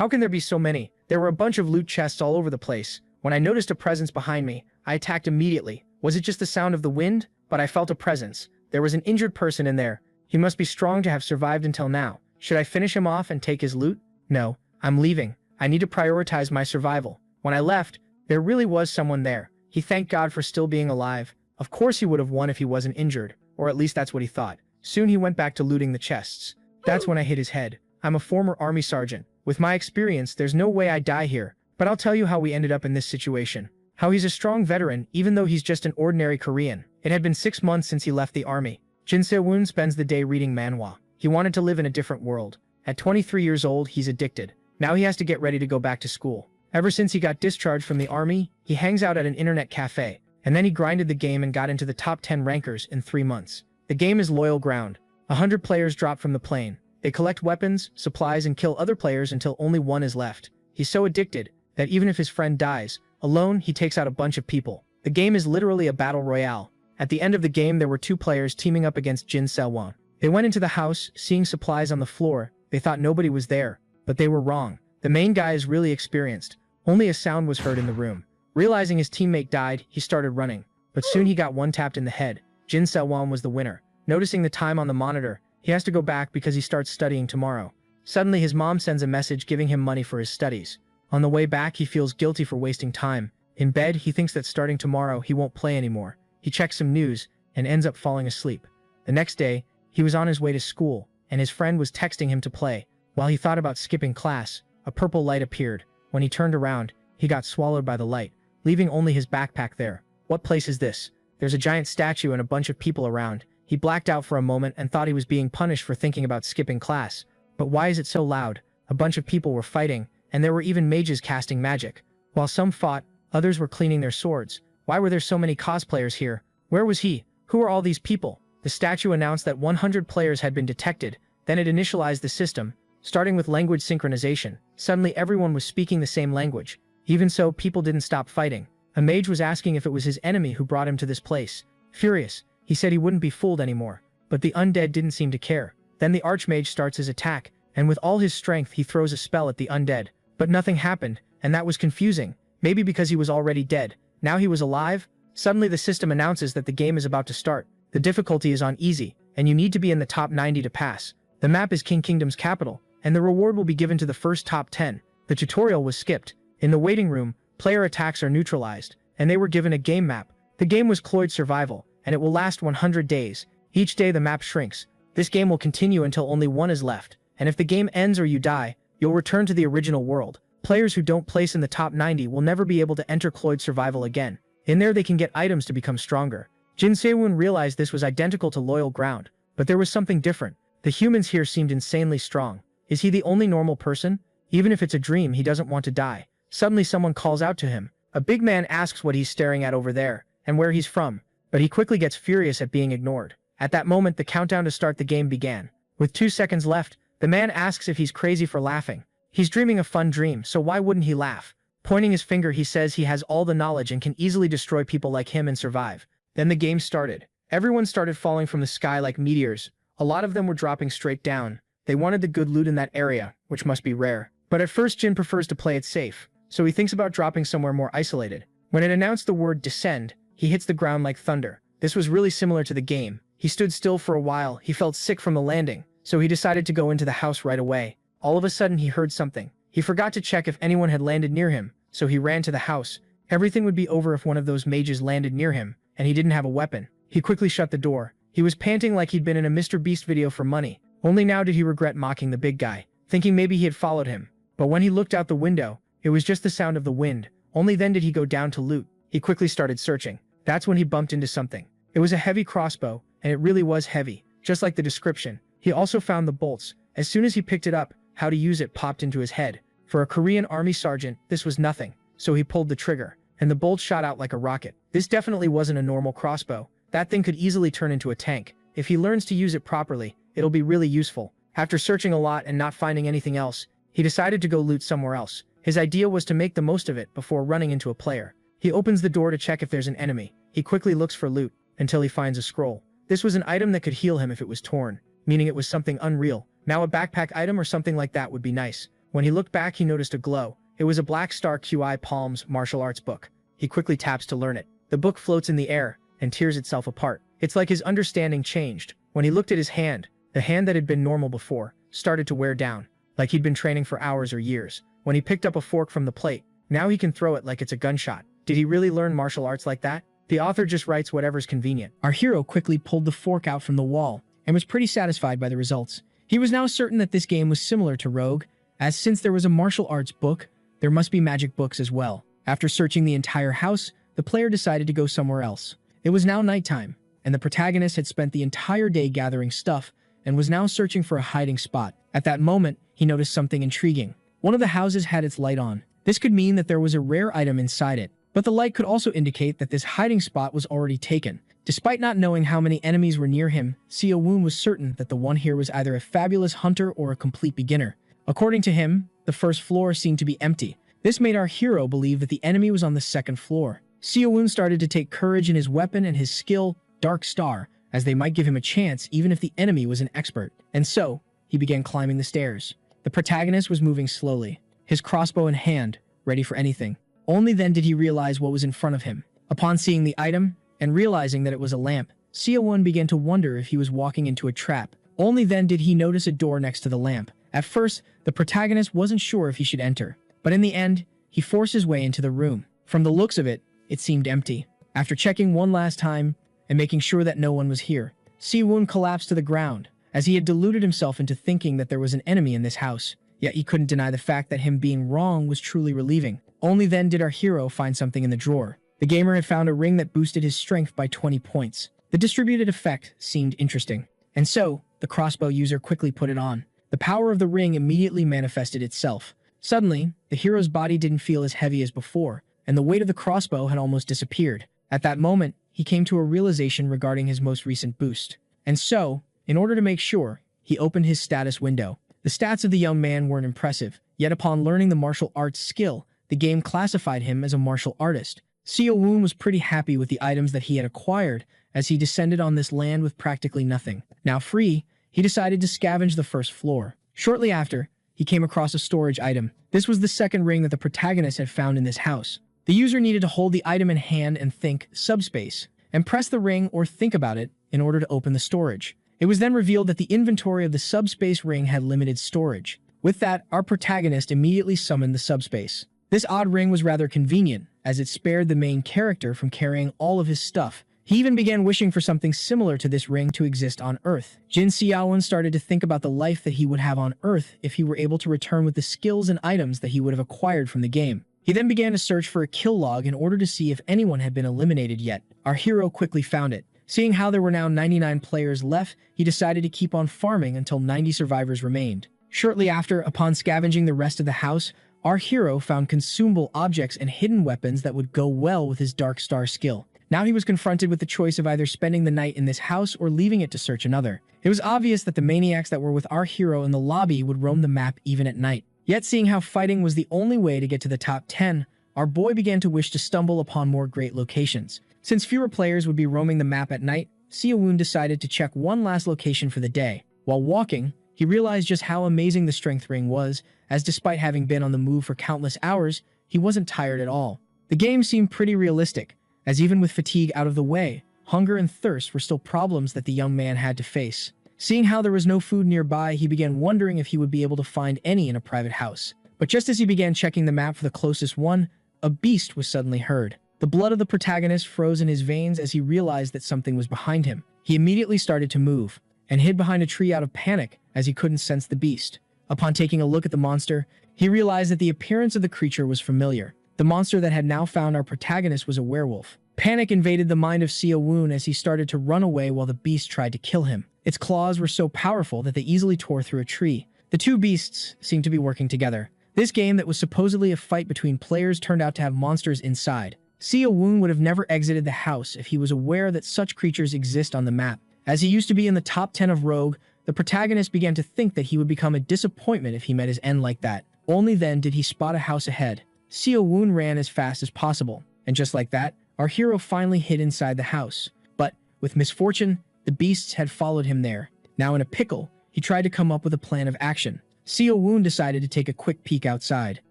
How can there be so many? There were a bunch of loot chests all over the place. When I noticed a presence behind me, I attacked immediately. Was it just the sound of the wind? But I felt a presence. There was an injured person in there. He must be strong to have survived until now. Should I finish him off and take his loot? No, I'm leaving. I need to prioritize my survival. When I left, there really was someone there. He thanked God for still being alive. Of course he would have won if he wasn't injured, or at least that's what he thought. Soon he went back to looting the chests. That's when I hit his head. I'm a former army sergeant. With my experience, there's no way I die here. But I'll tell you how we ended up in this situation. How he's a strong veteran, even though he's just an ordinary Korean. It had been 6 months since he left the army. Jin Se-woon spends the day reading manhwa. He wanted to live in a different world. At 23 years old, he's addicted. Now he has to get ready to go back to school. Ever since he got discharged from the army, he hangs out at an internet cafe. And then he grinded the game and got into the top 10 rankers in 3 months. The game is loyal ground. 100 players drop from the plane. They collect weapons, supplies, and kill other players until only one is left. He's so addicted that even if his friend dies, alone he takes out a bunch of people. The game is literally a battle royale. At the end of the game, there were 2 players teaming up against Jin Se-woon. They went into the house, seeing supplies on the floor. They thought nobody was there, but they were wrong. The main guy is really experienced. Only a sound was heard in the room. Realizing his teammate died, he started running. But soon he got one tapped in the head. Jin Se-woon was the winner. Noticing the time on the monitor, he has to go back because he starts studying tomorrow. Suddenly his mom sends a message giving him money for his studies. On the way back, he feels guilty for wasting time. In bed, he thinks that starting tomorrow he won't play anymore. He checks some news and ends up falling asleep. The next day, he was on his way to school, and his friend was texting him to play. While he thought about skipping class, a purple light appeared. When he turned around, he got swallowed by the light, leaving only his backpack there. What place is this? There's a giant statue and a bunch of people around. He blacked out for a moment and thought he was being punished for thinking about skipping class. But why is it so loud? A bunch of people were fighting, and there were even mages casting magic. While some fought, others were cleaning their swords. Why were there so many cosplayers here? Where was he? Who are all these people? The statue announced that 100 players had been detected. Then it initialized the system, starting with language synchronization. Suddenly everyone was speaking the same language. Even so, people didn't stop fighting. A mage was asking if it was his enemy who brought him to this place. Furious, he said he wouldn't be fooled anymore. But the undead didn't seem to care. Then the archmage starts his attack, and with all his strength he throws a spell at the undead. But nothing happened, and that was confusing. Maybe because he was already dead. Now he was alive? Suddenly the system announces that the game is about to start. The difficulty is on easy, and you need to be in the top 90 to pass. The map is King Kingdom's capital, and the reward will be given to the first top 10. The tutorial was skipped. In the waiting room, player attacks are neutralized, and they were given a game map. The game was Cloyd Survival, and it will last 100 days. Each day the map shrinks. This game will continue until only one is left, and if the game ends or you die, you'll return to the original world. Players who don't place in the top 90 will never be able to enter Cloyd Survival again. In there they can get items to become stronger. Jin Se-woon realized this was identical to Loyal Ground, but there was something different. The humans here seemed insanely strong. Is he the only normal person? Even if it's a dream, he doesn't want to die. Suddenly someone calls out to him. A big man asks what he's staring at over there, and where he's from, but he quickly gets furious at being ignored. At that moment, the countdown to start the game began. With 2 seconds left, the man asks if he's crazy for laughing. He's dreaming a fun dream, so why wouldn't he laugh? Pointing his finger, he says he has all the knowledge and can easily destroy people like him and survive. Then the game started. Everyone started falling from the sky like meteors. A lot of them were dropping straight down. They wanted the good loot in that area, which must be rare. But at first Jin prefers to play it safe, so he thinks about dropping somewhere more isolated. When it announced the word descend, he hits the ground like thunder. This was really similar to the game. He stood still for a while. He felt sick from the landing, so he decided to go into the house right away. All of a sudden he heard something. He forgot to check if anyone had landed near him, so he ran to the house. Everything would be over if one of those mages landed near him, and he didn't have a weapon. He quickly shut the door. He was panting like he'd been in a Mr. Beast video for money. Only now did he regret mocking the big guy, thinking maybe he had followed him. But when he looked out the window, it was just the sound of the wind. Only then did he go down to loot. He quickly started searching. That's when he bumped into something. It was a heavy crossbow, and it really was heavy, just like the description. He also found the bolts. As soon as he picked it up, how to use it popped into his head. For a Korean army sergeant, this was nothing, so he pulled the trigger, and the bolt shot out like a rocket. This definitely wasn't a normal crossbow. That thing could easily turn into a tank. If he learns to use it properly, it'll be really useful. After searching a lot and not finding anything else, he decided to go loot somewhere else. His idea was to make the most of it before running into a player. He opens the door to check if there's an enemy. He quickly looks for loot, until he finds a scroll. This was an item that could heal him if it was torn, meaning it was something unreal. Now a backpack item or something like that would be nice. When he looked back, he noticed a glow. It was a Black Star QI Palms martial arts book. He quickly taps to learn it. The book floats in the air and tears itself apart. It's like his understanding changed. When he looked at his hand, the hand that had been normal before started to wear down, like he'd been training for hours or years. When he picked up a fork from the plate, now he can throw it like it's a gunshot. Did he really learn martial arts like that? The author just writes whatever's convenient. Our hero quickly pulled the fork out from the wall and was pretty satisfied by the results. He was now certain that this game was similar to Rogue, as since there was a martial arts book, there must be magic books as well. After searching the entire house, the player decided to go somewhere else. It was now nighttime, and the protagonist had spent the entire day gathering stuff and was now searching for a hiding spot. At that moment, he noticed something intriguing. One of the houses had its light on. This could mean that there was a rare item inside it, but the light could also indicate that this hiding spot was already taken. Despite not knowing how many enemies were near him, Seo-woon was certain that the one here was either a fabulous hunter or a complete beginner. According to him, the first floor seemed to be empty. This made our hero believe that the enemy was on the second floor. Seo-woon started to take courage in his weapon and his skill, Dark Star, as they might give him a chance even if the enemy was an expert. And so, he began climbing the stairs. The protagonist was moving slowly, his crossbow in hand, ready for anything. Only then did he realize what was in front of him. Upon seeing the item, and realizing that it was a lamp, Seo-woon began to wonder if he was walking into a trap. Only then did he notice a door next to the lamp. At first, the protagonist wasn't sure if he should enter, but in the end, he forced his way into the room. From the looks of it, it seemed empty. After checking one last time and making sure that no one was here, Seo-woon collapsed to the ground, as he had deluded himself into thinking that there was an enemy in this house. Yet he couldn't deny the fact that him being wrong was truly relieving. Only then did our hero find something in the drawer. The gamer had found a ring that boosted his strength by 20 points. The distributed effect seemed interesting, and so the crossbow user quickly put it on. The power of the ring immediately manifested itself. Suddenly, the hero's body didn't feel as heavy as before, and the weight of the crossbow had almost disappeared. At that moment, he came to a realization regarding his most recent boost. And so, in order to make sure, he opened his status window. The stats of the young man weren't impressive, yet upon learning the martial arts skill, the game classified him as a martial artist. Seo-woon was pretty happy with the items that he had acquired, as he descended on this land with practically nothing. Now free, he decided to scavenge the first floor. Shortly after, he came across a storage item. This was the second ring that the protagonist had found in this house. The user needed to hold the item in hand and think subspace, and press the ring or think about it in order to open the storage. It was then revealed that the inventory of the subspace ring had limited storage. With that, our protagonist immediately summoned the subspace. This odd ring was rather convenient, as it spared the main character from carrying all of his stuff. He even began wishing for something similar to this ring to exist on Earth. Jin Seo-woon started to think about the life that he would have on Earth if he were able to return with the skills and items that he would have acquired from the game. He then began to search for a kill log in order to see if anyone had been eliminated yet. Our hero quickly found it. Seeing how there were now 99 players left, he decided to keep on farming until 90 survivors remained. Shortly after, upon scavenging the rest of the house, our hero found consumable objects and hidden weapons that would go well with his Dark Star skill. Now he was confronted with the choice of either spending the night in this house or leaving it to search another. It was obvious that the maniacs that were with our hero in the lobby would roam the map even at night. Yet seeing how fighting was the only way to get to the top 10, our boy began to wish to stumble upon more great locations. Since fewer players would be roaming the map at night, Seo-woon decided to check one last location for the day. While walking, he realized just how amazing the strength ring was, as despite having been on the move for countless hours, he wasn't tired at all. The game seemed pretty realistic, as even with fatigue out of the way, hunger and thirst were still problems that the young man had to face. Seeing how there was no food nearby, he began wondering if he would be able to find any in a private house. But just as he began checking the map for the closest one, a beast was suddenly heard. The blood of the protagonist froze in his veins as he realized that something was behind him. He immediately started to move, and hid behind a tree out of panic as he couldn't sense the beast. Upon taking a look at the monster, he realized that the appearance of the creature was familiar. The monster that had now found our protagonist was a werewolf. Panic invaded the mind of Seo-woon as he started to run away while the beast tried to kill him. Its claws were so powerful that they easily tore through a tree. The two beasts seemed to be working together. This game that was supposedly a fight between players turned out to have monsters inside. Seo-woon would have never exited the house if he was aware that such creatures exist on the map. As he used to be in the top 10 of Rogue, the protagonist began to think that he would become a disappointment if he met his end like that. Only then did he spot a house ahead. Seo-woon ran as fast as possible, and just like that, our hero finally hid inside the house. But, with misfortune, the beasts had followed him there. Now in a pickle, he tried to come up with a plan of action. Seo Woon decided to take a quick peek outside.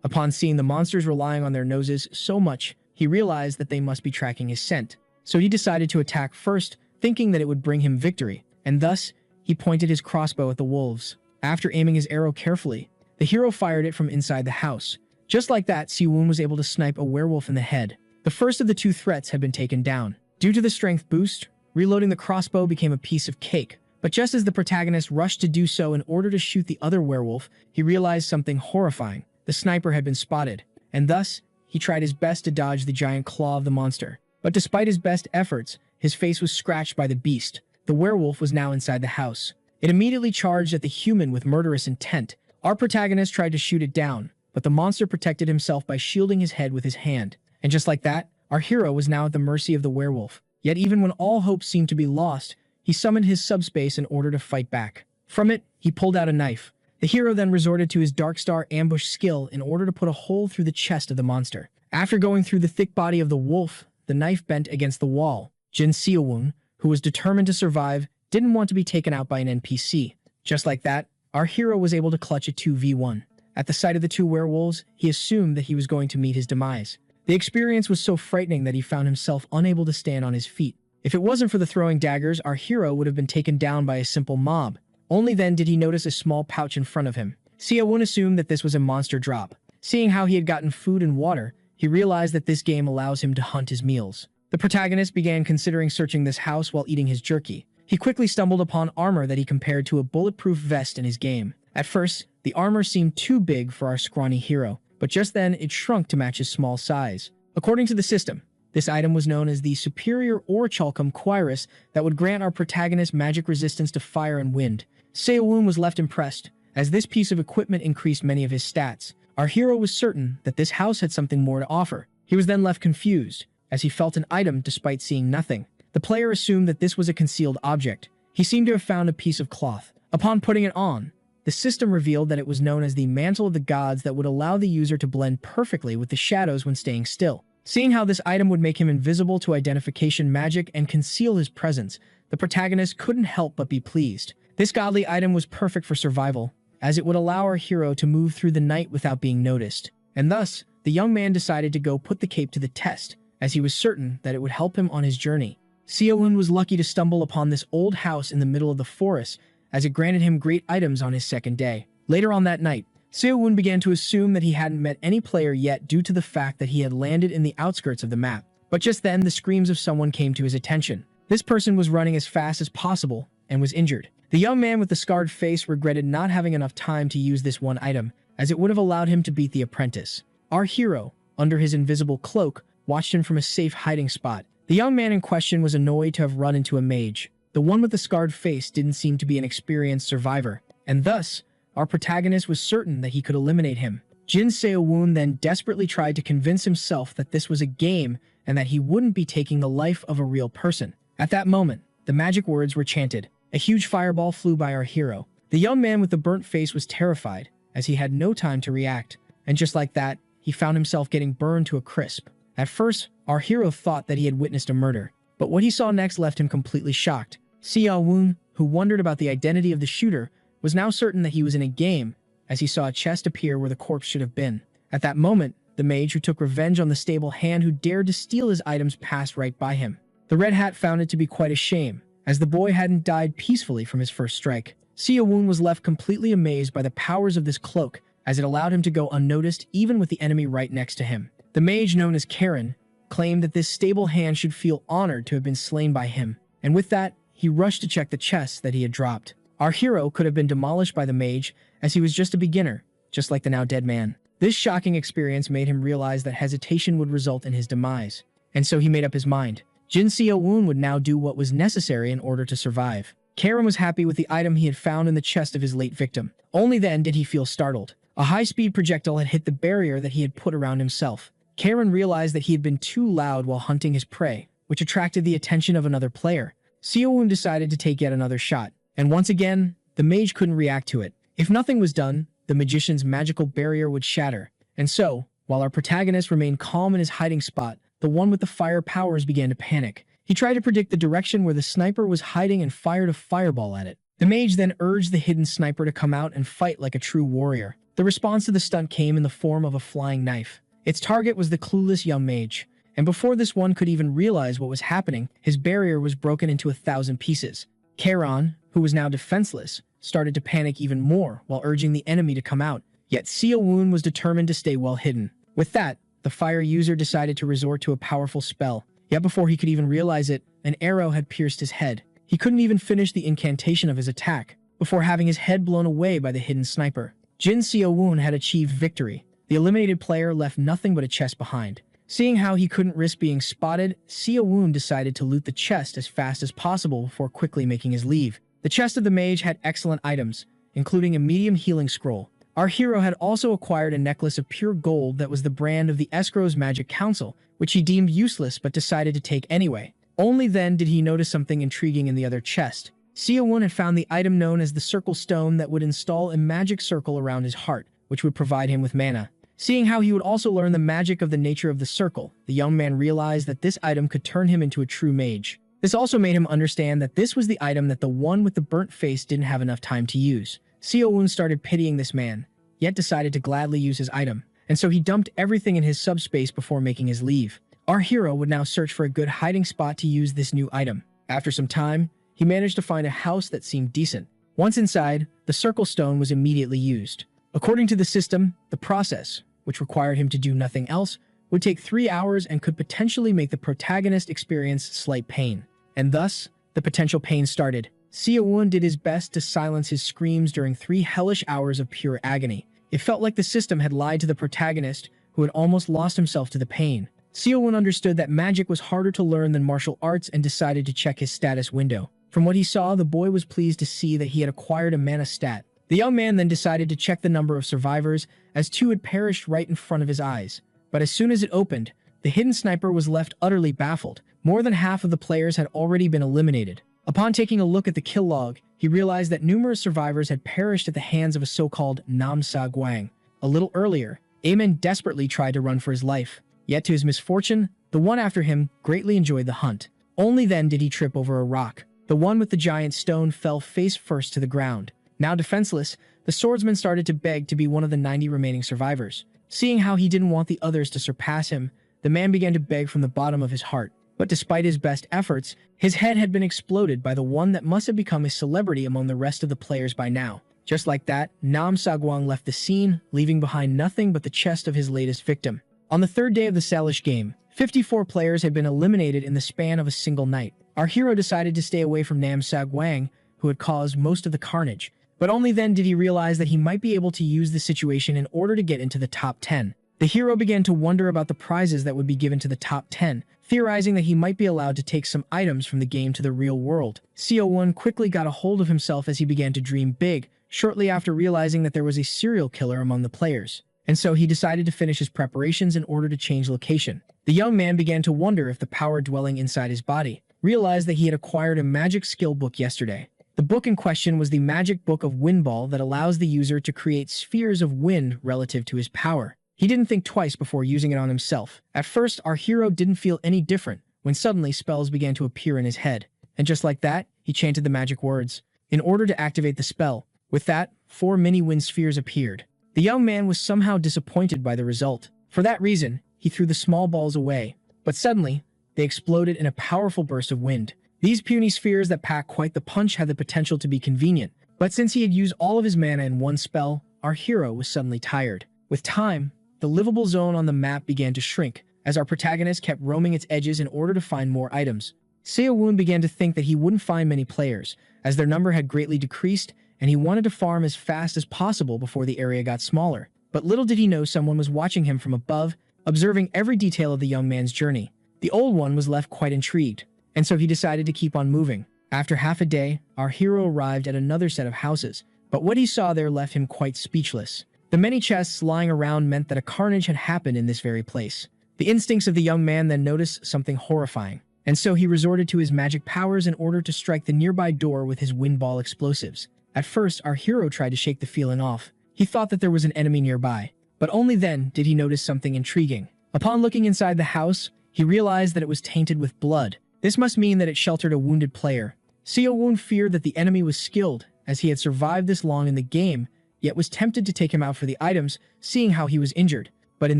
Upon seeing the monsters relying on their noses so much, he realized that they must be tracking his scent. So he decided to attack first, thinking that it would bring him victory, and thus, he pointed his crossbow at the wolves. After aiming his arrow carefully, the hero fired it from inside the house. Just like that, Seo Woon was able to snipe a werewolf in the head. The first of the two threats had been taken down. Due to the strength boost, reloading the crossbow became a piece of cake. But just as the protagonist rushed to do so in order to shoot the other werewolf, he realized something horrifying. The sniper had been spotted, and thus, he tried his best to dodge the giant claw of the monster. But despite his best efforts, his face was scratched by the beast. The werewolf was now inside the house. It immediately charged at the human with murderous intent. Our protagonist tried to shoot it down, but the monster protected himself by shielding his head with his hand. And just like that, our hero was now at the mercy of the werewolf. Yet even when all hope seemed to be lost, he summoned his subspace in order to fight back. From it, he pulled out a knife. The hero then resorted to his Darkstar ambush skill in order to put a hole through the chest of the monster. After going through the thick body of the wolf, the knife bent against the wall. Jin Seo Woon, who was determined to survive, didn't want to be taken out by an NPC. Just like that, our hero was able to clutch a 2v1. At the sight of the two werewolves, he assumed that he was going to meet his demise. The experience was so frightening that he found himself unable to stand on his feet. If it wasn't for the throwing daggers, our hero would have been taken down by a simple mob. Only then did he notice a small pouch in front of him. Seo Woon assumed that this was a monster drop. Seeing how he had gotten food and water, he realized that this game allows him to hunt his meals. The protagonist began considering searching this house while eating his jerky. He quickly stumbled upon armor that he compared to a bulletproof vest in his game. At first, the armor seemed too big for our scrawny hero, but just then it shrunk to match his small size. According to the system, this item was known as the Superior Orichalcum Quirus that would grant our protagonist magic resistance to fire and wind. Seo Woon was left impressed, as this piece of equipment increased many of his stats. Our hero was certain that this house had something more to offer. He was then left confused, as he felt an item despite seeing nothing. The player assumed that this was a concealed object. He seemed to have found a piece of cloth. Upon putting it on, the system revealed that it was known as the Mantle of the Gods that would allow the user to blend perfectly with the shadows when staying still. Seeing how this item would make him invisible to identification magic and conceal his presence, the protagonist couldn't help but be pleased. This godly item was perfect for survival, as it would allow our hero to move through the night without being noticed. And thus, the young man decided to go put the cape to the test, as he was certain that it would help him on his journey. Seo Woon was lucky to stumble upon this old house in the middle of the forest, as it granted him great items on his second day. Later on that night, Seo Woon began to assume that he hadn't met any player yet due to the fact that he had landed in the outskirts of the map. But just then, the screams of someone came to his attention. This person was running as fast as possible and was injured. The young man with the scarred face regretted not having enough time to use this one item, as it would have allowed him to beat the apprentice. Our hero, under his invisible cloak, watched him from a safe hiding spot. The young man in question was annoyed to have run into a mage. The one with the scarred face didn't seem to be an experienced survivor, and thus, our protagonist was certain that he could eliminate him. Jin Seo Woon then desperately tried to convince himself that this was a game and that he wouldn't be taking the life of a real person. At that moment, the magic words were chanted. A huge fireball flew by our hero. The young man with the burnt face was terrified, as he had no time to react, and just like that, he found himself getting burned to a crisp. At first, our hero thought that he had witnessed a murder, but what he saw next left him completely shocked. Seo Woon, who wondered about the identity of the shooter, was now certain that he was in a game, as he saw a chest appear where the corpse should have been. At that moment, the mage who took revenge on the stable hand who dared to steal his items passed right by him. The red hat found it to be quite a shame, as the boy hadn't died peacefully from his first strike. Seo Woon was left completely amazed by the powers of this cloak, as it allowed him to go unnoticed even with the enemy right next to him. The mage known as Karen claimed that this stable hand should feel honored to have been slain by him, and with that, he rushed to check the chest that he had dropped. Our hero could have been demolished by the mage, as he was just a beginner, just like the now dead man. This shocking experience made him realize that hesitation would result in his demise, and so he made up his mind. Jin Seo Woon would now do what was necessary in order to survive. Karen was happy with the item he had found in the chest of his late victim. Only then did he feel startled. A high-speed projectile had hit the barrier that he had put around himself. Karen realized that he had been too loud while hunting his prey, which attracted the attention of another player. Seo Woon decided to take yet another shot, and once again, the mage couldn't react to it. If nothing was done, the magician's magical barrier would shatter. And so, while our protagonist remained calm in his hiding spot, the one with the fire powers began to panic. He tried to predict the direction where the sniper was hiding and fired a fireball at it. The mage then urged the hidden sniper to come out and fight like a true warrior. The response to the stunt came in the form of a flying knife. Its target was the clueless young mage, and before this one could even realize what was happening, his barrier was broken into 1,000 pieces. Charon, who was now defenseless, started to panic even more while urging the enemy to come out, yet Seo-woon was determined to stay well hidden. With that, the fire user decided to resort to a powerful spell, yet before he could even realize it, an arrow had pierced his head. He couldn't even finish the incantation of his attack, before having his head blown away by the hidden sniper. Jin Seo-woon had achieved victory. The eliminated player left nothing but a chest behind. Seeing how he couldn't risk being spotted, Seo-woon decided to loot the chest as fast as possible before quickly making his leave. The chest of the mage had excellent items, including a medium healing scroll. Our hero had also acquired a necklace of pure gold that was the brand of the Escrow's Magic Council, which he deemed useless but decided to take anyway. Only then did he notice something intriguing in the other chest. Seo-woon had found the item known as the Circle Stone that would install a magic circle around his heart, which would provide him with mana. Seeing how he would also learn the magic of the nature of the circle, the young man realized that this item could turn him into a true mage. This also made him understand that this was the item that the one with the burnt face didn't have enough time to use. Seo-woon started pitying this man, yet decided to gladly use his item, and so he dumped everything in his subspace before making his leave. Our hero would now search for a good hiding spot to use this new item. After some time, he managed to find a house that seemed decent. Once inside, the circle stone was immediately used. According to the system, the process, which required him to do nothing else, would take 3 hours and could potentially make the protagonist experience slight pain. And thus, the potential pain started. Seo-woon did his best to silence his screams during 3 hellish hours of pure agony. It felt like the system had lied to the protagonist, who had almost lost himself to the pain. Seo-woon understood that magic was harder to learn than martial arts and decided to check his status window. From what he saw, the boy was pleased to see that he had acquired a mana stat. The young man then decided to check the number of survivors, as 2 had perished right in front of his eyes. But as soon as it opened, the hidden sniper was left utterly baffled. More than half of the players had already been eliminated. Upon taking a look at the kill log, he realized that numerous survivors had perished at the hands of a so-called Nam Sa Guang. A little earlier, Amen desperately tried to run for his life. Yet to his misfortune, the one after him greatly enjoyed the hunt. Only then did he trip over a rock. The one with the giant stone fell face first to the ground. Now defenseless, the swordsman started to beg to be one of the 90 remaining survivors. Seeing how he didn't want the others to surpass him, the man began to beg from the bottom of his heart. But despite his best efforts, his head had been exploded by the one that must have become a celebrity among the rest of the players by now. Just like that, Nam Sa Guang left the scene, leaving behind nothing but the chest of his latest victim. On the 3rd day of the Salish game, 54 players had been eliminated in the span of a single night. Our hero decided to stay away from Nam Sa Guang, who had caused most of the carnage. But only then did he realize that he might be able to use the situation in order to get into the top 10. The hero began to wonder about the prizes that would be given to the top 10, theorizing that he might be allowed to take some items from the game to the real world. Seo-woon quickly got a hold of himself as he began to dream big, shortly after realizing that there was a serial killer among the players. And so he decided to finish his preparations in order to change location. The young man began to wonder if the power dwelling inside his body realized that he had acquired a magic skill book yesterday. The book in question was the Magic Book of Windball that allows the user to create spheres of wind relative to his power. He didn't think twice before using it on himself. At first, our hero didn't feel any different when suddenly spells began to appear in his head. And just like that, he chanted the magic words in order to activate the spell. With that, 4 mini wind spheres appeared. The young man was somehow disappointed by the result. For that reason, he threw the small balls away. But suddenly, they exploded in a powerful burst of wind. These puny spheres that pack quite the punch had the potential to be convenient. But since he had used all of his mana in one spell, our hero was suddenly tired. With time, the livable zone on the map began to shrink, as our protagonist kept roaming its edges in order to find more items. Seo-woon began to think that he wouldn't find many players, as their number had greatly decreased, and he wanted to farm as fast as possible before the area got smaller. But little did he know someone was watching him from above, observing every detail of the young man's journey. The old one was left quite intrigued, and so he decided to keep on moving. After half a day, our hero arrived at another set of houses, but what he saw there left him quite speechless. The many chests lying around meant that a carnage had happened in this very place. The instincts of the young man then noticed something horrifying, and so he resorted to his magic powers in order to strike the nearby door with his windball explosives. At first, our hero tried to shake the feeling off. He thought that there was an enemy nearby, but only then did he notice something intriguing. Upon looking inside the house, he realized that it was tainted with blood. This must mean that it sheltered a wounded player. Seo-woon feared that the enemy was skilled, as he had survived this long in the game, yet was tempted to take him out for the items, seeing how he was injured. But in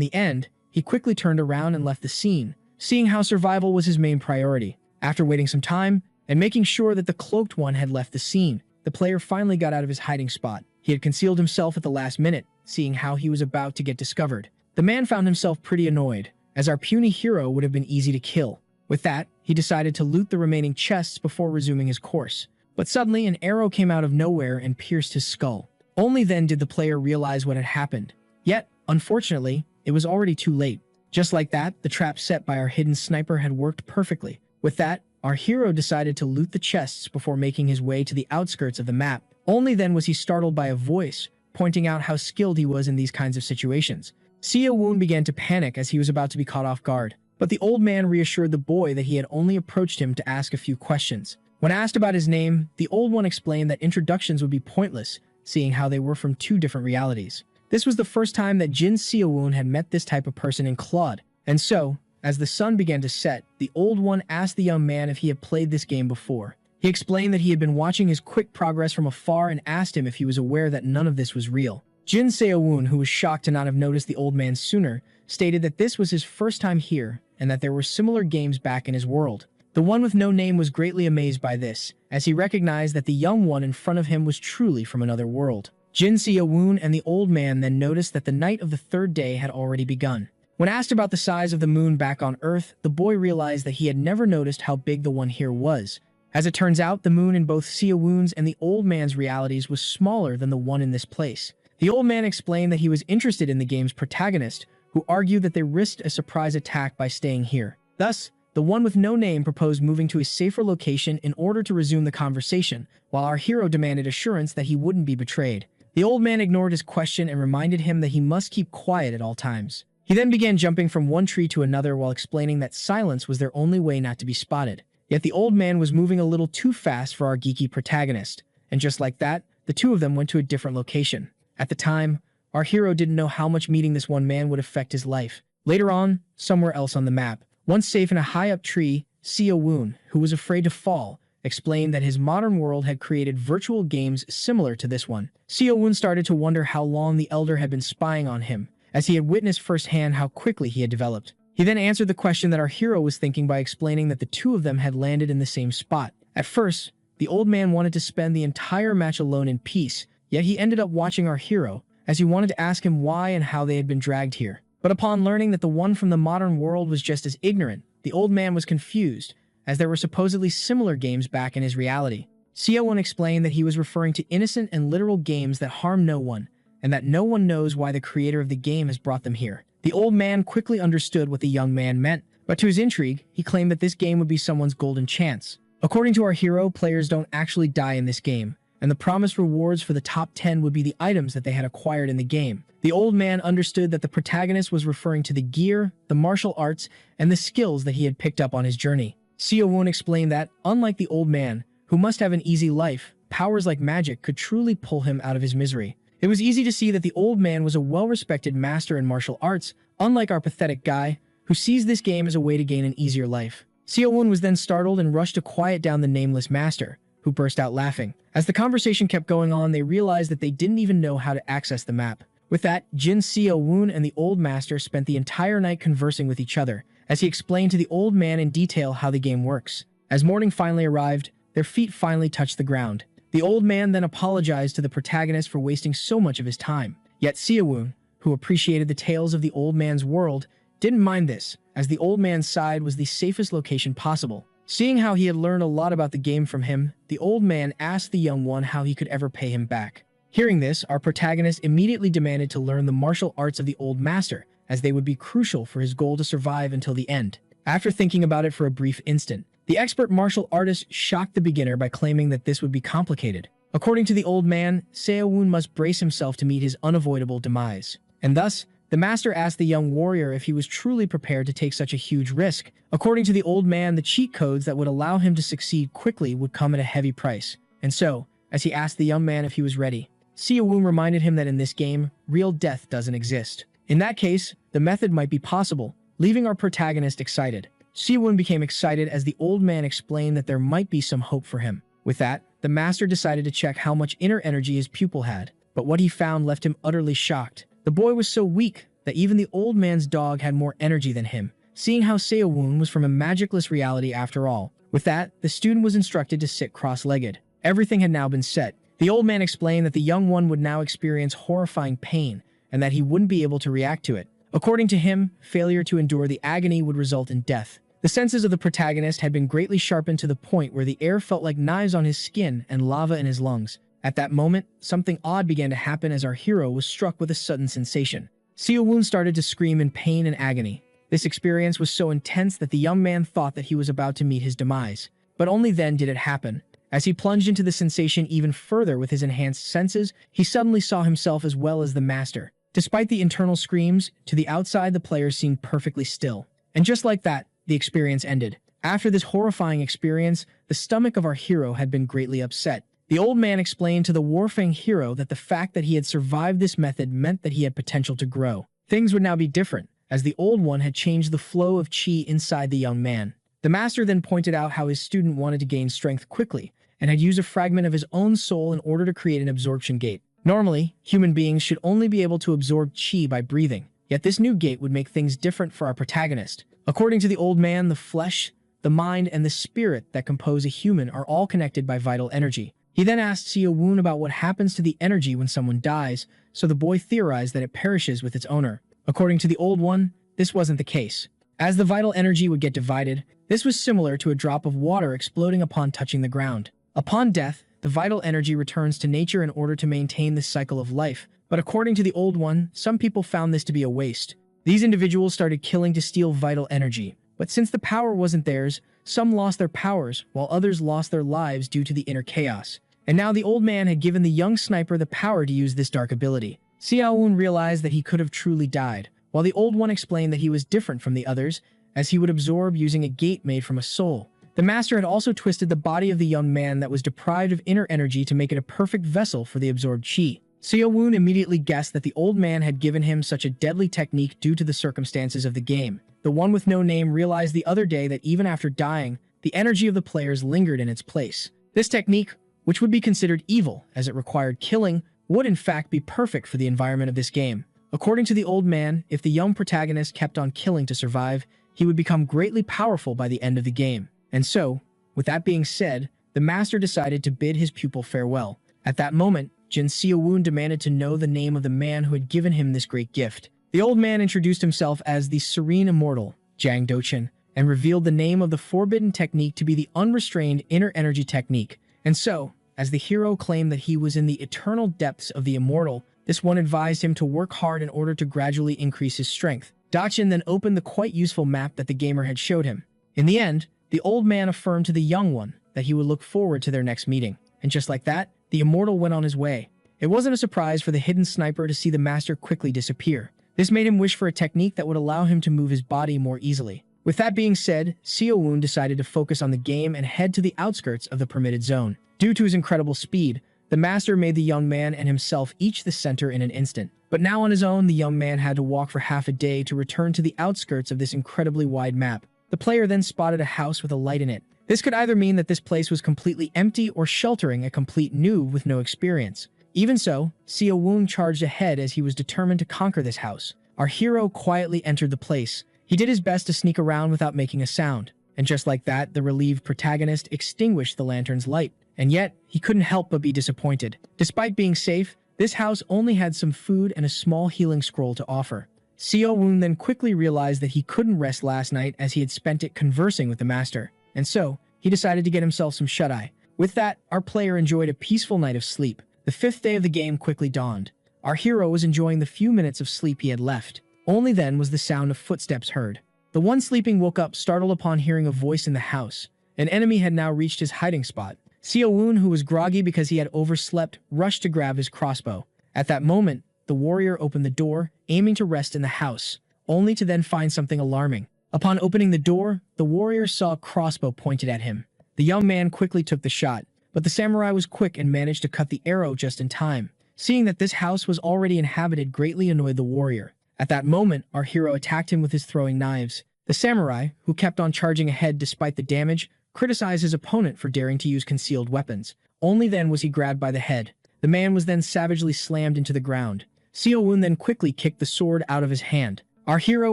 the end, he quickly turned around and left the scene, seeing how survival was his main priority. After waiting some time, and making sure that the cloaked one had left the scene, the player finally got out of his hiding spot. He had concealed himself at the last minute, seeing how he was about to get discovered. The man found himself pretty annoyed, as our puny hero would have been easy to kill. With that, he decided to loot the remaining chests before resuming his course. But suddenly, an arrow came out of nowhere and pierced his skull. Only then did the player realize what had happened. Yet, unfortunately, it was already too late. Just like that, the trap set by our hidden sniper had worked perfectly. With that, our hero decided to loot the chests before making his way to the outskirts of the map. Only then was he startled by a voice, pointing out how skilled he was in these kinds of situations. Seo-woon began to panic as he was about to be caught off guard. But the old man reassured the boy that he had only approached him to ask a few questions. When asked about his name, the old one explained that introductions would be pointless, seeing how they were from two different realities. This was the first time that Jin Seo-woon had met this type of person in Claude. And so, as the sun began to set, the old one asked the young man if he had played this game before. He explained that he had been watching his quick progress from afar and asked him if he was aware that none of this was real. Jin Seo-woon, who was shocked to not have noticed the old man sooner, stated that this was his first time here and that there were similar games back in his world. The one with no name was greatly amazed by this, as he recognized that the young one in front of him was truly from another world. Jin Seo-woon and the old man then noticed that the night of the third day had already begun. When asked about the size of the moon back on Earth, the boy realized that he had never noticed how big the one here was. As it turns out, the moon in both Seo-woon's and the old man's realities was smaller than the one in this place. The old man explained that he was interested in the game's protagonist, who argued that they risked a surprise attack by staying here. Thus, the one with no name proposed moving to a safer location in order to resume the conversation, while our hero demanded assurance that he wouldn't be betrayed. The old man ignored his question and reminded him that he must keep quiet at all times. He then began jumping from one tree to another while explaining that silence was their only way not to be spotted. Yet the old man was moving a little too fast for our geeky protagonist, and just like that, the two of them went to a different location. At the time, our hero didn't know how much meeting this one man would affect his life. Later on, somewhere else on the map, once safe in a high-up tree, Seo-woon, who was afraid to fall, explained that his modern world had created virtual games similar to this one. Seo-woon started to wonder how long the elder had been spying on him, as he had witnessed firsthand how quickly he had developed. He then answered the question that our hero was thinking by explaining that the two of them had landed in the same spot. At first, the old man wanted to spend the entire match alone in peace, yet he ended up watching our hero, as he wanted to ask him why and how they had been dragged here. But upon learning that the one from the modern world was just as ignorant, the old man was confused, as there were supposedly similar games back in his reality. Seo-woon explained that he was referring to innocent and literal games that harm no one, and that no one knows why the creator of the game has brought them here. The old man quickly understood what the young man meant, but to his intrigue, he claimed that this game would be someone's golden chance. According to our hero, players don't actually die in this game, and the promised rewards for the top 10 would be the items that they had acquired in the game. The old man understood that the protagonist was referring to the gear, the martial arts, and the skills that he had picked up on his journey. Seo-woon explained that, unlike the old man, who must have an easy life, powers like magic could truly pull him out of his misery. It was easy to see that the old man was a well-respected master in martial arts, unlike our pathetic guy, who sees this game as a way to gain an easier life. Seo-woon was then startled and rushed to quiet down the nameless master, who burst out laughing. As the conversation kept going on, they realized that they didn't even know how to access the map. With that, Jin Seo-woon and the old master spent the entire night conversing with each other, as he explained to the old man in detail how the game works. As morning finally arrived, their feet finally touched the ground. The old man then apologized to the protagonist for wasting so much of his time. Yet Seo-woon, who appreciated the tales of the old man's world, didn't mind this, as the old man's side was the safest location possible. Seeing how he had learned a lot about the game from him, the old man asked the young one how he could ever pay him back. Hearing this, our protagonist immediately demanded to learn the martial arts of the old master, as they would be crucial for his goal to survive until the end. After thinking about it for a brief instant, the expert martial artist shocked the beginner by claiming that this would be complicated. According to the old man, Seo-woon must brace himself to meet his unavoidable demise. And thus, the master asked the young warrior if he was truly prepared to take such a huge risk. According to the old man, the cheat codes that would allow him to succeed quickly would come at a heavy price. And so, as he asked the young man if he was ready, Seo-woon reminded him that in this game, real death doesn't exist. In that case, the method might be possible, leaving our protagonist excited. Seo-woon became excited as the old man explained that there might be some hope for him. With that, the master decided to check how much inner energy his pupil had, but what he found left him utterly shocked. The boy was so weak that even the old man's dog had more energy than him, seeing how Seo-woon was from a magicless reality after all. With that, the student was instructed to sit cross-legged. Everything had now been set. The old man explained that the young one would now experience horrifying pain and that he wouldn't be able to react to it. According to him, failure to endure the agony would result in death. The senses of the protagonist had been greatly sharpened to the point where the air felt like knives on his skin and lava in his lungs. At that moment, something odd began to happen as our hero was struck with a sudden sensation. Seo-woon started to scream in pain and agony. This experience was so intense that the young man thought that he was about to meet his demise. But only then did it happen. As he plunged into the sensation even further with his enhanced senses, he suddenly saw himself as well as the master. Despite the internal screams, to the outside the player seemed perfectly still. And just like that, the experience ended. After this horrifying experience, the stomach of our hero had been greatly upset. The old man explained to the Warfang hero that the fact that he had survived this method meant that he had potential to grow. Things would now be different, as the old one had changed the flow of chi inside the young man. The master then pointed out how his student wanted to gain strength quickly, and had used a fragment of his own soul in order to create an absorption gate. Normally, human beings should only be able to absorb chi by breathing, yet this new gate would make things different for our protagonist. According to the old man, the flesh, the mind, and the spirit that compose a human are all connected by vital energy. He then asked Seo-woon about what happens to the energy when someone dies, so the boy theorized that it perishes with its owner. According to the old one, this wasn't the case. As the vital energy would get divided, this was similar to a drop of water exploding upon touching the ground. Upon death, the vital energy returns to nature in order to maintain this cycle of life, but according to the old one, some people found this to be a waste. These individuals started killing to steal vital energy, but since the power wasn't theirs, some lost their powers, while others lost their lives due to the inner chaos. And now the old man had given the young sniper the power to use this dark ability. Seo-woon realized that he could have truly died, while the old one explained that he was different from the others, as he would absorb using a gate made from a soul. The master had also twisted the body of the young man that was deprived of inner energy to make it a perfect vessel for the absorbed chi. Seo-woon immediately guessed that the old man had given him such a deadly technique due to the circumstances of the game. The one with no name realized the other day that even after dying, the energy of the players lingered in its place. This technique, which would be considered evil as it required killing, would in fact be perfect for the environment of this game. According to the old man, if the young protagonist kept on killing to survive, he would become greatly powerful by the end of the game. And so, with that being said, the master decided to bid his pupil farewell. At that moment, Jin Seo-woon demanded to know the name of the man who had given him this great gift. The old man introduced himself as the Serene Immortal, Jang Dochin, and revealed the name of the forbidden technique to be the unrestrained inner energy technique. And so, as the hero claimed that he was in the eternal depths of the immortal, this one advised him to work hard in order to gradually increase his strength. Dochin then opened the quite useful map that the gamer had showed him. In the end, the old man affirmed to the young one that he would look forward to their next meeting. And just like that, the immortal went on his way. It wasn't a surprise for the hidden sniper to see the master quickly disappear. This made him wish for a technique that would allow him to move his body more easily. With that being said, Seo-woon decided to focus on the game and head to the outskirts of the permitted zone. Due to his incredible speed, the master made the young man and himself each the center in an instant. But now on his own, the young man had to walk for half a day to return to the outskirts of this incredibly wide map. The player then spotted a house with a light in it. This could either mean that this place was completely empty or sheltering a complete noob with no experience. Even so, Seo-woon charged ahead as he was determined to conquer this house. Our hero quietly entered the place. He did his best to sneak around without making a sound. And just like that, the relieved protagonist extinguished the lantern's light. And yet, he couldn't help but be disappointed. Despite being safe, this house only had some food and a small healing scroll to offer. Seo-woon then quickly realized that he couldn't rest last night as he had spent it conversing with the master. And so, he decided to get himself some shut-eye. With that, our player enjoyed a peaceful night of sleep. The fifth day of the game quickly dawned. Our hero was enjoying the few minutes of sleep he had left. Only then was the sound of footsteps heard. The one sleeping woke up startled upon hearing a voice in the house. An enemy had now reached his hiding spot. Seo-woon, who was groggy because he had overslept, rushed to grab his crossbow. At that moment, the warrior opened the door, aiming to rest in the house, only to then find something alarming. Upon opening the door, the warrior saw a crossbow pointed at him. The young man quickly took the shot, but the samurai was quick and managed to cut the arrow just in time. Seeing that this house was already inhabited greatly annoyed the warrior. At that moment, our hero attacked him with his throwing knives. The samurai, who kept on charging ahead despite the damage, criticize his opponent for daring to use concealed weapons. Only then was he grabbed by the head. The man was then savagely slammed into the ground. Seo-woon then quickly kicked the sword out of his hand. Our hero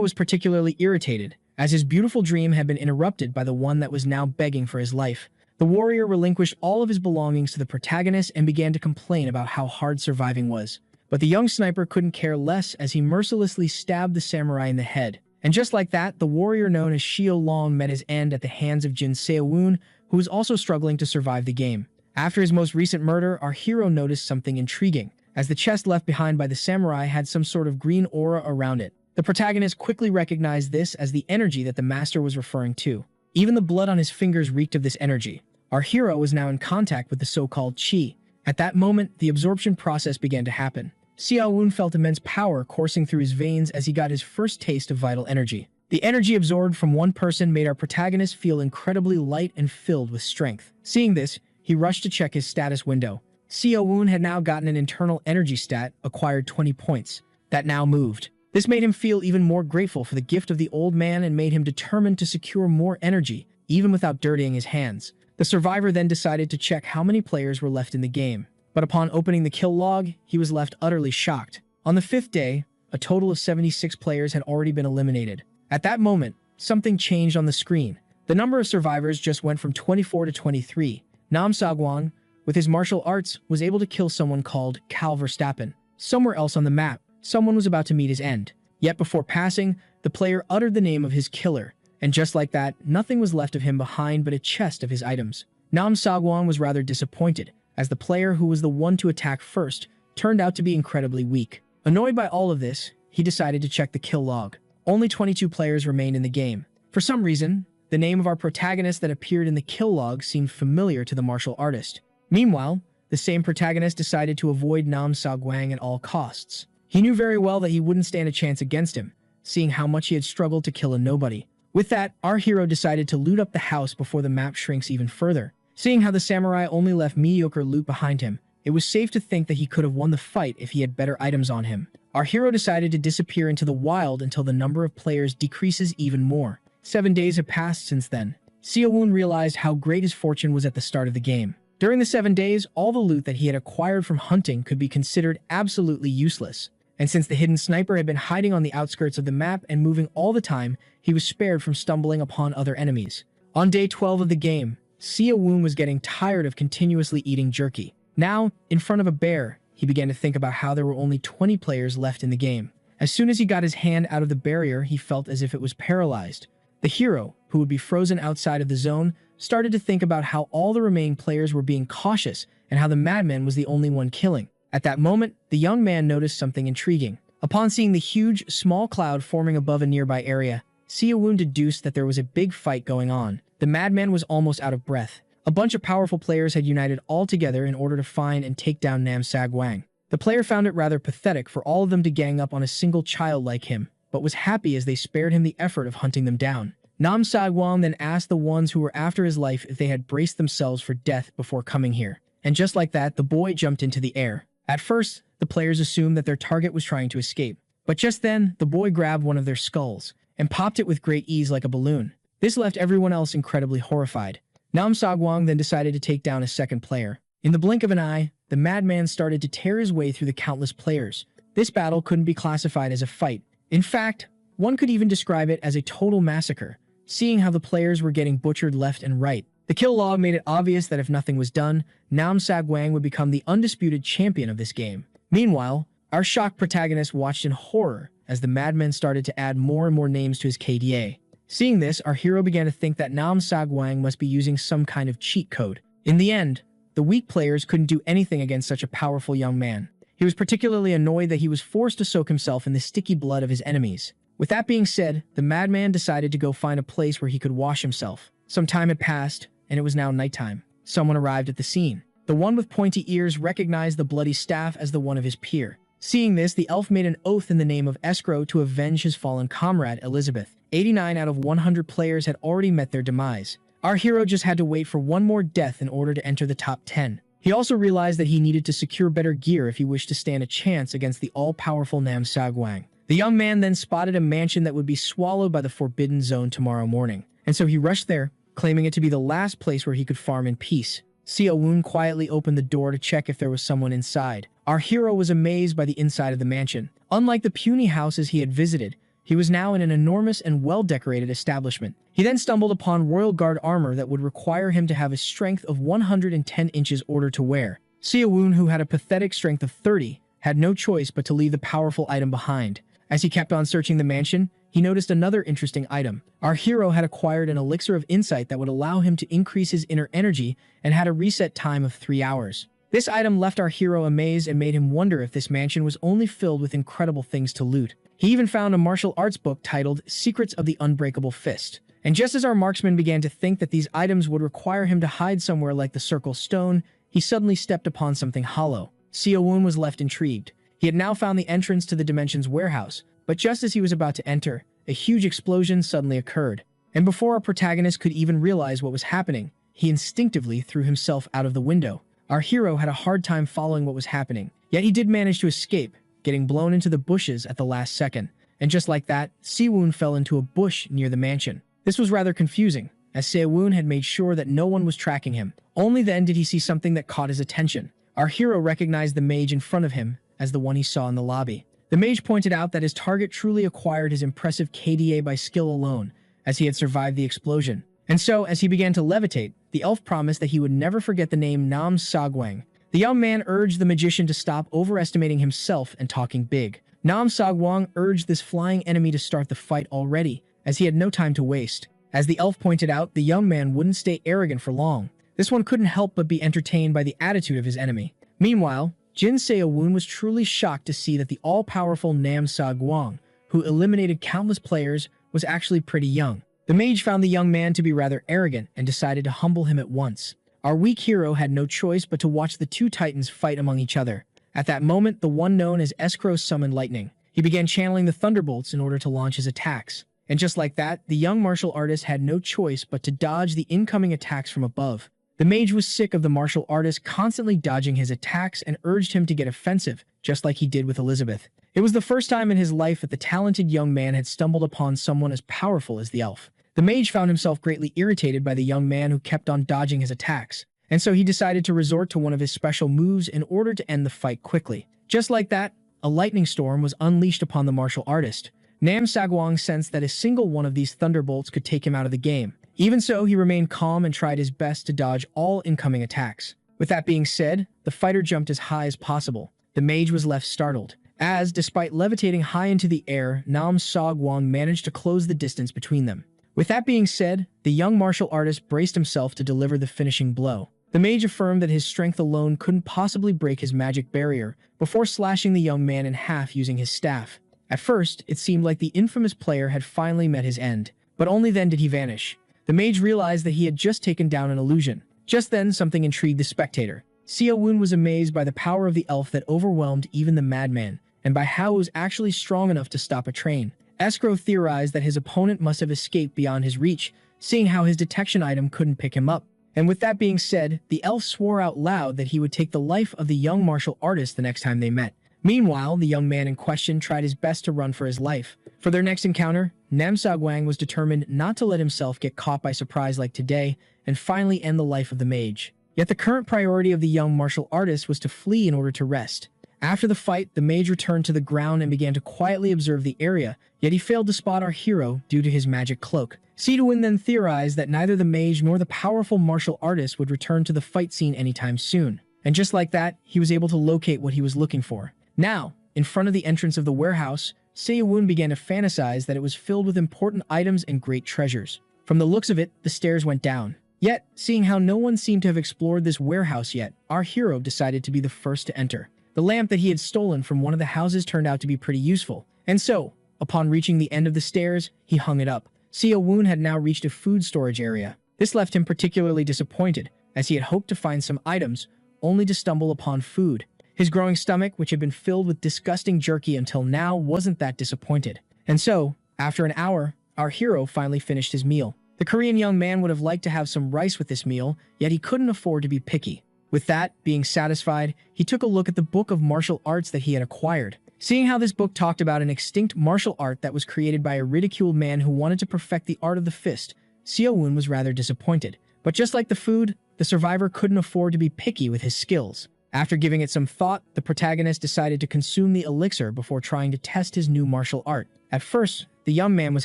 was particularly irritated, as his beautiful dream had been interrupted by the one that was now begging for his life. The warrior relinquished all of his belongings to the protagonist and began to complain about how hard surviving was. But the young sniper couldn't care less as he mercilessly stabbed the samurai in the head. And just like that, the warrior known as Shio Long met his end at the hands of Jin Seo-woon, who was also struggling to survive the game. After his most recent murder, our hero noticed something intriguing, as the chest left behind by the samurai had some sort of green aura around it. The protagonist quickly recognized this as the energy that the master was referring to. Even the blood on his fingers reeked of this energy. Our hero was now in contact with the so-called chi. At that moment, the absorption process began to happen. Seo-woon felt immense power coursing through his veins as he got his first taste of vital energy. The energy absorbed from one person made our protagonist feel incredibly light and filled with strength. Seeing this, he rushed to check his status window. Seo-woon had now gotten an internal energy stat, acquired 20 points, that now moved. This made him feel even more grateful for the gift of the old man and made him determined to secure more energy, even without dirtying his hands. The survivor then decided to check how many players were left in the game. But upon opening the kill log, he was left utterly shocked. On the 5th day, a total of 76 players had already been eliminated. At that moment, something changed on the screen. The number of survivors just went from 24 to 23. Nam Sagwang, with his martial arts, was able to kill someone called Cal Verstappen. Somewhere else on the map, someone was about to meet his end. Yet before passing, the player uttered the name of his killer, and just like that, nothing was left of him behind but a chest of his items. Nam Sagwang was rather disappointed, as the player who was the one to attack first turned out to be incredibly weak. Annoyed by all of this, he decided to check the kill log. Only 22 players remained in the game. For some reason, the name of our protagonist that appeared in the kill log seemed familiar to the martial artist. Meanwhile, the same protagonist decided to avoid Nam Sagwang at all costs. He knew very well that he wouldn't stand a chance against him, seeing how much he had struggled to kill a nobody. With that, our hero decided to loot up the house before the map shrinks even further. Seeing how the samurai only left mediocre loot behind him, it was safe to think that he could have won the fight if he had better items on him. Our hero decided to disappear into the wild until the number of players decreases even more. 7 days have passed since then. Seo-woon realized how great his fortune was at the start of the game. During the 7 days, all the loot that he had acquired from hunting could be considered absolutely useless. And since the hidden sniper had been hiding on the outskirts of the map and moving all the time, he was spared from stumbling upon other enemies. On day 12 of the game, Seo-woon was getting tired of continuously eating jerky. Now, in front of a bear, he began to think about how there were only 20 players left in the game. As soon as he got his hand out of the barrier, he felt as if it was paralyzed. The hero, who would be frozen outside of the zone, started to think about how all the remaining players were being cautious and how the madman was the only one killing. At that moment, the young man noticed something intriguing. Upon seeing the huge, small cloud forming above a nearby area, Seo-woon deduced that there was a big fight going on. The madman was almost out of breath. A bunch of powerful players had united all together in order to find and take down Nam Sagwang. The player found it rather pathetic for all of them to gang up on a single child like him, but was happy as they spared him the effort of hunting them down. Nam Sagwang then asked the ones who were after his life if they had braced themselves for death before coming here. And just like that, the boy jumped into the air. At first, the players assumed that their target was trying to escape. But just then, the boy grabbed one of their skulls and popped it with great ease like a balloon. This left everyone else incredibly horrified. Nam Sagwang then decided to take down a second player. In the blink of an eye, the madman started to tear his way through the countless players. This battle couldn't be classified as a fight. In fact, one could even describe it as a total massacre, seeing how the players were getting butchered left and right. The kill log made it obvious that if nothing was done, Nam Sagwang would become the undisputed champion of this game. Meanwhile, our shocked protagonist watched in horror as the madman started to add more and more names to his KDA. Seeing this, our hero began to think that Nam Sagwang must be using some kind of cheat code. In the end, the weak players couldn't do anything against such a powerful young man. He was particularly annoyed that he was forced to soak himself in the sticky blood of his enemies. With that being said, the madman decided to go find a place where he could wash himself. Some time had passed, and it was now nighttime. Someone arrived at the scene. The one with pointy ears recognized the bloody staff as the one of his peer. Seeing this, the elf made an oath in the name of Escrow to avenge his fallen comrade, Elizabeth. 89 out of 100 players had already met their demise. Our hero just had to wait for one more death in order to enter the top 10. He also realized that he needed to secure better gear if he wished to stand a chance against the all-powerful Nam Sagwang. The young man then spotted a mansion that would be swallowed by the Forbidden Zone tomorrow morning, and so he rushed there, claiming it to be the last place where he could farm in peace. Seo-woon quietly opened the door to check if there was someone inside. Our hero was amazed by the inside of the mansion. Unlike the puny houses he had visited, he was now in an enormous and well-decorated establishment. He then stumbled upon royal guard armor that would require him to have a strength of 110 inches order to wear. Seo-woon, who had a pathetic strength of 30, had no choice but to leave the powerful item behind. As he kept on searching the mansion, he noticed another interesting item. Our hero had acquired an elixir of insight that would allow him to increase his inner energy and had a reset time of 3 hours. This item left our hero amazed and made him wonder if this mansion was only filled with incredible things to loot. He even found a martial arts book titled Secrets of the Unbreakable Fist. And just as our marksman began to think that these items would require him to hide somewhere like the Circle Stone, he suddenly stepped upon something hollow. Seo-woon was left intrigued. He had now found the entrance to the Dimensions warehouse, but just as he was about to enter, a huge explosion suddenly occurred. And before our protagonist could even realize what was happening, he instinctively threw himself out of the window. Our hero had a hard time following what was happening, yet he did manage to escape, getting blown into the bushes at the last second. And just like that, Seo-woon fell into a bush near the mansion. This was rather confusing, as Seo-woon had made sure that no one was tracking him. Only then did he see something that caught his attention. Our hero recognized the mage in front of him as the one he saw in the lobby. The mage pointed out that his target truly acquired his impressive KDA by skill alone, as he had survived the explosion. And so, as he began to levitate, the elf promised that he would never forget the name Nam Sagwang. The young man urged the magician to stop overestimating himself and talking big. Nam Sagwang urged this flying enemy to start the fight already, as he had no time to waste. As the elf pointed out, the young man wouldn't stay arrogant for long. This one couldn't help but be entertained by the attitude of his enemy. Meanwhile, Jin Seo-woon was truly shocked to see that the all-powerful Nam Sagwang, who eliminated countless players, was actually pretty young. The mage found the young man to be rather arrogant and decided to humble him at once. Our weak hero had no choice but to watch the two titans fight among each other. At that moment, the one known as Escrow summoned lightning. He began channeling the thunderbolts in order to launch his attacks. And just like that, the young martial artist had no choice but to dodge the incoming attacks from above. The mage was sick of the martial artist constantly dodging his attacks and urged him to get offensive, just like he did with Elizabeth. It was the first time in his life that the talented young man had stumbled upon someone as powerful as the elf. The mage found himself greatly irritated by the young man who kept on dodging his attacks, and so he decided to resort to one of his special moves in order to end the fight quickly. Just like that, a lightning storm was unleashed upon the martial artist. Nam Sagwang sensed that a single one of these thunderbolts could take him out of the game. Even so, he remained calm and tried his best to dodge all incoming attacks. With that being said, the fighter jumped as high as possible. The mage was left startled, as, despite levitating high into the air, Nam Sagwang managed to close the distance between them. With that being said, the young martial artist braced himself to deliver the finishing blow. The mage affirmed that his strength alone couldn't possibly break his magic barrier, before slashing the young man in half using his staff. At first, it seemed like the infamous player had finally met his end, but only then did he vanish. The mage realized that he had just taken down an illusion. Just then, something intrigued the spectator. Seo-woon was amazed by the power of the elf that overwhelmed even the madman, and by how it was actually strong enough to stop a train. Escrow theorized that his opponent must have escaped beyond his reach, seeing how his detection item couldn't pick him up. And with that being said, the elf swore out loud that he would take the life of the young martial artist the next time they met. Meanwhile, the young man in question tried his best to run for his life. For their next encounter, Nam Sagwang was determined not to let himself get caught by surprise like today and finally end the life of the mage. Yet the current priority of the young martial artist was to flee in order to rest. After the fight, the mage returned to the ground and began to quietly observe the area, yet he failed to spot our hero due to his magic cloak. Seo-woon then theorized that neither the mage nor the powerful martial artist would return to the fight scene anytime soon. And just like that, he was able to locate what he was looking for. Now, in front of the entrance of the warehouse, Seo-woon began to fantasize that it was filled with important items and great treasures. From the looks of it, the stairs went down. Yet, seeing how no one seemed to have explored this warehouse yet, our hero decided to be the first to enter. The lamp that he had stolen from one of the houses turned out to be pretty useful, and so, upon reaching the end of the stairs, he hung it up. Seo-woon had now reached a food storage area. This left him particularly disappointed, as he had hoped to find some items, only to stumble upon food. His growing stomach, which had been filled with disgusting jerky until now, wasn't that disappointed. And so, after an hour, our hero finally finished his meal. The Korean young man would have liked to have some rice with this meal, yet he couldn't afford to be picky. With that, being satisfied, he took a look at the book of martial arts that he had acquired. Seeing how this book talked about an extinct martial art that was created by a ridiculed man who wanted to perfect the art of the fist, Seo-woon was rather disappointed. But just like the food, the survivor couldn't afford to be picky with his skills. After giving it some thought, the protagonist decided to consume the elixir before trying to test his new martial art. At first, the young man was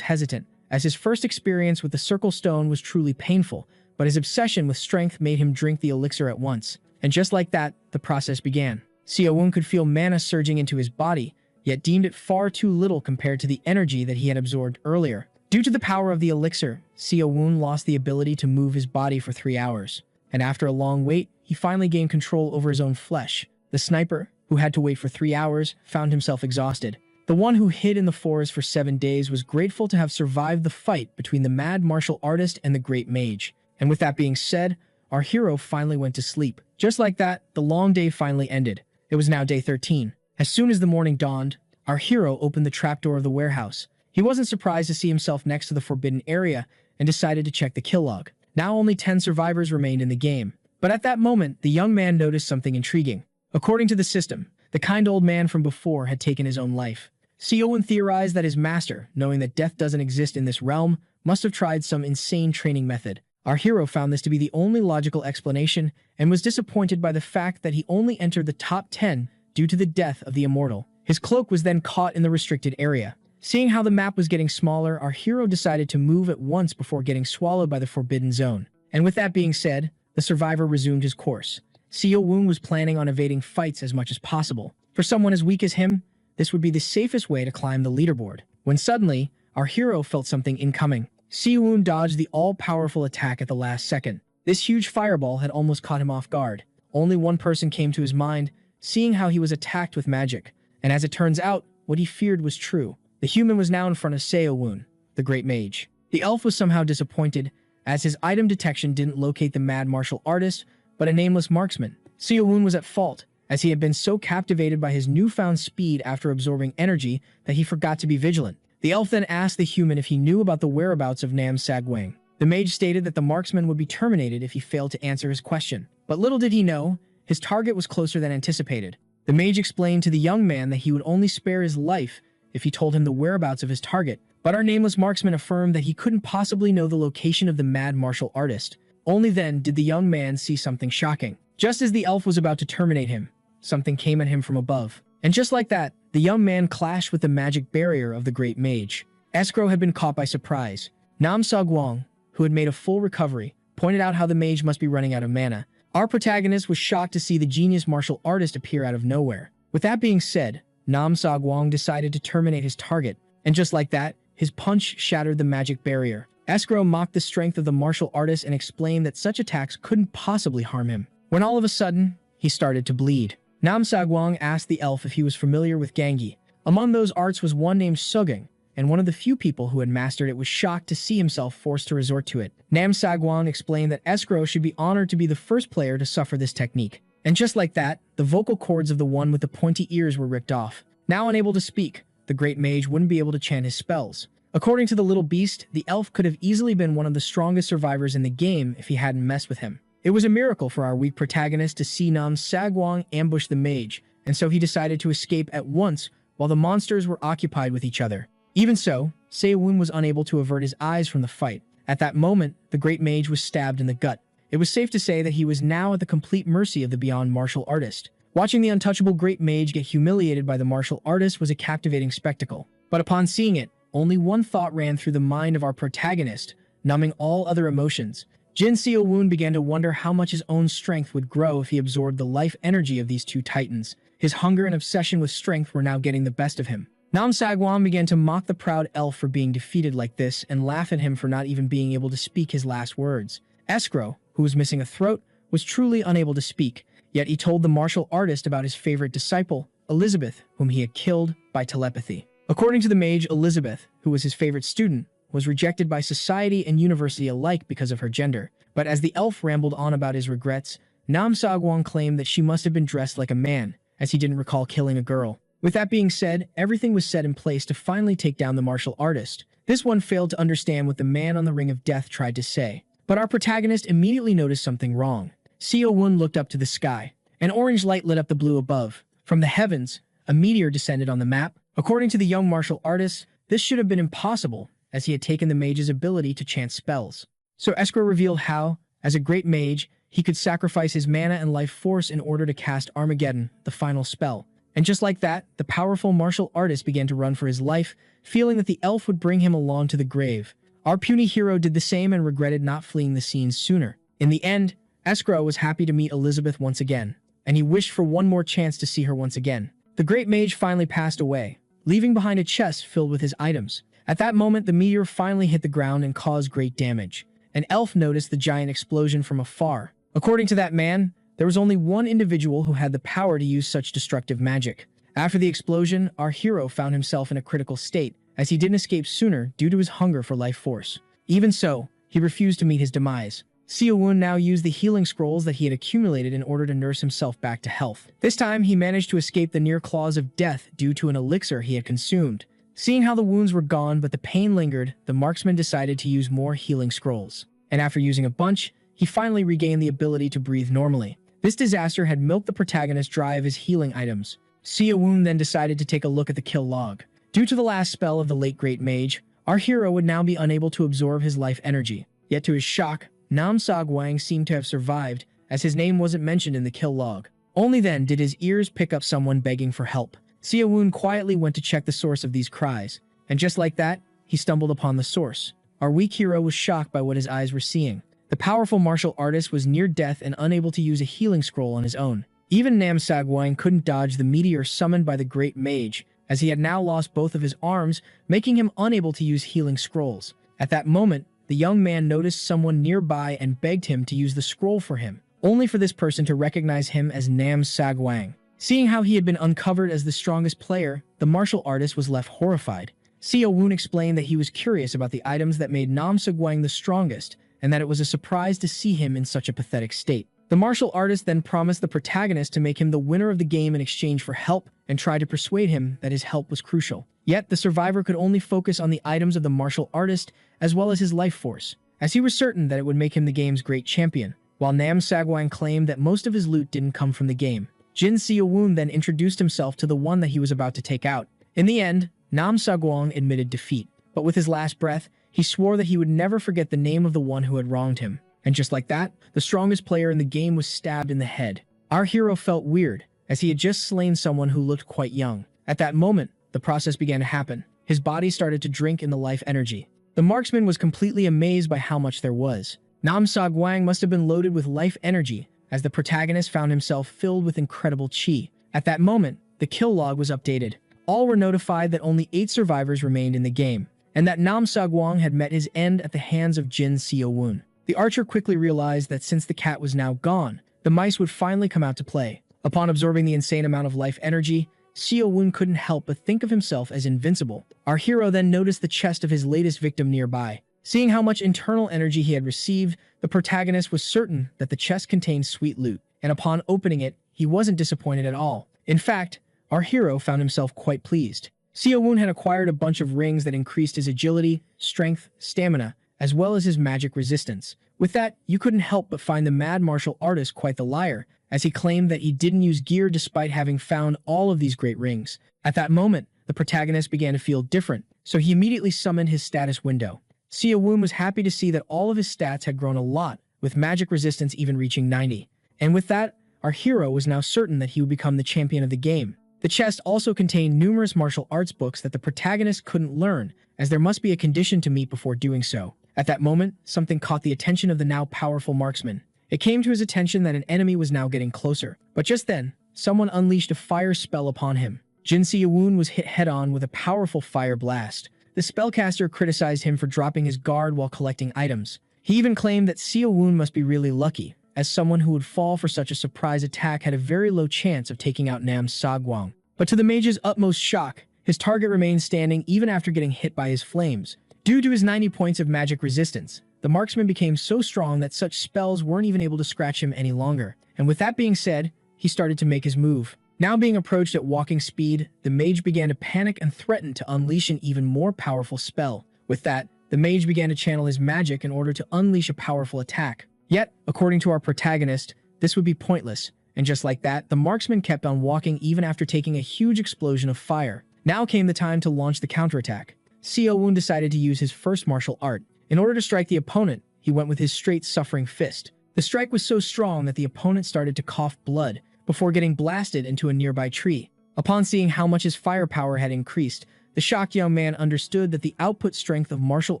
hesitant, as his first experience with the circle stone was truly painful, but his obsession with strength made him drink the elixir at once. And just like that, the process began. Seo-woon could feel mana surging into his body, yet deemed it far too little compared to the energy that he had absorbed earlier. Due to the power of the elixir, Seo-woon lost the ability to move his body for 3 hours. And after a long wait, he finally gained control over his own flesh. The sniper, who had to wait for 3 hours, found himself exhausted. The one who hid in the forest for 7 days was grateful to have survived the fight between the mad martial artist and the great mage. And with that being said, our hero finally went to sleep. Just like that, the long day finally ended. It was now day 13. As soon as the morning dawned, our hero opened the trapdoor of the warehouse. He wasn't surprised to see himself next to the forbidden area and decided to check the kill log. Now only 10 survivors remained in the game. But at that moment, the young man noticed something intriguing. According to the system, the kind old man from before had taken his own life. Seo-woon theorized that his master, knowing that death doesn't exist in this realm, must have tried some insane training method. Our hero found this to be the only logical explanation and was disappointed by the fact that he only entered the top 10 due to the death of the immortal. His cloak was then caught in the restricted area. Seeing how the map was getting smaller, our hero decided to move at once before getting swallowed by the forbidden zone. And with that being said, the survivor resumed his course. Seo-woon was planning on evading fights as much as possible. For someone as weak as him, this would be the safest way to climb the leaderboard. When suddenly, our hero felt something incoming. Seo-woon dodged the all-powerful attack at the last second. This huge fireball had almost caught him off guard. Only one person came to his mind, seeing how he was attacked with magic. And as it turns out, what he feared was true. The human was now in front of Seo-woon, the great mage. The elf was somehow disappointed, as his item detection didn't locate the mad martial artist, but a nameless marksman. Seo-woon was at fault, as he had been so captivated by his newfound speed after absorbing energy that he forgot to be vigilant. The elf then asked the human if he knew about the whereabouts of Nam Sagwang. The mage stated that the marksman would be terminated if he failed to answer his question. But little did he know, his target was closer than anticipated. The mage explained to the young man that he would only spare his life if he told him the whereabouts of his target. But our nameless marksman affirmed that he couldn't possibly know the location of the mad martial artist. Only then did the young man see something shocking. Just as the elf was about to terminate him, something came at him from above. And just like that, the young man clashed with the magic barrier of the great mage. Escrow had been caught by surprise. Nam Sagwang, who had made a full recovery, pointed out how the mage must be running out of mana. Our protagonist was shocked to see the genius martial artist appear out of nowhere. With that being said, Nam Sagwang decided to terminate his target, and just like that, his punch shattered the magic barrier. Escrow mocked the strength of the martial artist and explained that such attacks couldn't possibly harm him. When all of a sudden, he started to bleed. Nam Sagwang asked the elf if he was familiar with Gangi. Among those arts was one named Sugeng, and one of the few people who had mastered it was shocked to see himself forced to resort to it. Nam Sagwang explained that Escrow should be honored to be the first player to suffer this technique. And just like that, the vocal cords of the one with the pointy ears were ripped off. Now unable to speak, the great mage wouldn't be able to chant his spells. According to the little beast, the elf could have easily been one of the strongest survivors in the game if he hadn't messed with him. It was a miracle for our weak protagonist to see Nam Sagwang ambush the mage, and so he decided to escape at once while the monsters were occupied with each other. Even so, Seo-woon was unable to avert his eyes from the fight. At that moment, the great mage was stabbed in the gut. It was safe to say that he was now at the complete mercy of the beyond martial artist. Watching the untouchable great mage get humiliated by the martial artist was a captivating spectacle. But upon seeing it, only one thought ran through the mind of our protagonist, numbing all other emotions. Jin Seo-woon began to wonder how much his own strength would grow if he absorbed the life energy of these two titans. His hunger and obsession with strength were now getting the best of him. Nam Sagwang began to mock the proud elf for being defeated like this and laugh at him for not even being able to speak his last words. Escrow, who was missing a throat, was truly unable to speak, yet he told the martial artist about his favorite disciple, Elizabeth, whom he had killed by telepathy. According to the mage, Elizabeth, who was his favorite student, was rejected by society and university alike because of her gender. But as the elf rambled on about his regrets, Nam Sagwang claimed that she must have been dressed like a man, as he didn't recall killing a girl. With that being said, everything was set in place to finally take down the martial artist. This one failed to understand what the man on the ring of death tried to say. But our protagonist immediately noticed something wrong. Seo-woon looked up to the sky. An orange light lit up the blue above. From the heavens, a meteor descended on the map. According to the young martial artist, this should have been impossible, as he had taken the mage's ability to chant spells. So Escrow revealed how, as a great mage, he could sacrifice his mana and life force in order to cast Armageddon, the final spell. And just like that, the powerful martial artist began to run for his life, feeling that the elf would bring him along to the grave. Our puny hero did the same and regretted not fleeing the scenes sooner. In the end, Escrow was happy to meet Elizabeth once again, and he wished for one more chance to see her once again. The great mage finally passed away, leaving behind a chest filled with his items. At that moment, the meteor finally hit the ground and caused great damage. An elf noticed the giant explosion from afar. According to that man, there was only one individual who had the power to use such destructive magic. After the explosion, our hero found himself in a critical state, as he didn't escape sooner due to his hunger for life force. Even so, he refused to meet his demise. Seowon now used the healing scrolls that he had accumulated in order to nurse himself back to health. This time, he managed to escape the near claws of death due to an elixir he had consumed. Seeing how the wounds were gone but the pain lingered, the marksman decided to use more healing scrolls. And after using a bunch, he finally regained the ability to breathe normally. This disaster had milked the protagonist dry of his healing items. Seowon then decided to take a look at the kill log. Due to the last spell of the late great mage, our hero would now be unable to absorb his life energy. Yet to his shock, Nam Sagwang seemed to have survived, as his name wasn't mentioned in the kill log. Only then did his ears pick up someone begging for help. Seowon quietly went to check the source of these cries, and just like that, he stumbled upon the source. Our weak hero was shocked by what his eyes were seeing. The powerful martial artist was near death and unable to use a healing scroll on his own. Even Nam Sagwang couldn't dodge the meteor summoned by the great mage, as he had now lost both of his arms, making him unable to use healing scrolls. At that moment, the young man noticed someone nearby and begged him to use the scroll for him, only for this person to recognize him as Nam Sagwang. Seeing how he had been uncovered as the strongest player, the martial artist was left horrified. Seowon explained that he was curious about the items that made Nam Sagwang the strongest, and that it was a surprise to see him in such a pathetic state. The martial artist then promised the protagonist to make him the winner of the game in exchange for help, and tried to persuade him that his help was crucial. Yet, the survivor could only focus on the items of the martial artist, as well as his life force, as he was certain that it would make him the game's great champion, while Nam Sagwang claimed that most of his loot didn't come from the game. Jin Seowon then introduced himself to the one that he was about to take out. In the end, Nam Sagwang admitted defeat, but with his last breath, he swore that he would never forget the name of the one who had wronged him. And just like that, the strongest player in the game was stabbed in the head. Our hero felt weird, as he had just slain someone who looked quite young. At that moment, the process began to happen. His body started to drink in the life energy. The marksman was completely amazed by how much there was. Nam Sagwang must have been loaded with life energy, as the protagonist found himself filled with incredible chi. At that moment, the kill log was updated. All were notified that only 8 survivors remained in the game, and that Nam Sagwang had met his end at the hands of Jin Seowon. The archer quickly realized that since the cat was now gone, the mice would finally come out to play. Upon absorbing the insane amount of life energy, Seowon couldn't help but think of himself as invincible. Our hero then noticed the chest of his latest victim nearby. Seeing how much internal energy he had received, the protagonist was certain that the chest contained sweet loot, and upon opening it, he wasn't disappointed at all. In fact, our hero found himself quite pleased. Seowon had acquired a bunch of rings that increased his agility, strength, stamina, as well as his magic resistance. With that, you couldn't help but find the mad martial artist quite the liar, as he claimed that he didn't use gear despite having found all of these great rings. At that moment, the protagonist began to feel different, so he immediately summoned his status window. Seowon was happy to see that all of his stats had grown a lot, with magic resistance even reaching 90. And with that, our hero was now certain that he would become the champion of the game. The chest also contained numerous martial arts books that the protagonist couldn't learn, as there must be a condition to meet before doing so. At that moment, something caught the attention of the now powerful marksman. It came to his attention that an enemy was now getting closer. But just then, someone unleashed a fire spell upon him. Jin Seowon was hit head-on with a powerful fire blast. The spellcaster criticized him for dropping his guard while collecting items. He even claimed that Seowon must be really lucky, as someone who would fall for such a surprise attack had a very low chance of taking out Nam Sagwang. But to the mage's utmost shock, his target remained standing even after getting hit by his flames. Due to his 90 points of magic resistance, the marksman became so strong that such spells weren't even able to scratch him any longer. And with that being said, he started to make his move. Now being approached at walking speed, the mage began to panic and threaten to unleash an even more powerful spell. With that, the mage began to channel his magic in order to unleash a powerful attack. Yet, according to our protagonist, this would be pointless. And just like that, the marksman kept on walking even after taking a huge explosion of fire. Now came the time to launch the counterattack. Seowon decided to use his first martial art. In order to strike the opponent, he went with his straight suffering fist. The strike was so strong that the opponent started to cough blood before getting blasted into a nearby tree. Upon seeing how much his firepower had increased, the shocked young man understood that the output strength of martial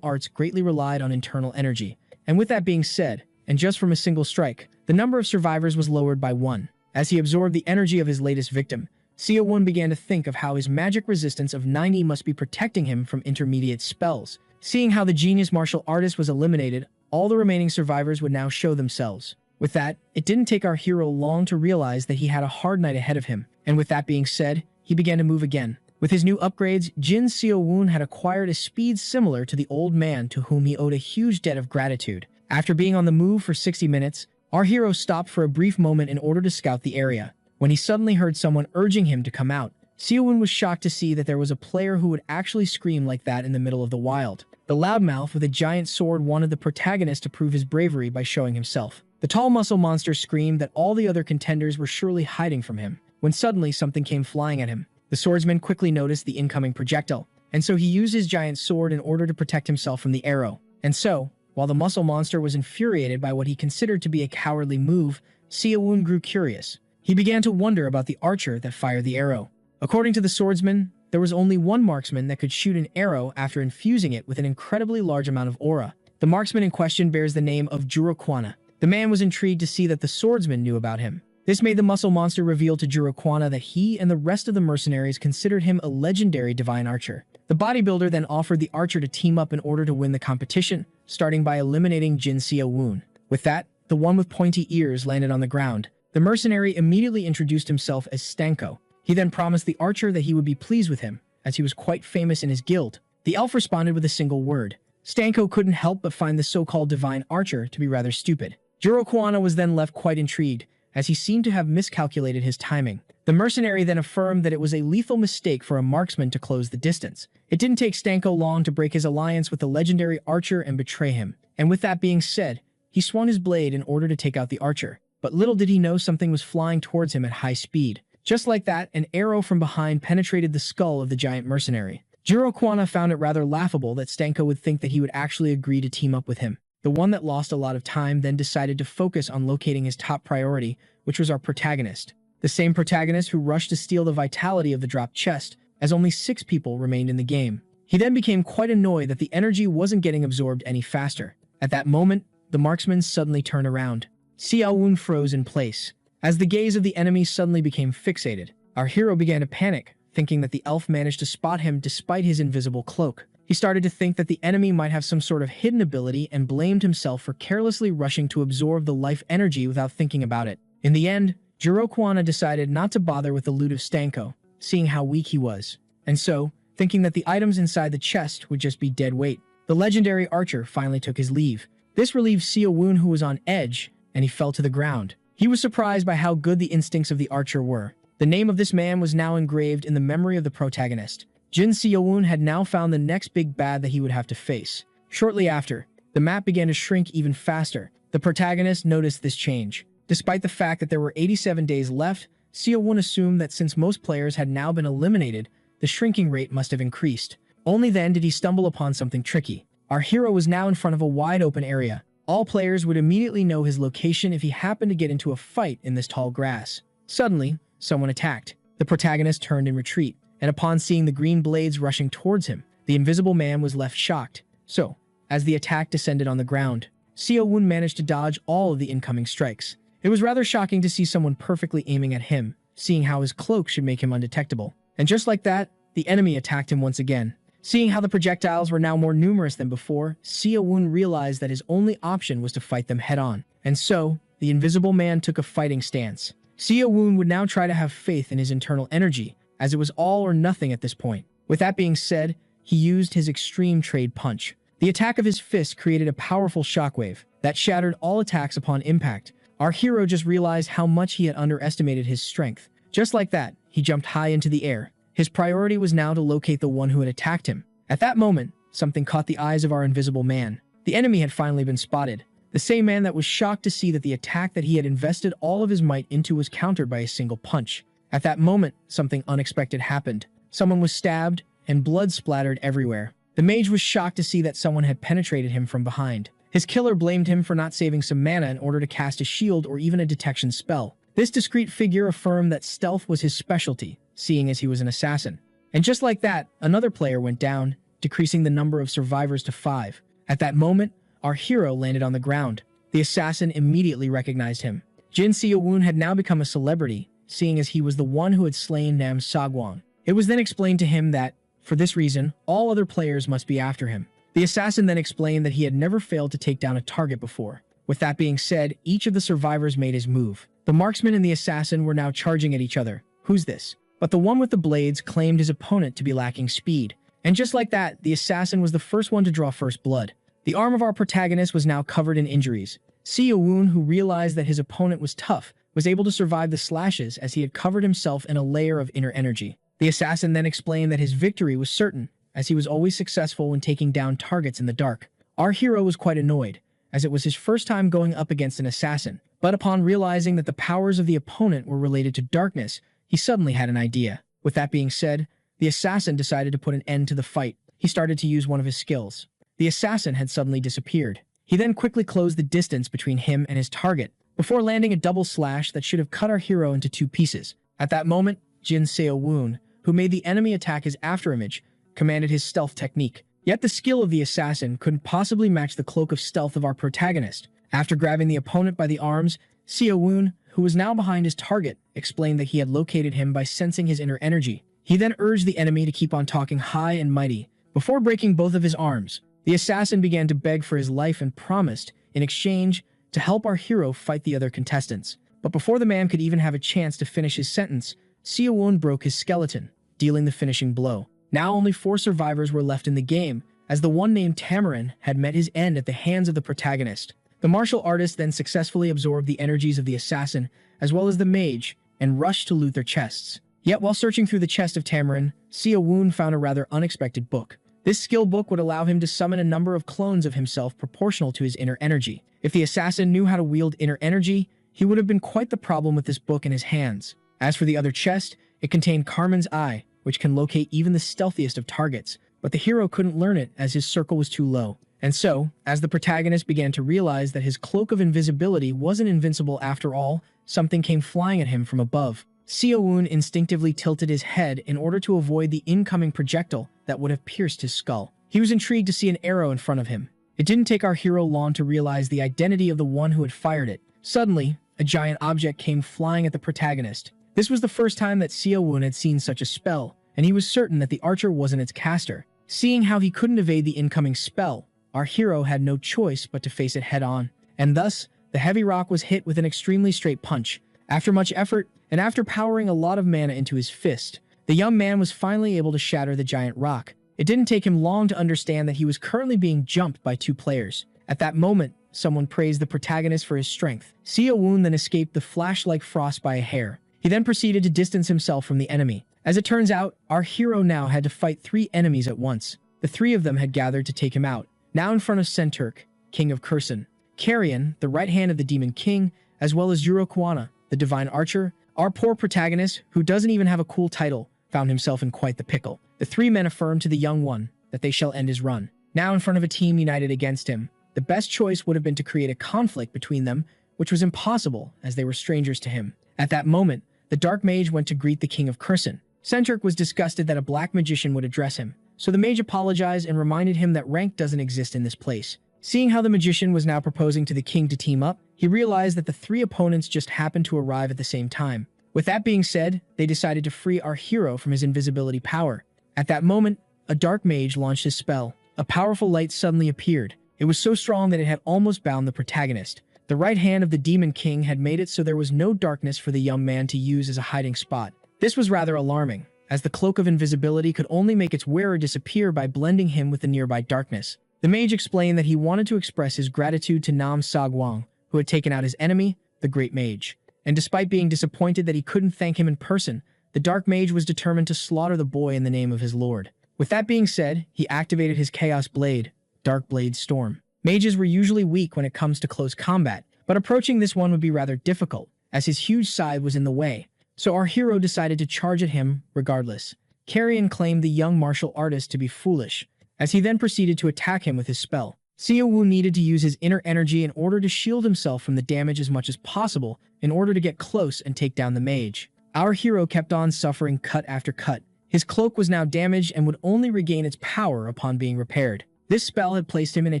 arts greatly relied on internal energy. And with that being said, and just from a single strike, the number of survivors was lowered by 1. As he absorbed the energy of his latest victim, Seo-won began to think of how his magic resistance of 90 must be protecting him from intermediate spells. Seeing how the genius martial artist was eliminated, all the remaining survivors would now show themselves. With that, it didn't take our hero long to realize that he had a hard night ahead of him. And with that being said, he began to move again. With his new upgrades, Jin Seo-won had acquired a speed similar to the old man to whom he owed a huge debt of gratitude. After being on the move for 60 minutes, our hero stopped for a brief moment in order to scout the area. When he suddenly heard someone urging him to come out, Seo-won was shocked to see that there was a player who would actually scream like that in the middle of the wild. The loudmouth with a giant sword wanted the protagonist to prove his bravery by showing himself. The tall muscle monster screamed that all the other contenders were surely hiding from him, when suddenly something came flying at him. The swordsman quickly noticed the incoming projectile, and so he used his giant sword in order to protect himself from the arrow. And so, while the muscle monster was infuriated by what he considered to be a cowardly move, Seo-won grew curious. He began to wonder about the archer that fired the arrow. According to the swordsman, there was only one marksman that could shoot an arrow after infusing it with an incredibly large amount of aura. The marksman in question bears the name of Juro-kwana. The man was intrigued to see that the swordsman knew about him. This made the muscle monster reveal to Juro-kwana that he and the rest of the mercenaries considered him a legendary divine archer. The bodybuilder then offered the archer to team up in order to win the competition, starting by eliminating Jin Seo-won. With that, the one with pointy ears landed on the ground. The mercenary immediately introduced himself as Stanko. He then promised the archer that he would be pleased with him, as he was quite famous in his guild. The elf responded with a single word. Stanko couldn't help but find the so-called divine archer to be rather stupid. Juro-kwana was then left quite intrigued, as he seemed to have miscalculated his timing. The mercenary then affirmed that it was a lethal mistake for a marksman to close the distance. It didn't take Stanko long to break his alliance with the legendary archer and betray him. And with that being said, he swung his blade in order to take out the archer. But little did he know something was flying towards him at high speed. Just like that, an arrow from behind penetrated the skull of the giant mercenary. Juro-kwana found it rather laughable that Stanko would think that he would actually agree to team up with him. The one that lost a lot of time then decided to focus on locating his top priority, which was our protagonist. The same protagonist who rushed to steal the vitality of the dropped chest, as only 6 people remained in the game. He then became quite annoyed that the energy wasn't getting absorbed any faster. At that moment, the marksman suddenly turned around. Seo-won froze in place. As the gaze of the enemy suddenly became fixated, our hero began to panic, thinking that the elf managed to spot him despite his invisible cloak. He started to think that the enemy might have some sort of hidden ability and blamed himself for carelessly rushing to absorb the life energy without thinking about it. In the end, Juro-kwana decided not to bother with the loot of Stanko, seeing how weak he was. And so, thinking that the items inside the chest would just be dead weight, the legendary archer finally took his leave. This relieved Seo-won, who was on edge, and he fell to the ground. He was surprised by how good the instincts of the archer were. The name of this man was now engraved in the memory of the protagonist. Jin Seo-won had now found the next big bad that he would have to face. Shortly after, the map began to shrink even faster. The protagonist noticed this change. Despite the fact that there were 87 days left, Seo-won assumed that since most players had now been eliminated, the shrinking rate must have increased. Only then did he stumble upon something tricky. Our hero was now in front of a wide open area. All players would immediately know his location if he happened to get into a fight in this tall grass. Suddenly, someone attacked. The protagonist turned in retreat, and upon seeing the green blades rushing towards him, the invisible man was left shocked. So, as the attack descended on the ground, Seo-won managed to dodge all of the incoming strikes. It was rather shocking to see someone perfectly aiming at him, seeing how his cloak should make him undetectable. And just like that, the enemy attacked him once again. Seeing how the projectiles were now more numerous than before, Seo-won realized that his only option was to fight them head-on. And so, the invisible man took a fighting stance. Seo-won would now try to have faith in his internal energy, as it was all or nothing at this point. With that being said, he used his extreme trade punch. The attack of his fist created a powerful shockwave that shattered all attacks upon impact. Our hero just realized how much he had underestimated his strength. Just like that, he jumped high into the air. His priority was now to locate the one who had attacked him. At that moment, something caught the eyes of our invisible man. The enemy had finally been spotted. The same man that was shocked to see that the attack that he had invested all of his might into was countered by a single punch. At that moment, something unexpected happened. Someone was stabbed, and blood splattered everywhere. The mage was shocked to see that someone had penetrated him from behind. His killer blamed him for not saving some mana in order to cast a shield or even a detection spell. This discreet figure affirmed that stealth was his specialty, seeing as he was an assassin. And just like that, another player went down, decreasing the number of survivors to 5. At that moment, our hero landed on the ground. The assassin immediately recognized him. Jin Seowoon had now become a celebrity, seeing as he was the one who had slain Nam Sagwang. It was then explained to him that, for this reason, all other players must be after him. The assassin then explained that he had never failed to take down a target before. With that being said, each of the survivors made his move. The marksman and the assassin were now charging at each other. Who's this? But the one with the blades claimed his opponent to be lacking speed. And just like that, the assassin was the first one to draw first blood. The arm of our protagonist was now covered in injuries. Seowoon, who realized that his opponent was tough, was able to survive the slashes as he had covered himself in a layer of inner energy. The assassin then explained that his victory was certain, as he was always successful when taking down targets in the dark. Our hero was quite annoyed, as it was his first time going up against an assassin, but upon realizing that the powers of the opponent were related to darkness, he suddenly had an idea. With that being said, the assassin decided to put an end to the fight. He started to use one of his skills. The assassin had suddenly disappeared. He then quickly closed the distance between him and his target, before landing a double slash that should have cut our hero into 2 pieces. At that moment, Jin Seowoon, who made the enemy attack his afterimage, commanded his stealth technique. Yet the skill of the assassin couldn't possibly match the cloak of stealth of our protagonist. After grabbing the opponent by the arms, Seowoon, who was now behind his target, explained that he had located him by sensing his inner energy. He then urged the enemy to keep on talking high and mighty. Before breaking both of his arms, the assassin began to beg for his life and promised, in exchange, to help our hero fight the other contestants. But before the man could even have a chance to finish his sentence, Seowoon broke his skeleton, dealing the finishing blow. Now only 4 survivors were left in the game, as the one named Tamarin had met his end at the hands of the protagonist. The martial artist then successfully absorbed the energies of the assassin, as well as the mage, and rushed to loot their chests. Yet while searching through the chest of Tamarin, Seowoon found a rather unexpected book. This skill book would allow him to summon a number of clones of himself proportional to his inner energy. If the assassin knew how to wield inner energy, he would have been quite the problem with this book in his hands. As for the other chest, it contained Carmen's Eye, which can locate even the stealthiest of targets, but the hero couldn't learn it as his circle was too low. And so, as the protagonist began to realize that his cloak of invisibility wasn't invincible after all, something came flying at him from above. Seowoon instinctively tilted his head in order to avoid the incoming projectile that would have pierced his skull. He was intrigued to see an arrow in front of him. It didn't take our hero long to realize the identity of the one who had fired it. Suddenly, a giant object came flying at the protagonist. This was the first time that Seowoon had seen such a spell, and he was certain that the archer wasn't its caster. Seeing how he couldn't evade the incoming spell, our hero had no choice but to face it head-on, and thus, the heavy rock was hit with an extremely straight punch. After much effort, and after powering a lot of mana into his fist, the young man was finally able to shatter the giant rock. It didn't take him long to understand that he was currently being jumped by 2 players. At that moment, someone praised the protagonist for his strength. Seowoon then escaped the flash-like frost by a hair. He then proceeded to distance himself from the enemy. As it turns out, our hero now had to fight 3 enemies at once. The 3 of them had gathered to take him out. Now in front of Senturk, King of Kursan, Carrion, the right hand of the Demon King, as well as Urokwana, the Divine Archer, our poor protagonist, who doesn't even have a cool title, found himself in quite the pickle. The 3 men affirmed to the young one that they shall end his run. Now in front of a team united against him, the best choice would have been to create a conflict between them, which was impossible as they were strangers to him. At that moment, the Dark Mage went to greet the King of Kursan. Senturk was disgusted that a black magician would address him, so the mage apologized and reminded him that rank doesn't exist in this place. Seeing how the magician was now proposing to the king to team up, he realized that the 3 opponents just happened to arrive at the same time. With that being said, they decided to free our hero from his invisibility power. At that moment, a dark mage launched his spell. A powerful light suddenly appeared. It was so strong that it had almost bound the protagonist. The right hand of the Demon King had made it so there was no darkness for the young man to use as a hiding spot. This was rather alarming, as the cloak of invisibility could only make its wearer disappear by blending him with the nearby darkness. The mage explained that he wanted to express his gratitude to Nam Sagwang, who had taken out his enemy, the Great Mage. And despite being disappointed that he couldn't thank him in person, the Dark Mage was determined to slaughter the boy in the name of his lord. With that being said, he activated his Chaos Blade, Dark Blade Storm. Mages were usually weak when it comes to close combat, but approaching this one would be rather difficult, as his huge scythe was in the way. So our hero decided to charge at him regardless. Carrion claimed the young martial artist to be foolish, as he then proceeded to attack him with his spell. Seo-woo needed to use his inner energy in order to shield himself from the damage as much as possible in order to get close and take down the mage. Our hero kept on suffering cut after cut. His cloak was now damaged and would only regain its power upon being repaired. This spell had placed him in a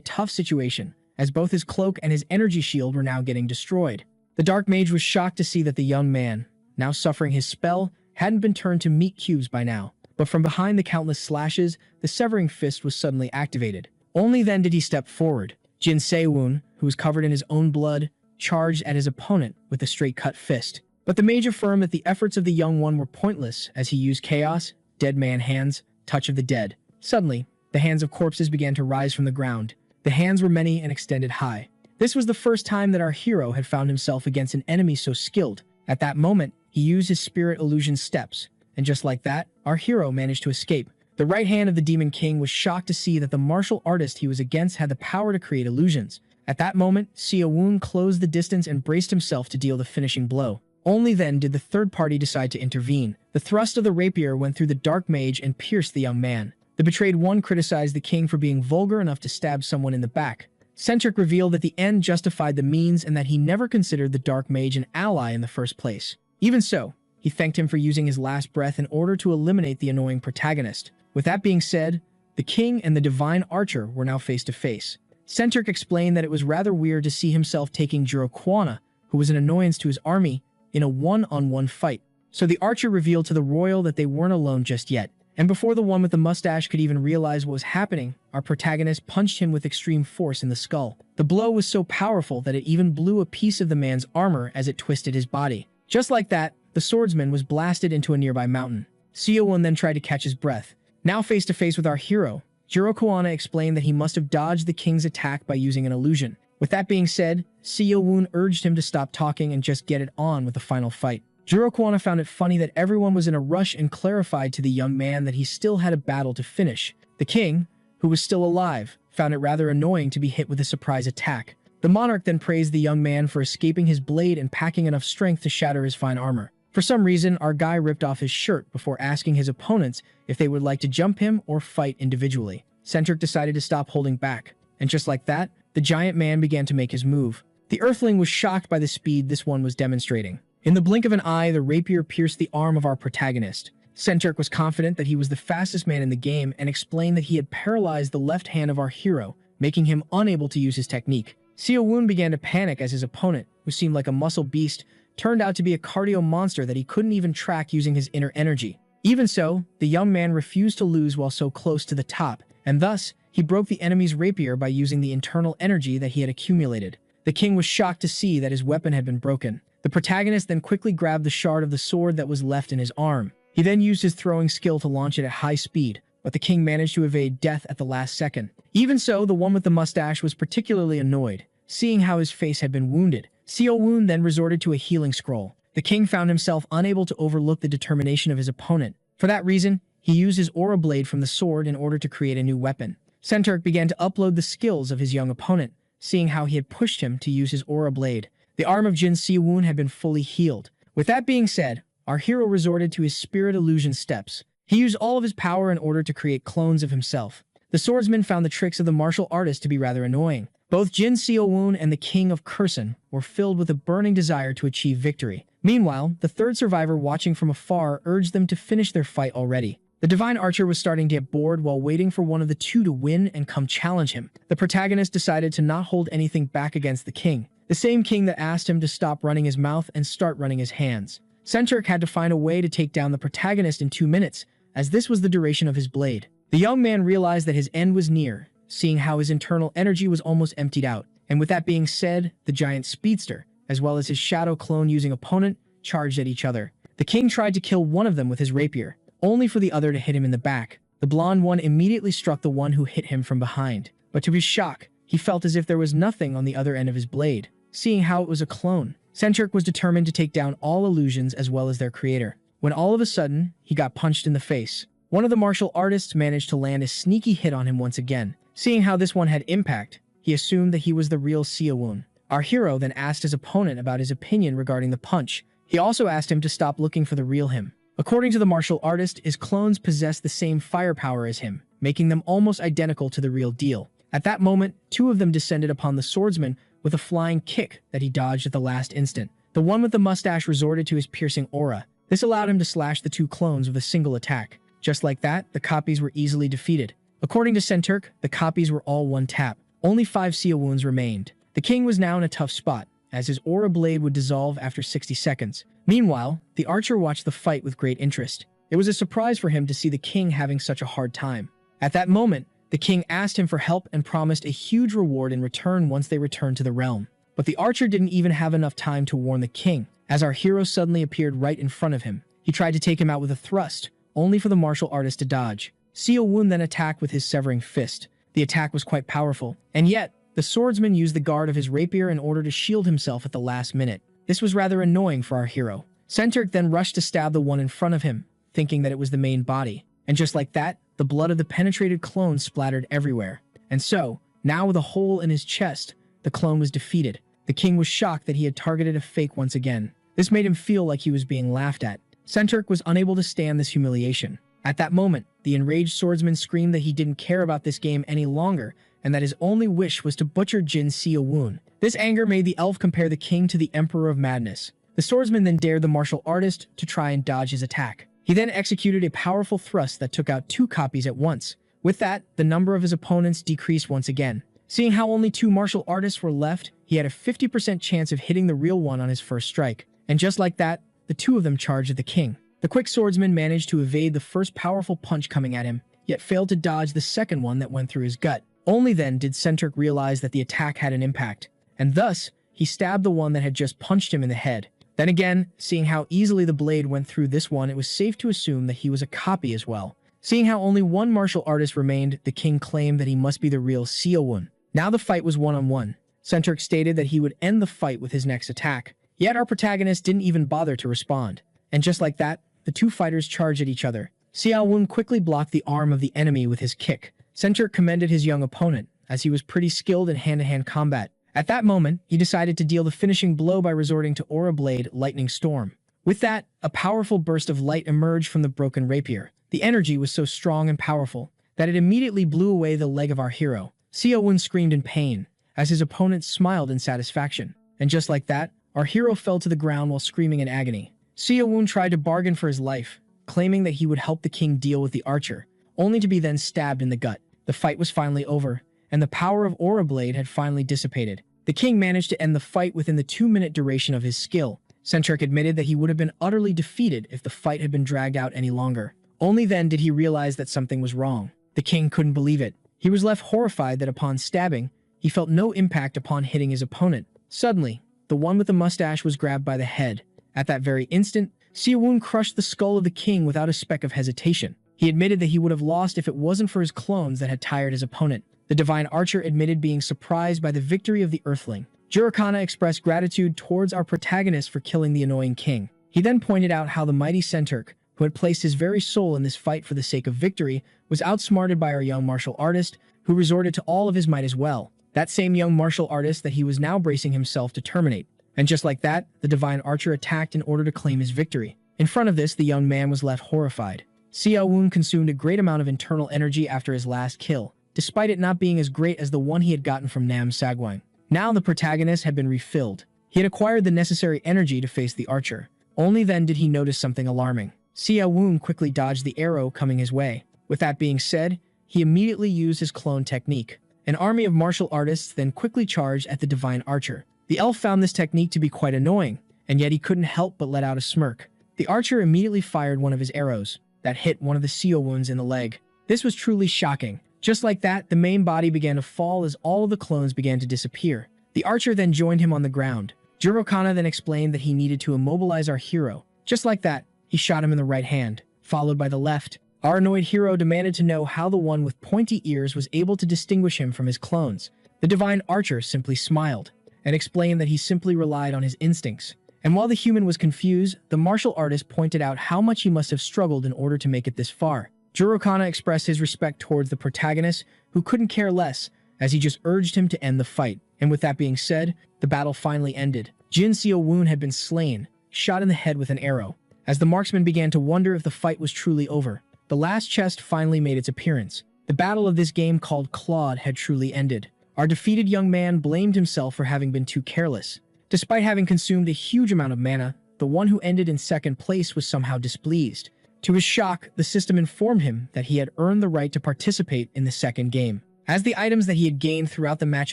tough situation, as both his cloak and his energy shield were now getting destroyed. The dark mage was shocked to see that the young man, now suffering his spell, hadn't been turned to meat cubes by now. But from behind the countless slashes, the severing fist was suddenly activated. Only then did he step forward. Jin Se-woon, who was covered in his own blood, charged at his opponent with a straight-cut fist. But the mage affirmed that the efforts of the young one were pointless as he used chaos, dead man hands, touch of the dead. Suddenly, the hands of corpses began to rise from the ground. The hands were many and extended high. This was the first time that our hero had found himself against an enemy so skilled. At that moment, he used his spirit illusion steps, and just like that, our hero managed to escape. The right hand of the Demon King was shocked to see that the martial artist he was against had the power to create illusions. At that moment, Seo-woon closed the distance and braced himself to deal the finishing blow. Only then did the third party decide to intervene. The thrust of the rapier went through the dark mage and pierced the young man. The betrayed one criticized the king for being vulgar enough to stab someone in the back. Centric revealed that the end justified the means and that he never considered the dark mage an ally in the first place. Even so, he thanked him for using his last breath in order to eliminate the annoying protagonist. With that being said, the king and the divine archer were now face to face. Centric explained that it was rather weird to see himself taking Jiro Kwana, who was an annoyance to his army, in a one-on-one fight. So the archer revealed to the royal that they weren't alone just yet. And before the one with the mustache could even realize what was happening, our protagonist punched him with extreme force in the skull. The blow was so powerful that it even blew a piece of the man's armor as it twisted his body. Just like that, the swordsman was blasted into a nearby mountain. Seo-won then tried to catch his breath. Now face to face with our hero, Jiro Kwana explained that he must have dodged the king's attack by using an illusion. With that being said, Seo-won urged him to stop talking and just get it on with the final fight. Jiro Kwana found it funny that everyone was in a rush and clarified to the young man that he still had a battle to finish. The king, who was still alive, found it rather annoying to be hit with a surprise attack. The monarch then praised the young man for escaping his blade and packing enough strength to shatter his fine armor. For some reason, our guy ripped off his shirt before asking his opponents if they would like to jump him or fight individually. Centric decided to stop holding back, and just like that, the giant man began to make his move. The earthling was shocked by the speed this one was demonstrating. In the blink of an eye, the rapier pierced the arm of our protagonist. Centric was confident that he was the fastest man in the game and explained that he had paralyzed the left hand of our hero, making him unable to use his technique. Seo-won began to panic as his opponent, who seemed like a muscle beast, turned out to be a cardio monster that he couldn't even track using his inner energy. Even so, the young man refused to lose while so close to the top, and thus, he broke the enemy's rapier by using the internal energy that he had accumulated. The king was shocked to see that his weapon had been broken. The protagonist then quickly grabbed the shard of the sword that was left in his arm. He then used his throwing skill to launch it at high speed, but the king managed to evade death at the last second. Even so, the one with the mustache was particularly annoyed, seeing how his face had been wounded. Seo-won then resorted to a healing scroll. The king found himself unable to overlook the determination of his opponent. For that reason, he used his aura blade from the sword in order to create a new weapon. Centric began to upload the skills of his young opponent, seeing how he had pushed him to use his aura blade. The arm of Jin Se-woon had been fully healed. With that being said, our hero resorted to his spirit illusion steps. He used all of his power in order to create clones of himself. The swordsman found the tricks of the martial artist to be rather annoying. Both Jin Se-woon and the King of Kursan were filled with a burning desire to achieve victory. Meanwhile, the third survivor watching from afar urged them to finish their fight already. The divine archer was starting to get bored while waiting for one of the two to win and come challenge him. The protagonist decided to not hold anything back against the king, the same king that asked him to stop running his mouth and start running his hands. Centric had to find a way to take down the protagonist in 2 minutes, as this was the duration of his blade. The young man realized that his end was near, seeing how his internal energy was almost emptied out. And with that being said, the giant speedster, as well as his shadow clone using opponent, charged at each other. The king tried to kill one of them with his rapier, only for the other to hit him in the back. The blonde one immediately struck the one who hit him from behind. But to his shock, he felt as if there was nothing on the other end of his blade. Seeing how it was a clone, Centric was determined to take down all illusions as well as their creator. When all of a sudden, he got punched in the face. One of the martial artists managed to land a sneaky hit on him once again. Seeing how this one had impact, he assumed that he was the real Seo-won. Our hero then asked his opponent about his opinion regarding the punch. He also asked him to stop looking for the real him. According to the martial artist, his clones possessed the same firepower as him, making them almost identical to the real deal. At that moment, two of them descended upon the swordsman with a flying kick that he dodged at the last instant. The one with the mustache resorted to his piercing aura. This allowed him to slash the two clones with a single attack. Just like that, the copies were easily defeated. According to Senturk, the copies were all one tap. Only 5 seal wounds remained. The king was now in a tough spot, as his aura blade would dissolve after 60 seconds. Meanwhile, the archer watched the fight with great interest. It was a surprise for him to see the king having such a hard time. At that moment, the king asked him for help and promised a huge reward in return once they returned to the realm. But the archer didn't even have enough time to warn the king, as our hero suddenly appeared right in front of him. He tried to take him out with a thrust, only for the martial artist to dodge. Seal Woon then attacked with his severing fist. The attack was quite powerful, and yet, the swordsman used the guard of his rapier in order to shield himself at the last minute. This was rather annoying for our hero. Senturk then rushed to stab the one in front of him, thinking that it was the main body. And just like that, the blood of the penetrated clone splattered everywhere. And so, now with a hole in his chest, the clone was defeated. The king was shocked that he had targeted a fake once again. This made him feel like he was being laughed at. Senturk was unable to stand this humiliation. At that moment, the enraged swordsman screamed that he didn't care about this game any longer, and that his only wish was to butcher Jin Seo Woon. This anger made the elf compare the king to the Emperor of Madness. The swordsman then dared the martial artist to try and dodge his attack. He then executed a powerful thrust that took out 2 copies at once. With that, the number of his opponents decreased once again. Seeing how only 2 martial artists were left, he had a 50% chance of hitting the real one on his first strike. And just like that, the 2 of them charged at the king. The quick swordsman managed to evade the first powerful punch coming at him, yet failed to dodge the second one that went through his gut. Only then did Senturk realize that the attack had an impact, and thus, he stabbed the one that had just punched him in the head. Then again, seeing how easily the blade went through this one, it was safe to assume that he was a copy as well. Seeing how only 1 martial artist remained, the king claimed that he must be the real Seo Woon. Now the fight was one-on-one. Senturk stated that he would end the fight with his next attack. Yet our protagonist didn't even bother to respond. And just like that, the 2 fighters charged at each other. Seo Woon quickly blocked the arm of the enemy with his kick. Senturk commended his young opponent, as he was pretty skilled in hand-to-hand combat. At that moment, he decided to deal the finishing blow by resorting to Aura Blade Lightning Storm. With that, a powerful burst of light emerged from the broken rapier. The energy was so strong and powerful that it immediately blew away the leg of our hero. Seo Woon screamed in pain, as his opponent smiled in satisfaction. And just like that, our hero fell to the ground while screaming in agony. Seo Woon tried to bargain for his life, claiming that he would help the king deal with the archer, only to be then stabbed in the gut. The fight was finally over, and the power of Aura Blade had finally dissipated. The king managed to end the fight within the 2-minute duration of his skill. Senturk admitted that he would have been utterly defeated if the fight had been dragged out any longer. Only then did he realize that something was wrong. The king couldn't believe it. He was left horrified that upon stabbing, he felt no impact upon hitting his opponent. Suddenly, the one with the mustache was grabbed by the head. At that very instant, Seo Woon crushed the skull of the king without a speck of hesitation. He admitted that he would have lost if it wasn't for his clones that had tired his opponent. The divine archer admitted being surprised by the victory of the earthling. Jurokana expressed gratitude towards our protagonist for killing the annoying king. He then pointed out how the mighty Senturk, who had placed his very soul in this fight for the sake of victory, was outsmarted by our young martial artist, who resorted to all of his might as well. That same young martial artist that he was now bracing himself to terminate. And just like that, the divine archer attacked in order to claim his victory. In front of this, the young man was left horrified. Seo Woon consumed a great amount of internal energy after his last kill, despite it not being as great as the one he had gotten from Nam Sagwang. Now the protagonist had been refilled. He had acquired the necessary energy to face the archer. Only then did he notice something alarming. Seo Woon quickly dodged the arrow coming his way. With that being said, he immediately used his clone technique. An army of martial artists then quickly charged at the divine archer. The elf found this technique to be quite annoying, and yet he couldn't help but let out a smirk. The archer immediately fired one of his arrows that hit one of the Seo Woons in the leg. This was truly shocking. Just like that, the main body began to fall as all of the clones began to disappear. The archer then joined him on the ground. Jurokana then explained that he needed to immobilize our hero. Just like that, he shot him in the right hand, followed by the left. Our annoyed hero demanded to know how the one with pointy ears was able to distinguish him from his clones. The divine archer simply smiled and explained that he simply relied on his instincts. And while the human was confused, the martial artist pointed out how much he must have struggled in order to make it this far. Jurokana expressed his respect towards the protagonist, who couldn't care less, as he just urged him to end the fight. And with that being said, the battle finally ended. Jin Seo Woon had been slain, shot in the head with an arrow. As the marksman began to wonder if the fight was truly over, the last chest finally made its appearance. The battle of this game called Claude had truly ended. Our defeated young man blamed himself for having been too careless. Despite having consumed a huge amount of mana, the one who ended in second place was somehow displeased. To his shock, the system informed him that he had earned the right to participate in the second game. As the items that he had gained throughout the match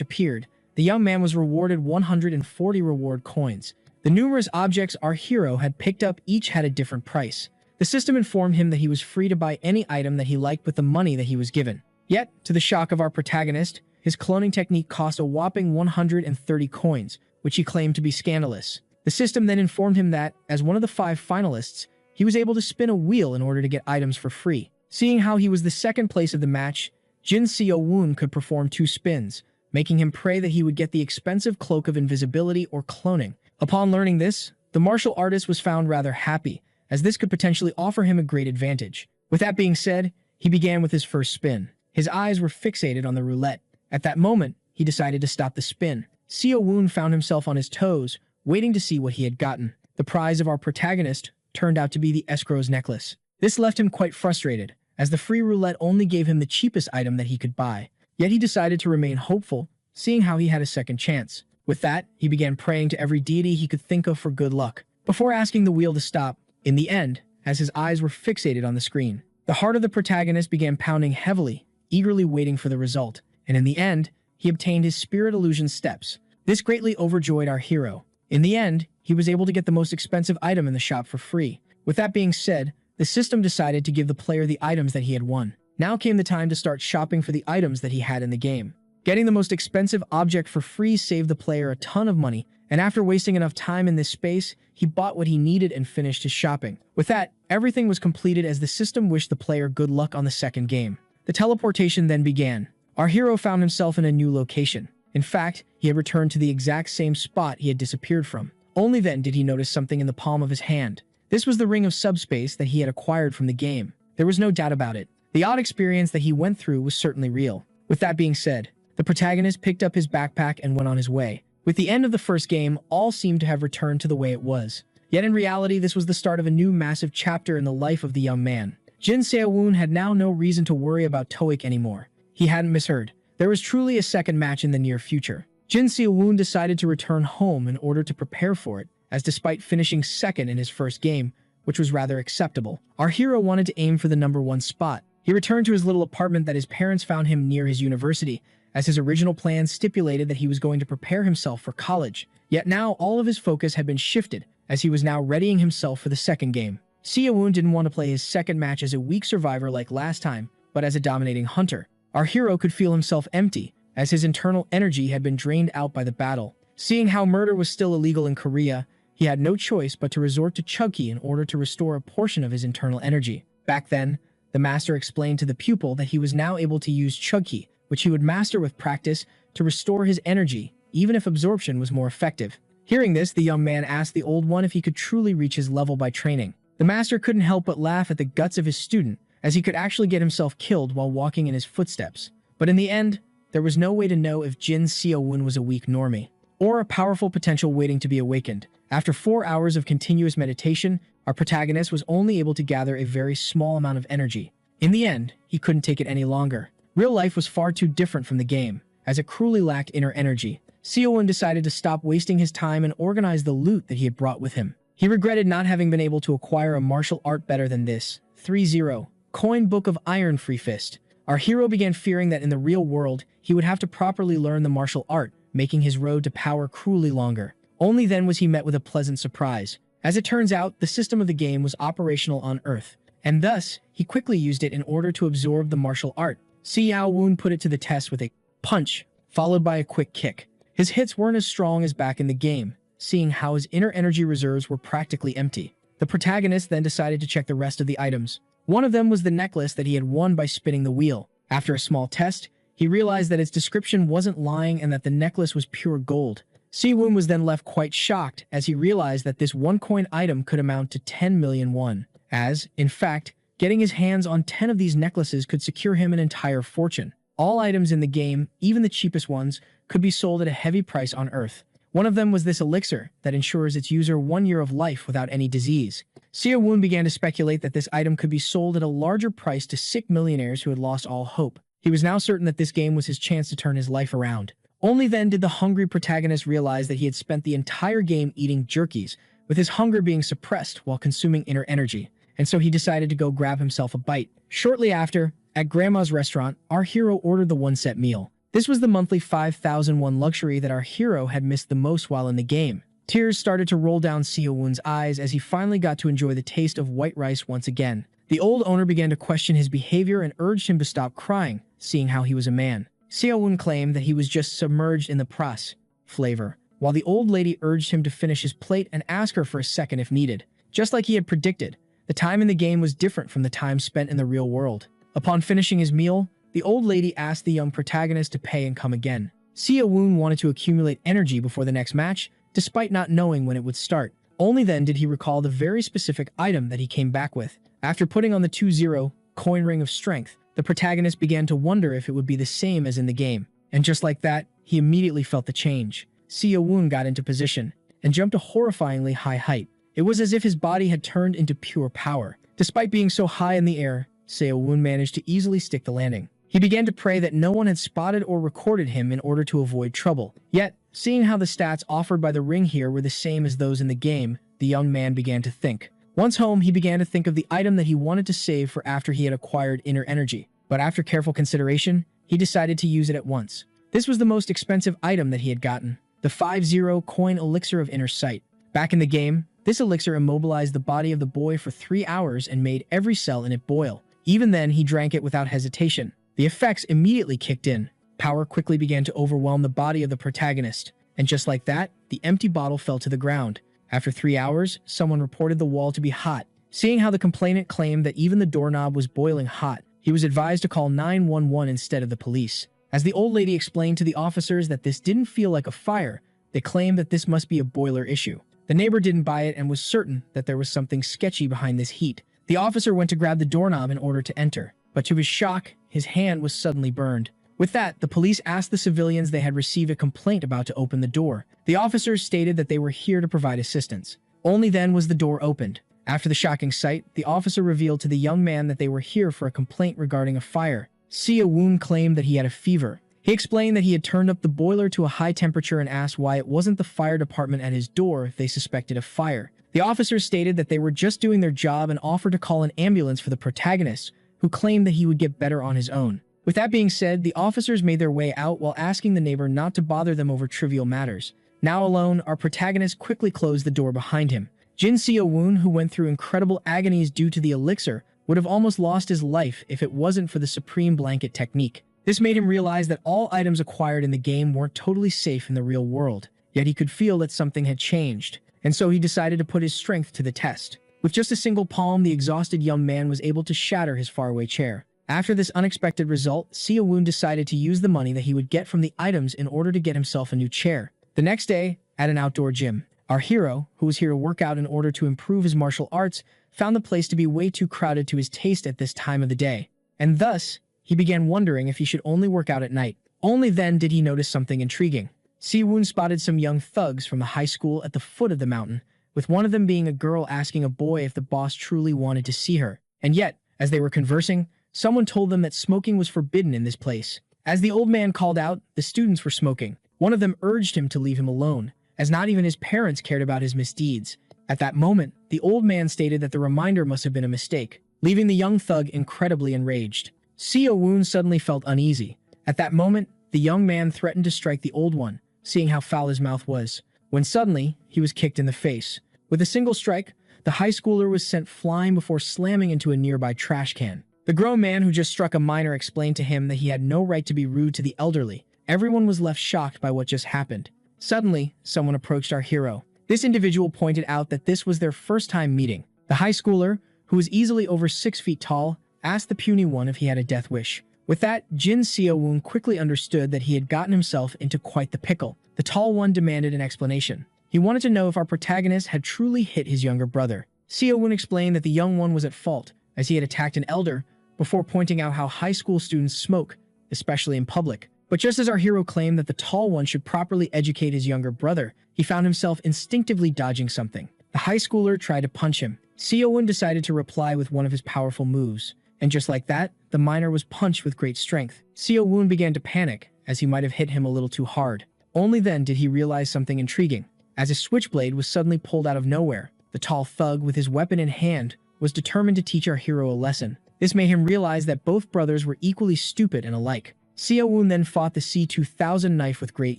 appeared, the young man was rewarded 140 reward coins. The numerous objects our hero had picked up each had a different price. The system informed him that he was free to buy any item that he liked with the money that he was given. Yet, to the shock of our protagonist, his cloning technique cost a whopping 130 coins, which he claimed to be scandalous. The system then informed him that, as one of the 5 finalists, he was able to spin a wheel in order to get items for free. Seeing how he was the second place of the match, Jin Seo-woon could perform 2 spins, making him pray that he would get the expensive cloak of invisibility or cloning. Upon learning this, the martial artist was found rather happy, as this could potentially offer him a great advantage. With that being said, he began with his first spin. His eyes were fixated on the roulette. At that moment, he decided to stop the spin. Seo-woon found himself on his toes, waiting to see what he had gotten. The prize of our protagonist turned out to be the escrow's necklace. This left him quite frustrated, as the free roulette only gave him the cheapest item that he could buy. Yet he decided to remain hopeful, seeing how he had a second chance. With that, he began praying to every deity he could think of for good luck, before asking the wheel to stop. In the end, as his eyes were fixated on the screen, the heart of the protagonist began pounding heavily, eagerly waiting for the result. And in the end, he obtained his spirit illusion steps. This greatly overjoyed our hero. In the end, he was able to get the most expensive item in the shop for free. With that being said, the system decided to give the player the items that he had won. Now came the time to start shopping for the items that he had in the game. Getting the most expensive object for free saved the player a ton of money, and after wasting enough time in this space, he bought what he needed and finished his shopping. With that, everything was completed as the system wished the player good luck on the second game. The teleportation then began. Our hero found himself in a new location. In fact, he had returned to the exact same spot he had disappeared from. Only then did he notice something in the palm of his hand. This was the ring of subspace that he had acquired from the game. There was no doubt about it. The odd experience that he went through was certainly real. With that being said, the protagonist picked up his backpack and went on his way. With the end of the first game, all seemed to have returned to the way it was. Yet in reality, this was the start of a new massive chapter in the life of the young man. Jin Seo-woon had now no reason to worry about TOEIC anymore. He hadn't misheard. There was truly a second match in the near future. Jin Seo-woon decided to return home in order to prepare for it, as despite finishing second in his first game, which was rather acceptable, our hero wanted to aim for the #1 spot. He returned to his little apartment that his parents found him near his university, as his original plan stipulated that he was going to prepare himself for college. Yet now all of his focus had been shifted, as he was now readying himself for the second game. Seo-woon didn't want to play his second match as a weak survivor like last time, but as a dominating hunter. Our hero could feel himself empty, as his internal energy had been drained out by the battle. Seeing how murder was still illegal in Korea, he had no choice but to resort to Chugki in order to restore a portion of his internal energy. Back then, the master explained to the pupil that he was now able to use Chugki, which he would master with practice, to restore his energy, even if absorption was more effective. Hearing this, the young man asked the old one if he could truly reach his level by training. The master couldn't help but laugh at the guts of his student, as he could actually get himself killed while walking in his footsteps. But in the end, there was no way to know if Jin Seo-woon was a weak normie, or a powerful potential waiting to be awakened. After 4 hours of continuous meditation, our protagonist was only able to gather a very small amount of energy. In the end, he couldn't take it any longer. Real life was far too different from the game, as it cruelly lacked inner energy. Seo-woon decided to stop wasting his time and organize the loot that he had brought with him. He regretted not having been able to acquire a martial art better than this. 3-0. Coin Book of Iron Free Fist. Our hero began fearing that in the real world, he would have to properly learn the martial art, making his road to power cruelly longer. Only then was he met with a pleasant surprise. As it turns out, the system of the game was operational on Earth, and thus, he quickly used it in order to absorb the martial art. Seo-woon put it to the test with a punch, followed by a quick kick. His hits weren't as strong as back in the game, seeing how his inner energy reserves were practically empty. The protagonist then decided to check the rest of the items. One of them was the necklace that he had won by spinning the wheel. After a small test, he realized that its description wasn't lying and that the necklace was pure gold. Seo-woon was then left quite shocked as he realized that this one-coin item could amount to 10 million won, as, in fact, getting his hands on 10 of these necklaces could secure him an entire fortune. All items in the game, even the cheapest ones, could be sold at a heavy price on Earth. One of them was this elixir that ensures its user 1 year of life without any disease. Seo-woon began to speculate that this item could be sold at a larger price to sick millionaires who had lost all hope. He was now certain that this game was his chance to turn his life around. Only then did the hungry protagonist realize that he had spent the entire game eating jerkies, with his hunger being suppressed while consuming inner energy, and so he decided to go grab himself a bite. Shortly after, at Grandma's restaurant, our hero ordered the one-set meal. This was the monthly 5,001 luxury that our hero had missed the most while in the game. Tears started to roll down Seo-woon's eyes as he finally got to enjoy the taste of white rice once again. The old owner began to question his behavior and urged him to stop crying, seeing how he was a man. Seo-woon claimed that he was just submerged in the pras flavor, while the old lady urged him to finish his plate and ask her for a second if needed. Just like he had predicted, the time in the game was different from the time spent in the real world. Upon finishing his meal, the old lady asked the young protagonist to pay and come again. Seo-woon wanted to accumulate energy before the next match, despite not knowing when it would start. Only then did he recall the very specific item that he came back with. After putting on the 2-0 coin ring of strength, the protagonist began to wonder if it would be the same as in the game. And just like that, he immediately felt the change. Seo-woon got into position and jumped a horrifyingly high height. It was as if his body had turned into pure power. Despite being so high in the air, Seo-woon managed to easily stick the landing. He began to pray that no one had spotted or recorded him in order to avoid trouble. Yet, seeing how the stats offered by the ring here were the same as those in the game, the young man began to think. Once home, he began to think of the item that he wanted to save for after he had acquired inner energy. But after careful consideration, he decided to use it at once. This was the most expensive item that he had gotten, the 5-0 coin elixir of inner sight. Back in the game, this elixir immobilized the body of the boy for 3 hours and made every cell in it boil. Even then, he drank it without hesitation. The effects immediately kicked in. Power quickly began to overwhelm the body of the protagonist, and just like that, the empty bottle fell to the ground. After 3 hours, someone reported the wall to be hot. Seeing how the complainant claimed that even the doorknob was boiling hot, he was advised to call 911 instead of the police. As the old lady explained to the officers that this didn't feel like a fire, they claimed that this must be a boiler issue. The neighbor didn't buy it and was certain that there was something sketchy behind this heat. The officer went to grab the doorknob in order to enter, but to his shock, his hand was suddenly burned. With that, the police asked the civilians they had received a complaint about to open the door. The officers stated that they were here to provide assistance. Only then was the door opened. After the shocking sight, the officer revealed to the young man that they were here for a complaint regarding a fire. Seo-woon claimed that he had a fever. He explained that he had turned up the boiler to a high temperature and asked why it wasn't the fire department at his door if they suspected a fire. The officers stated that they were just doing their job and offered to call an ambulance for the protagonist, who claimed that he would get better on his own. With that being said, the officers made their way out while asking the neighbor not to bother them over trivial matters. Now alone, our protagonist quickly closed the door behind him. Jin Seo-woon, who went through incredible agonies due to the elixir, would have almost lost his life if it wasn't for the supreme blanket technique. This made him realize that all items acquired in the game weren't totally safe in the real world, yet he could feel that something had changed, and so he decided to put his strength to the test. With just a single palm, the exhausted young man was able to shatter his faraway chair. After this unexpected result, Seo-woon decided to use the money that he would get from the items in order to get himself a new chair. The next day, at an outdoor gym, our hero, who was here to work out in order to improve his martial arts, found the place to be way too crowded to his taste at this time of the day. And thus, he began wondering if he should only work out at night. Only then did he notice something intriguing. Seo-woon spotted some young thugs from the high school at the foot of the mountain, with one of them being a girl asking a boy if the boss truly wanted to see her. And yet, as they were conversing, someone told them that smoking was forbidden in this place. As the old man called out, the students were smoking. One of them urged him to leave him alone, as not even his parents cared about his misdeeds. At that moment, the old man stated that the reminder must have been a mistake, leaving the young thug incredibly enraged. Seo-woon suddenly felt uneasy. At that moment, the young man threatened to strike the old one, seeing how foul his mouth was, when suddenly, he was kicked in the face. With a single strike, the high schooler was sent flying before slamming into a nearby trash can. The grown man who just struck a minor explained to him that he had no right to be rude to the elderly. Everyone was left shocked by what just happened. Suddenly, someone approached our hero. This individual pointed out that this was their first time meeting. The high schooler, who was easily over 6 feet tall, asked the puny one if he had a death wish. With that, Jin Seo-woon quickly understood that he had gotten himself into quite the pickle. The tall one demanded an explanation. He wanted to know if our protagonist had truly hit his younger brother. Seo-woon explained that the young one was at fault, as he had attacked an elder, before pointing out how high school students smoke, especially in public. But just as our hero claimed that the tall one should properly educate his younger brother, he found himself instinctively dodging something. The high schooler tried to punch him. Seo-woon decided to reply with one of his powerful moves, and just like that, the miner was punched with great strength. Seo-woon began to panic, as he might have hit him a little too hard. Only then did he realize something intriguing. As a switchblade was suddenly pulled out of nowhere, the tall thug with his weapon in hand was determined to teach our hero a lesson. This made him realize that both brothers were equally stupid and alike. Seo-woon then fought the C-2000 knife with great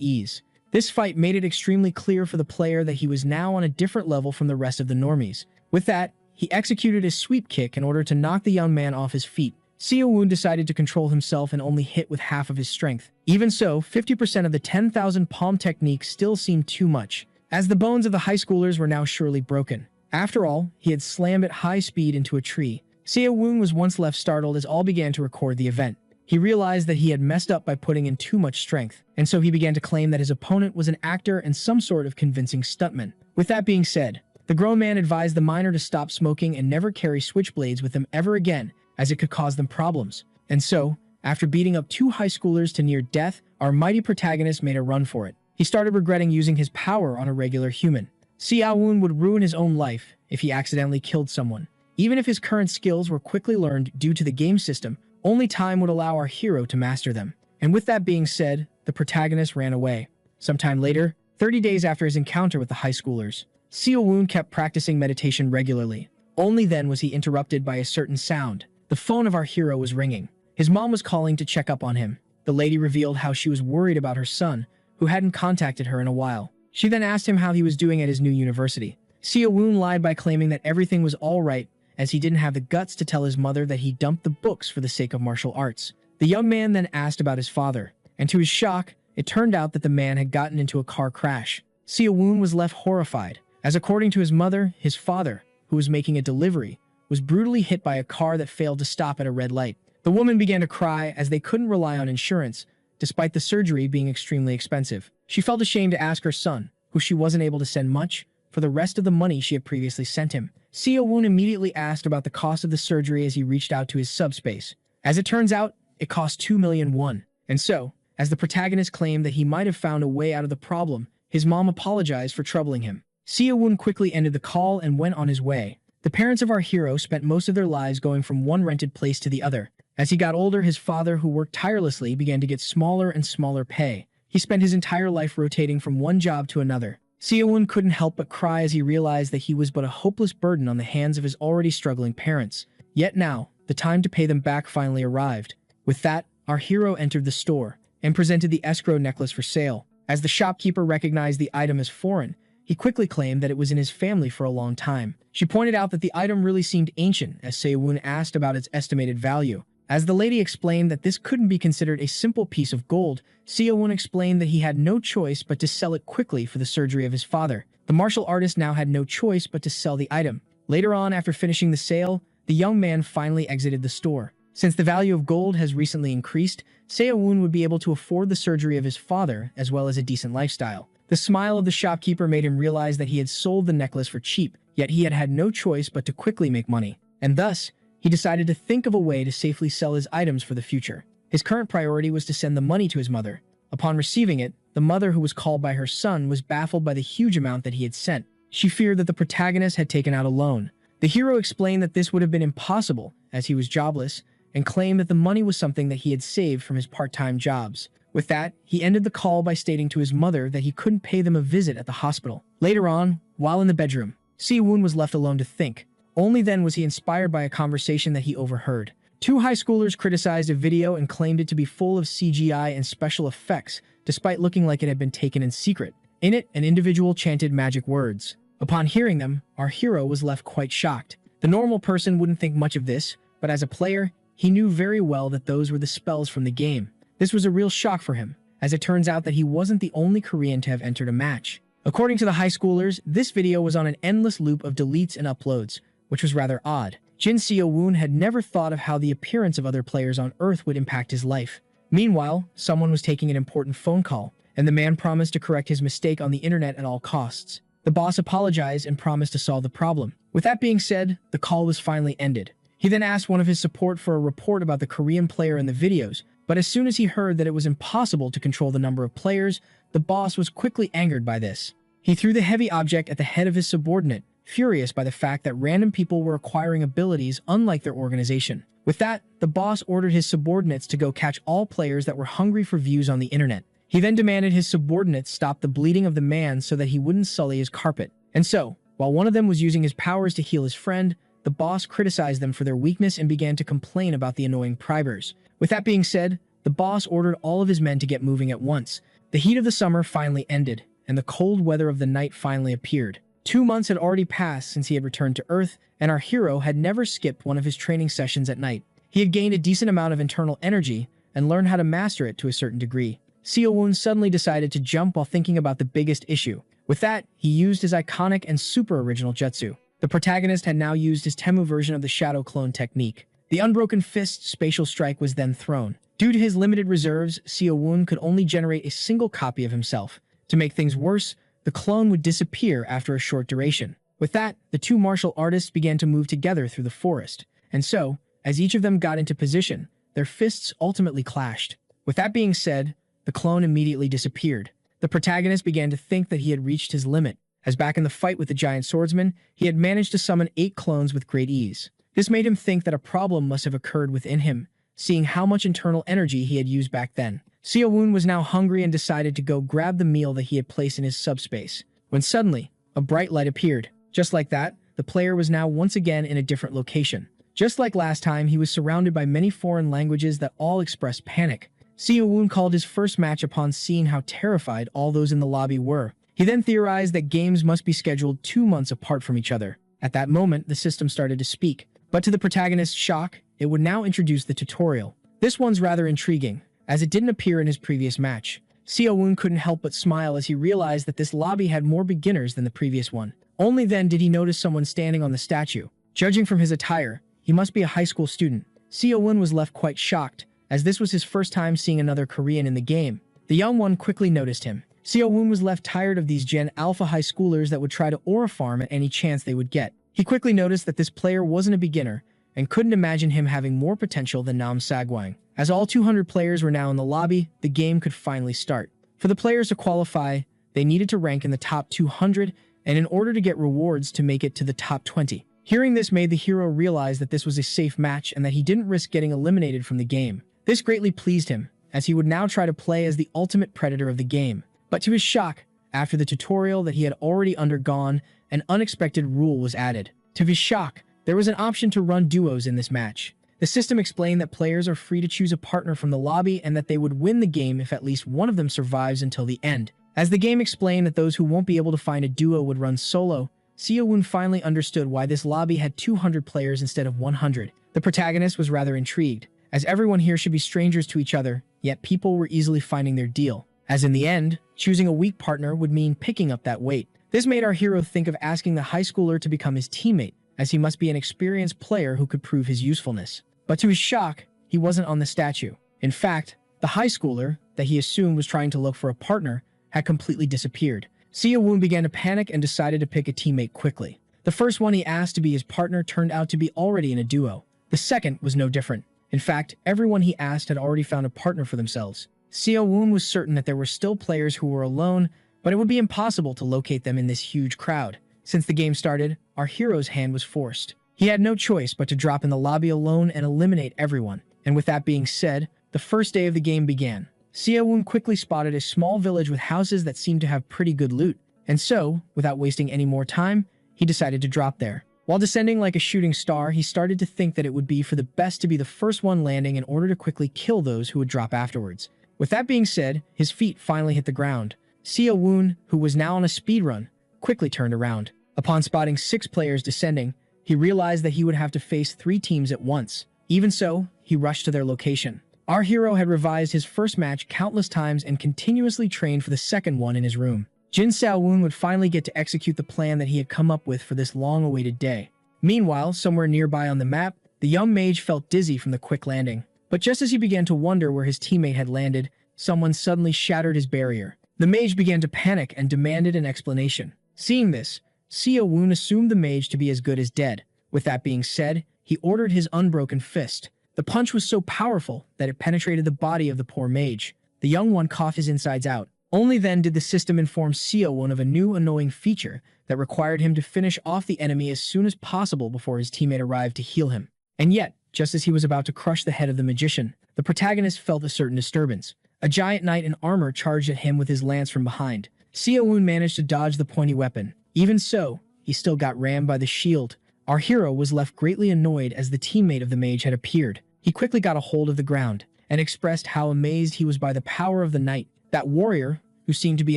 ease. This fight made it extremely clear for the player that he was now on a different level from the rest of the normies. With that, he executed his sweep kick in order to knock the young man off his feet. Seo-woon decided to control himself and only hit with half of his strength. Even so, 50% of the 10,000 palm technique still seemed too much, as the bones of the high schoolers were now surely broken. After all, he had slammed at high speed into a tree. Seo-woon was once left startled as all began to record the event. He realized that he had messed up by putting in too much strength, and so he began to claim that his opponent was an actor and some sort of convincing stuntman. With that being said, the grown man advised the miner to stop smoking and never carry switchblades with him ever again, as it could cause them problems. And so, after beating up 2 high schoolers to near death, our mighty protagonist made a run for it. He started regretting using his power on a regular human. Seo-woon would ruin his own life if he accidentally killed someone. Even if his current skills were quickly learned due to the game system, only time would allow our hero to master them. And with that being said, the protagonist ran away. Sometime later, 30 days after his encounter with the high schoolers, Seo-woon kept practicing meditation regularly. Only then was he interrupted by a certain sound. The phone of our hero was ringing. His mom was calling to check up on him. The lady revealed how she was worried about her son, who hadn't contacted her in a while. She then asked him how he was doing at his new university. Seo-woon lied by claiming that everything was all right, as he didn't have the guts to tell his mother that he dumped the books for the sake of martial arts. The young man then asked about his father, and to his shock, it turned out that the man had gotten into a car crash. Seo-woon was left horrified, as according to his mother, his father, who was making a delivery, was brutally hit by a car that failed to stop at a red light. The woman began to cry as they couldn't rely on insurance, despite the surgery being extremely expensive. She felt ashamed to ask her son, who she wasn't able to send much, for the rest of the money she had previously sent him. Seo-woon immediately asked about the cost of the surgery as he reached out to his subspace. As it turns out, it cost 2 million won. And so, as the protagonist claimed that he might have found a way out of the problem, his mom apologized for troubling him. Seo-woon quickly ended the call and went on his way. The parents of our hero spent most of their lives going from one rented place to the other. As he got older, his father, who worked tirelessly, began to get smaller and smaller pay. He spent his entire life rotating from one job to another. Seo-woon couldn't help but cry as he realized that he was but a hopeless burden on the hands of his already struggling parents. Yet now, the time to pay them back finally arrived. With that, our hero entered the store and presented the escrow necklace for sale. As the shopkeeper recognized the item as foreign, he quickly claimed that it was in his family for a long time. She pointed out that the item really seemed ancient as Seo-woon asked about its estimated value. As the lady explained that this couldn't be considered a simple piece of gold, Seo-woon explained that he had no choice but to sell it quickly for the surgery of his father. The martial artist now had no choice but to sell the item. Later on, after finishing the sale, the young man finally exited the store. Since the value of gold has recently increased, Seo-woon would be able to afford the surgery of his father as well as a decent lifestyle. The smile of the shopkeeper made him realize that he had sold the necklace for cheap, yet he had had no choice but to quickly make money. And thus, he decided to think of a way to safely sell his items for the future. His current priority was to send the money to his mother. Upon receiving it, the mother, who was called by her son, was baffled by the huge amount that he had sent. She feared that the protagonist had taken out a loan. The hero explained that this would have been impossible, as he was jobless, and claimed that the money was something that he had saved from his part-time jobs. With that, he ended the call by stating to his mother that he couldn't pay them a visit at the hospital. Later on, while in the bedroom, Seo-woon was left alone to think. Only then was he inspired by a conversation that he overheard. 2 high schoolers criticized a video and claimed it to be full of CGI and special effects, despite looking like it had been taken in secret. In it, an individual chanted magic words. Upon hearing them, our hero was left quite shocked. The normal person wouldn't think much of this, but as a player, he knew very well that those were the spells from the game. This was a real shock for him, as it turns out that he wasn't the only Korean to have entered a match. According to the high schoolers, this video was on an endless loop of deletes and uploads, which was rather odd. Jin Seo-woon had never thought of how the appearance of other players on Earth would impact his life. Meanwhile, someone was taking an important phone call, and the man promised to correct his mistake on the internet at all costs. The boss apologized and promised to solve the problem. With that being said, the call was finally ended. He then asked one of his support for a report about the Korean player in the videos, but as soon as he heard that it was impossible to control the number of players, the boss was quickly angered by this. He threw the heavy object at the head of his subordinate, furious by the fact that random people were acquiring abilities unlike their organization. With that, the boss ordered his subordinates to go catch all players that were hungry for views on the internet. He then demanded his subordinates stop the bleeding of the man so that he wouldn't sully his carpet. And so, while one of them was using his powers to heal his friend, the boss criticized them for their weakness and began to complain about the annoying privers. With that being said, the boss ordered all of his men to get moving at once. The heat of the summer finally ended, and the cold weather of the night finally appeared. 2 months had already passed since he had returned to Earth, and our hero had never skipped one of his training sessions at night. He had gained a decent amount of internal energy and learned how to master it to a certain degree. Seo-woon suddenly decided to jump while thinking about the biggest issue. With that, he used his iconic and super original jutsu. The protagonist had now used his Temu version of the shadow clone technique. The Unbroken Fist spatial strike was then thrown. Due to his limited reserves, Seo-woon could only generate a single copy of himself. To make things worse, the clone would disappear after a short duration. With that, the two martial artists began to move together through the forest. And so, as each of them got into position, their fists ultimately clashed. With that being said, the clone immediately disappeared. The protagonist began to think that he had reached his limit, as back in the fight with the giant swordsman, he had managed to summon 8 clones with great ease. This made him think that a problem must have occurred within him, seeing how much internal energy he had used back then. Seo-woon was now hungry and decided to go grab the meal that he had placed in his subspace, when suddenly, a bright light appeared. Just like that, the player was now once again in a different location. Just like last time, he was surrounded by many foreign languages that all expressed panic. Seo-woon called his first match upon seeing how terrified all those in the lobby were. He then theorized that games must be scheduled 2 months apart from each other. At that moment, the system started to speak. But to the protagonist's shock, it would now introduce the tutorial. This one's rather intriguing, as it didn't appear in his previous match. Seo-woon couldn't help but smile as he realized that this lobby had more beginners than the previous one. Only then did he notice someone standing on the statue. Judging from his attire, he must be a high school student. Seo-woon was left quite shocked, as this was his first time seeing another Korean in the game. The young one quickly noticed him. Seo-woon was left tired of these Gen Alpha high schoolers that would try to aura farm at any chance they would get. He quickly noticed that this player wasn't a beginner, and couldn't imagine him having more potential than Nam Sagwang. As all 200 players were now in the lobby, the game could finally start. For the players to qualify, they needed to rank in the top 200, and in order to get rewards to make it to the top 20. Hearing this made the hero realize that this was a safe match and that he didn't risk getting eliminated from the game. This greatly pleased him, as he would now try to play as the ultimate predator of the game. But to his shock, after the tutorial that he had already undergone, an unexpected rule was added. To his shock, there was an option to run duos in this match. The system explained that players are free to choose a partner from the lobby and that they would win the game if at least one of them survives until the end. As the game explained that those who won't be able to find a duo would run solo, Seo-woon finally understood why this lobby had 200 players instead of 100. The protagonist was rather intrigued, as everyone here should be strangers to each other, yet people were easily finding their deal. As in the end, choosing a weak partner would mean picking up that weight. This made our hero think of asking the high schooler to become his teammate, as he must be an experienced player who could prove his usefulness. But to his shock, he wasn't on the statue. In fact, the high schooler, that he assumed was trying to look for a partner, had completely disappeared. Seo-woon began to panic and decided to pick a teammate quickly. The first one he asked to be his partner turned out to be already in a duo. The second was no different. In fact, everyone he asked had already found a partner for themselves. Seo-woon was certain that there were still players who were alone, but it would be impossible to locate them in this huge crowd. Since the game started, our hero's hand was forced. He had no choice but to drop in the lobby alone and eliminate everyone. And with that being said, the first day of the game began. Seo-woon quickly spotted a small village with houses that seemed to have pretty good loot. And so, without wasting any more time, he decided to drop there. While descending like a shooting star, he started to think that it would be for the best to be the first one landing in order to quickly kill those who would drop afterwards. With that being said, his feet finally hit the ground. Seo-woon, who was now on a speedrun, quickly turned around. Upon spotting 6 players descending, he realized that he would have to face 3 teams at once. Even so, he rushed to their location. Our hero had revised his first match countless times and continuously trained for the second one in his room. Jin Seo-woon would finally get to execute the plan that he had come up with for this long-awaited day. Meanwhile, somewhere nearby on the map, the young mage felt dizzy from the quick landing. But just as he began to wonder where his teammate had landed, someone suddenly shattered his barrier. The mage began to panic and demanded an explanation. Seeing this, Seo-woon assumed the mage to be as good as dead. With that being said, he ordered his Unbroken Fist. The punch was so powerful that it penetrated the body of the poor mage. The young one coughed his insides out. Only then did the system inform Seo-won of a new annoying feature that required him to finish off the enemy as soon as possible before his teammate arrived to heal him. And yet, just as he was about to crush the head of the magician, the protagonist felt a certain disturbance. A giant knight in armor charged at him with his lance from behind. Seo-won managed to dodge the pointy weapon. Even so, he still got rammed by the shield. Our hero was left greatly annoyed as the teammate of the mage had appeared. He quickly got a hold of the ground and expressed how amazed he was by the power of the knight. That warrior, who seemed to be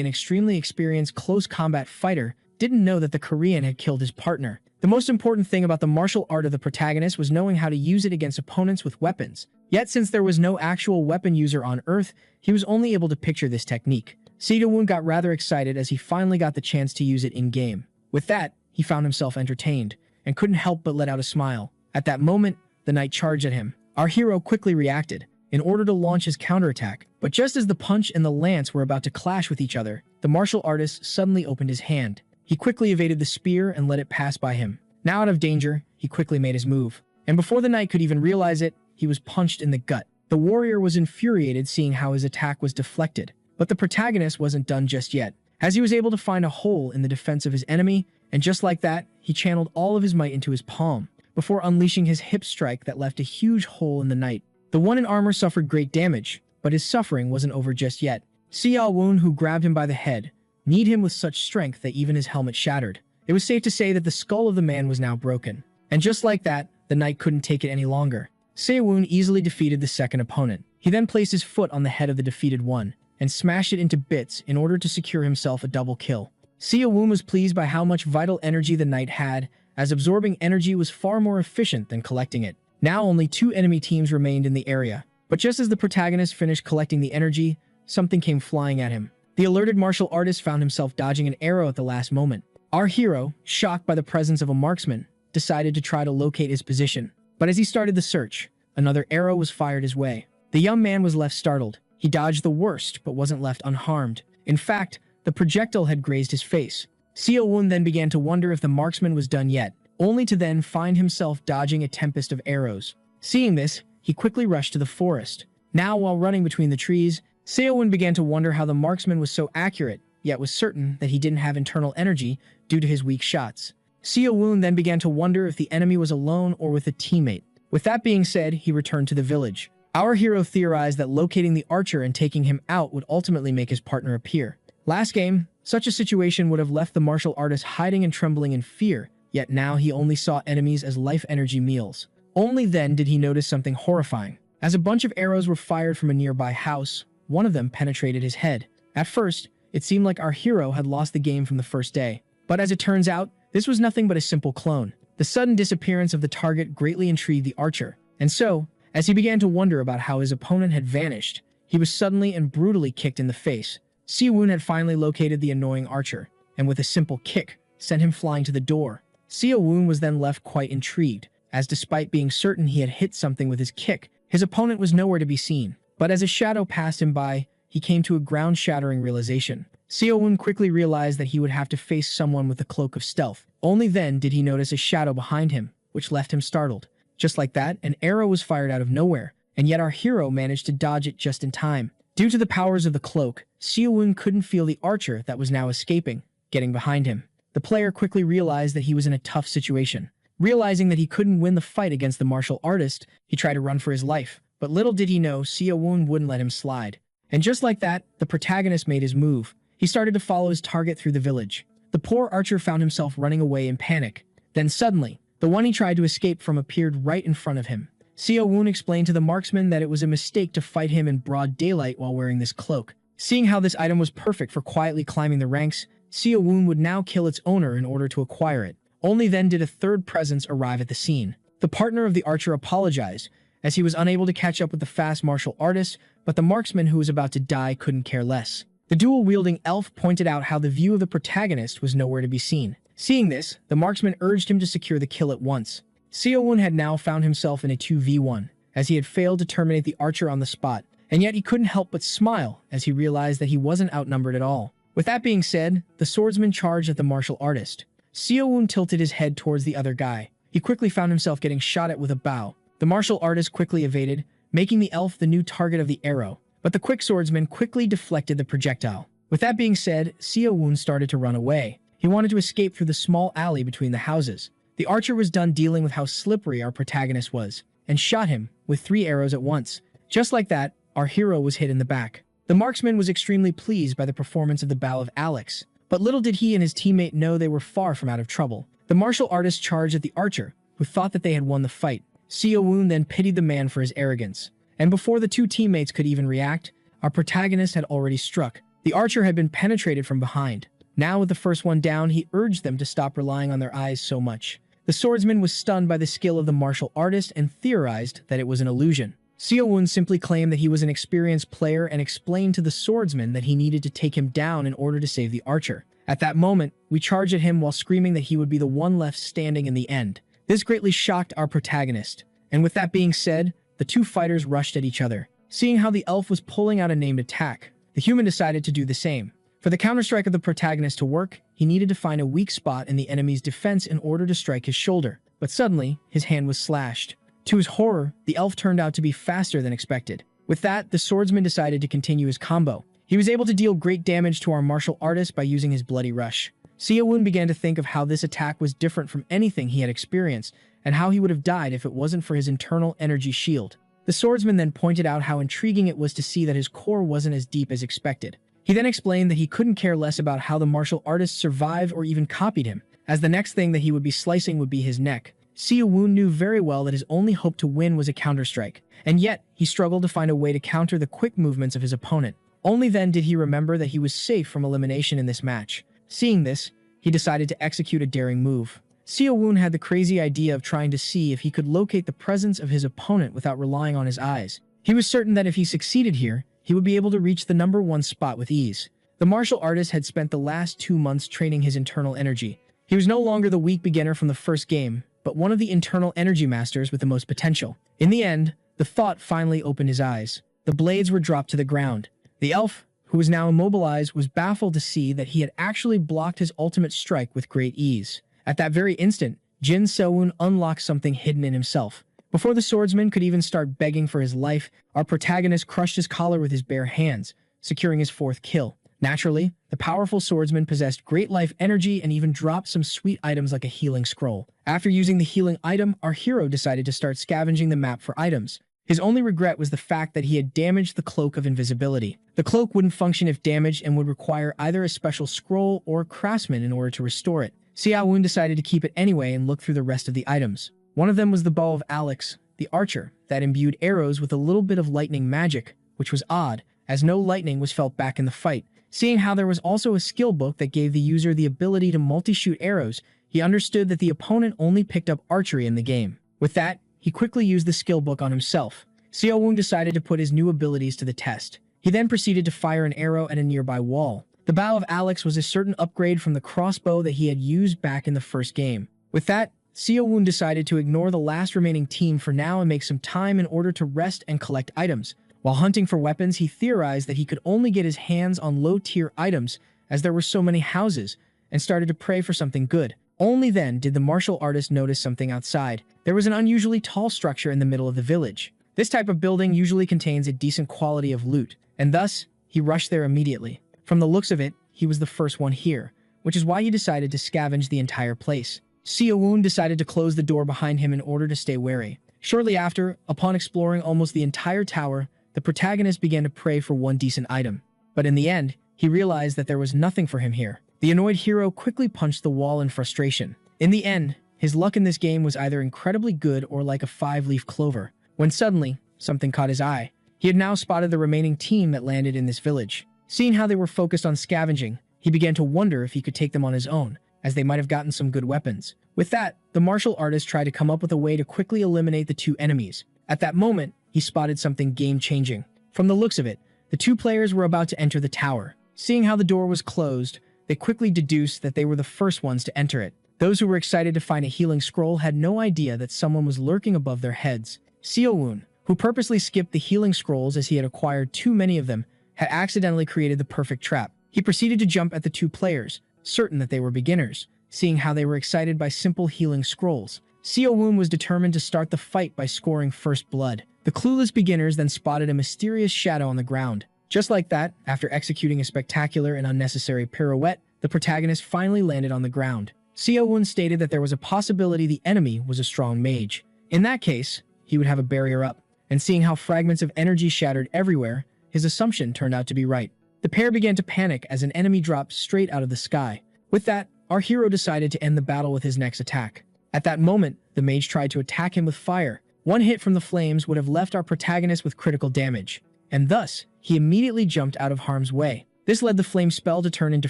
an extremely experienced close combat fighter, didn't know that the Korean had killed his partner. The most important thing about the martial art of the protagonist was knowing how to use it against opponents with weapons. Yet since there was no actual weapon user on Earth, he was only able to picture this technique. Seo-won got rather excited as he finally got the chance to use it in-game. With that, he found himself entertained, and couldn't help but let out a smile. At that moment, the knight charged at him. Our hero quickly reacted, in order to launch his counterattack. But just as the punch and the lance were about to clash with each other, the martial artist suddenly opened his hand. He quickly evaded the spear and let it pass by him. Now out of danger, he quickly made his move. And before the knight could even realize it, he was punched in the gut. The warrior was infuriated seeing how his attack was deflected. But the protagonist wasn't done just yet, as he was able to find a hole in the defense of his enemy, and just like that, he channeled all of his might into his palm, before unleashing his hip strike that left a huge hole in the knight. The one in armor suffered great damage, but his suffering wasn't over just yet. Seo-won, who grabbed him by the head, kneed him with such strength that even his helmet shattered. It was safe to say that the skull of the man was now broken. And just like that, the knight couldn't take it any longer. Seo-won easily defeated the second opponent. He then placed his foot on the head of the defeated one, and smashed it into bits in order to secure himself a double kill. Seo-won was pleased by how much vital energy the knight had, as absorbing energy was far more efficient than collecting it. Now only 2 enemy teams remained in the area. But just as the protagonist finished collecting the energy, something came flying at him. The alerted martial artist found himself dodging an arrow at the last moment. Our hero, shocked by the presence of a marksman, decided to try to locate his position. But as he started the search, another arrow was fired his way. The young man was left startled. He dodged the worst, but wasn't left unharmed. In fact, the projectile had grazed his face. Seo-won then began to wonder if the marksman was done yet, only to then find himself dodging a tempest of arrows. Seeing this, he quickly rushed to the forest. Now, while running between the trees, Seo-won began to wonder how the marksman was so accurate, yet was certain that he didn't have internal energy due to his weak shots. Seo-won then began to wonder if the enemy was alone or with a teammate. With that being said, he returned to the village. Our hero theorized that locating the archer and taking him out would ultimately make his partner appear. Last game, such a situation would have left the martial artist hiding and trembling in fear, yet now he only saw enemies as life energy meals. Only then did he notice something horrifying. As a bunch of arrows were fired from a nearby house, one of them penetrated his head. At first, it seemed like our hero had lost the game from the first day. But as it turns out, this was nothing but a simple clone. The sudden disappearance of the target greatly intrigued the archer. And so, as he began to wonder about how his opponent had vanished, he was suddenly and brutally kicked in the face. Seo-won had finally located the annoying archer, and with a simple kick, sent him flying to the door. Seo-won was then left quite intrigued, as despite being certain he had hit something with his kick, his opponent was nowhere to be seen. But as a shadow passed him by, he came to a ground-shattering realization. Seo-won quickly realized that he would have to face someone with a cloak of stealth. Only then did he notice a shadow behind him, which left him startled. Just like that, an arrow was fired out of nowhere, and yet our hero managed to dodge it just in time. Due to the powers of the cloak, Seo-won couldn't feel the archer that was now escaping, getting behind him. The player quickly realized that he was in a tough situation. Realizing that he couldn't win the fight against the martial artist, he tried to run for his life. But little did he know, Seo-won wouldn't let him slide. And just like that, the protagonist made his move. He started to follow his target through the village. The poor archer found himself running away in panic. Then suddenly, the one he tried to escape from appeared right in front of him. Seo-won explained to the marksman that it was a mistake to fight him in broad daylight while wearing this cloak. Seeing how this item was perfect for quietly climbing the ranks, Seo-won would now kill its owner in order to acquire it. Only then did a third presence arrive at the scene. The partner of the archer apologized, as he was unable to catch up with the fast martial artist, but the marksman who was about to die couldn't care less. The dual-wielding elf pointed out how the view of the protagonist was nowhere to be seen. Seeing this, the marksman urged him to secure the kill at once. Seo-won had now found himself in a 2v1, as he had failed to terminate the archer on the spot, and yet he couldn't help but smile as he realized that he wasn't outnumbered at all. With that being said, the swordsman charged at the martial artist. Seo-won tilted his head towards the other guy. He quickly found himself getting shot at with a bow. The martial artist quickly evaded, making the elf the new target of the arrow. But the quick swordsman quickly deflected the projectile. With that being said, Seo Woon started to run away. He wanted to escape through the small alley between the houses. The archer was done dealing with how slippery our protagonist was, and shot him with 3 arrows at once. Just like that, our hero was hit in the back. The marksman was extremely pleased by the performance of the bow of Alex, but little did he and his teammate know they were far from out of trouble. The martial artist charged at the archer, who thought that they had won the fight. Seo Woon then pitied the man for his arrogance, and before the 2 teammates could even react, our protagonist had already struck. The archer had been penetrated from behind. Now with the first one down, he urged them to stop relying on their eyes so much. The swordsman was stunned by the skill of the martial artist and theorized that it was an illusion. Seo Woon simply claimed that he was an experienced player and explained to the swordsman that he needed to take him down in order to save the archer. At that moment, we charged at him while screaming that he would be the one left standing in the end. This greatly shocked our protagonist, and with that being said, the 2 fighters rushed at each other. Seeing how the elf was pulling out a named attack, the human decided to do the same. For the counterstrike of the protagonist to work, he needed to find a weak spot in the enemy's defense in order to strike his shoulder. But suddenly, his hand was slashed. To his horror, the elf turned out to be faster than expected. With that, the swordsman decided to continue his combo. He was able to deal great damage to our martial artist by using his bloody rush. Seo Woon began to think of how this attack was different from anything he had experienced, and how he would have died if it wasn't for his internal energy shield. The swordsman then pointed out how intriguing it was to see that his core wasn't as deep as expected. He then explained that he couldn't care less about how the martial artist survived or even copied him, as the next thing that he would be slicing would be his neck. Seo Woon knew very well that his only hope to win was a counterstrike, and yet he struggled to find a way to counter the quick movements of his opponent. Only then did he remember that he was safe from elimination in this match. Seeing this, he decided to execute a daring move. Seo Woon had the crazy idea of trying to see if he could locate the presence of his opponent without relying on his eyes. He was certain that if he succeeded here, he would be able to reach the number 1 spot with ease. The martial artist had spent the last 2 months training his internal energy. He was no longer the weak beginner from the first game, but one of the internal energy masters with the most potential. In the end, the thought finally opened his eyes. The blades were dropped to the ground. The elf, who was now immobilized, was baffled to see that he had actually blocked his ultimate strike with great ease. At that very instant, Jin Seo-woon unlocked something hidden in himself. Before the swordsman could even start begging for his life, our protagonist crushed his collar with his bare hands, securing his 4th kill. Naturally, the powerful swordsman possessed great life energy and even dropped some sweet items like a healing scroll. After using the healing item, our hero decided to start scavenging the map for items. His only regret was the fact that he had damaged the Cloak of Invisibility. The cloak wouldn't function if damaged and would require either a special scroll or a craftsman in order to restore it. Seo Woon decided to keep it anyway and look through the rest of the items. One of them was the bow of Alex, the archer, that imbued arrows with a little bit of lightning magic, which was odd, as no lightning was felt back in the fight. Seeing how there was also a skill book that gave the user the ability to multi-shoot arrows, he understood that the opponent only picked up archery in the game. With that, he quickly used the skill book on himself. Seo Woon decided to put his new abilities to the test. He then proceeded to fire an arrow at a nearby wall. The bow of Alex was a certain upgrade from the crossbow that he had used back in the first game. With that, Seo Woon decided to ignore the last remaining team for now and make some time in order to rest and collect items. While hunting for weapons, he theorized that he could only get his hands on low-tier items as there were so many houses, and started to pray for something good. Only then did the martial artist notice something outside. There was an unusually tall structure in the middle of the village. This type of building usually contains a decent quality of loot, and thus, he rushed there immediately. From the looks of it, he was the first one here, which is why he decided to scavenge the entire place. Seo Woon decided to close the door behind him in order to stay wary. Shortly after, upon exploring almost the entire tower, the protagonist began to pray for one decent item. But in the end, he realized that there was nothing for him here. The annoyed hero quickly punched the wall in frustration. In the end, his luck in this game was either incredibly good or like a 5-leaf clover, when suddenly, something caught his eye. He had now spotted the remaining team that landed in this village. Seeing how they were focused on scavenging, he began to wonder if he could take them on his own, as they might have gotten some good weapons. With that, the martial artist tried to come up with a way to quickly eliminate the 2 enemies. At that moment, he spotted something game-changing. From the looks of it, the 2 players were about to enter the tower. Seeing how the door was closed, they quickly deduced that they were the first ones to enter it. Those who were excited to find a healing scroll had no idea that someone was lurking above their heads. Seo Woon, who purposely skipped the healing scrolls as he had acquired too many of them, had accidentally created the perfect trap. He proceeded to jump at the 2 players, certain that they were beginners. Seeing how they were excited by simple healing scrolls, Seo Woon was determined to start the fight by scoring first blood. The clueless beginners then spotted a mysterious shadow on the ground. Just like that, after executing a spectacular and unnecessary pirouette, the protagonist finally landed on the ground. Seo-woon stated that there was a possibility the enemy was a strong mage. In that case, he would have a barrier up. And seeing how fragments of energy shattered everywhere, his assumption turned out to be right. The pair began to panic as an enemy dropped straight out of the sky. With that, our hero decided to end the battle with his next attack. At that moment, the mage tried to attack him with fire. One hit from the flames would have left our protagonist with critical damage, and thus, he immediately jumped out of harm's way. This led the flame spell to turn into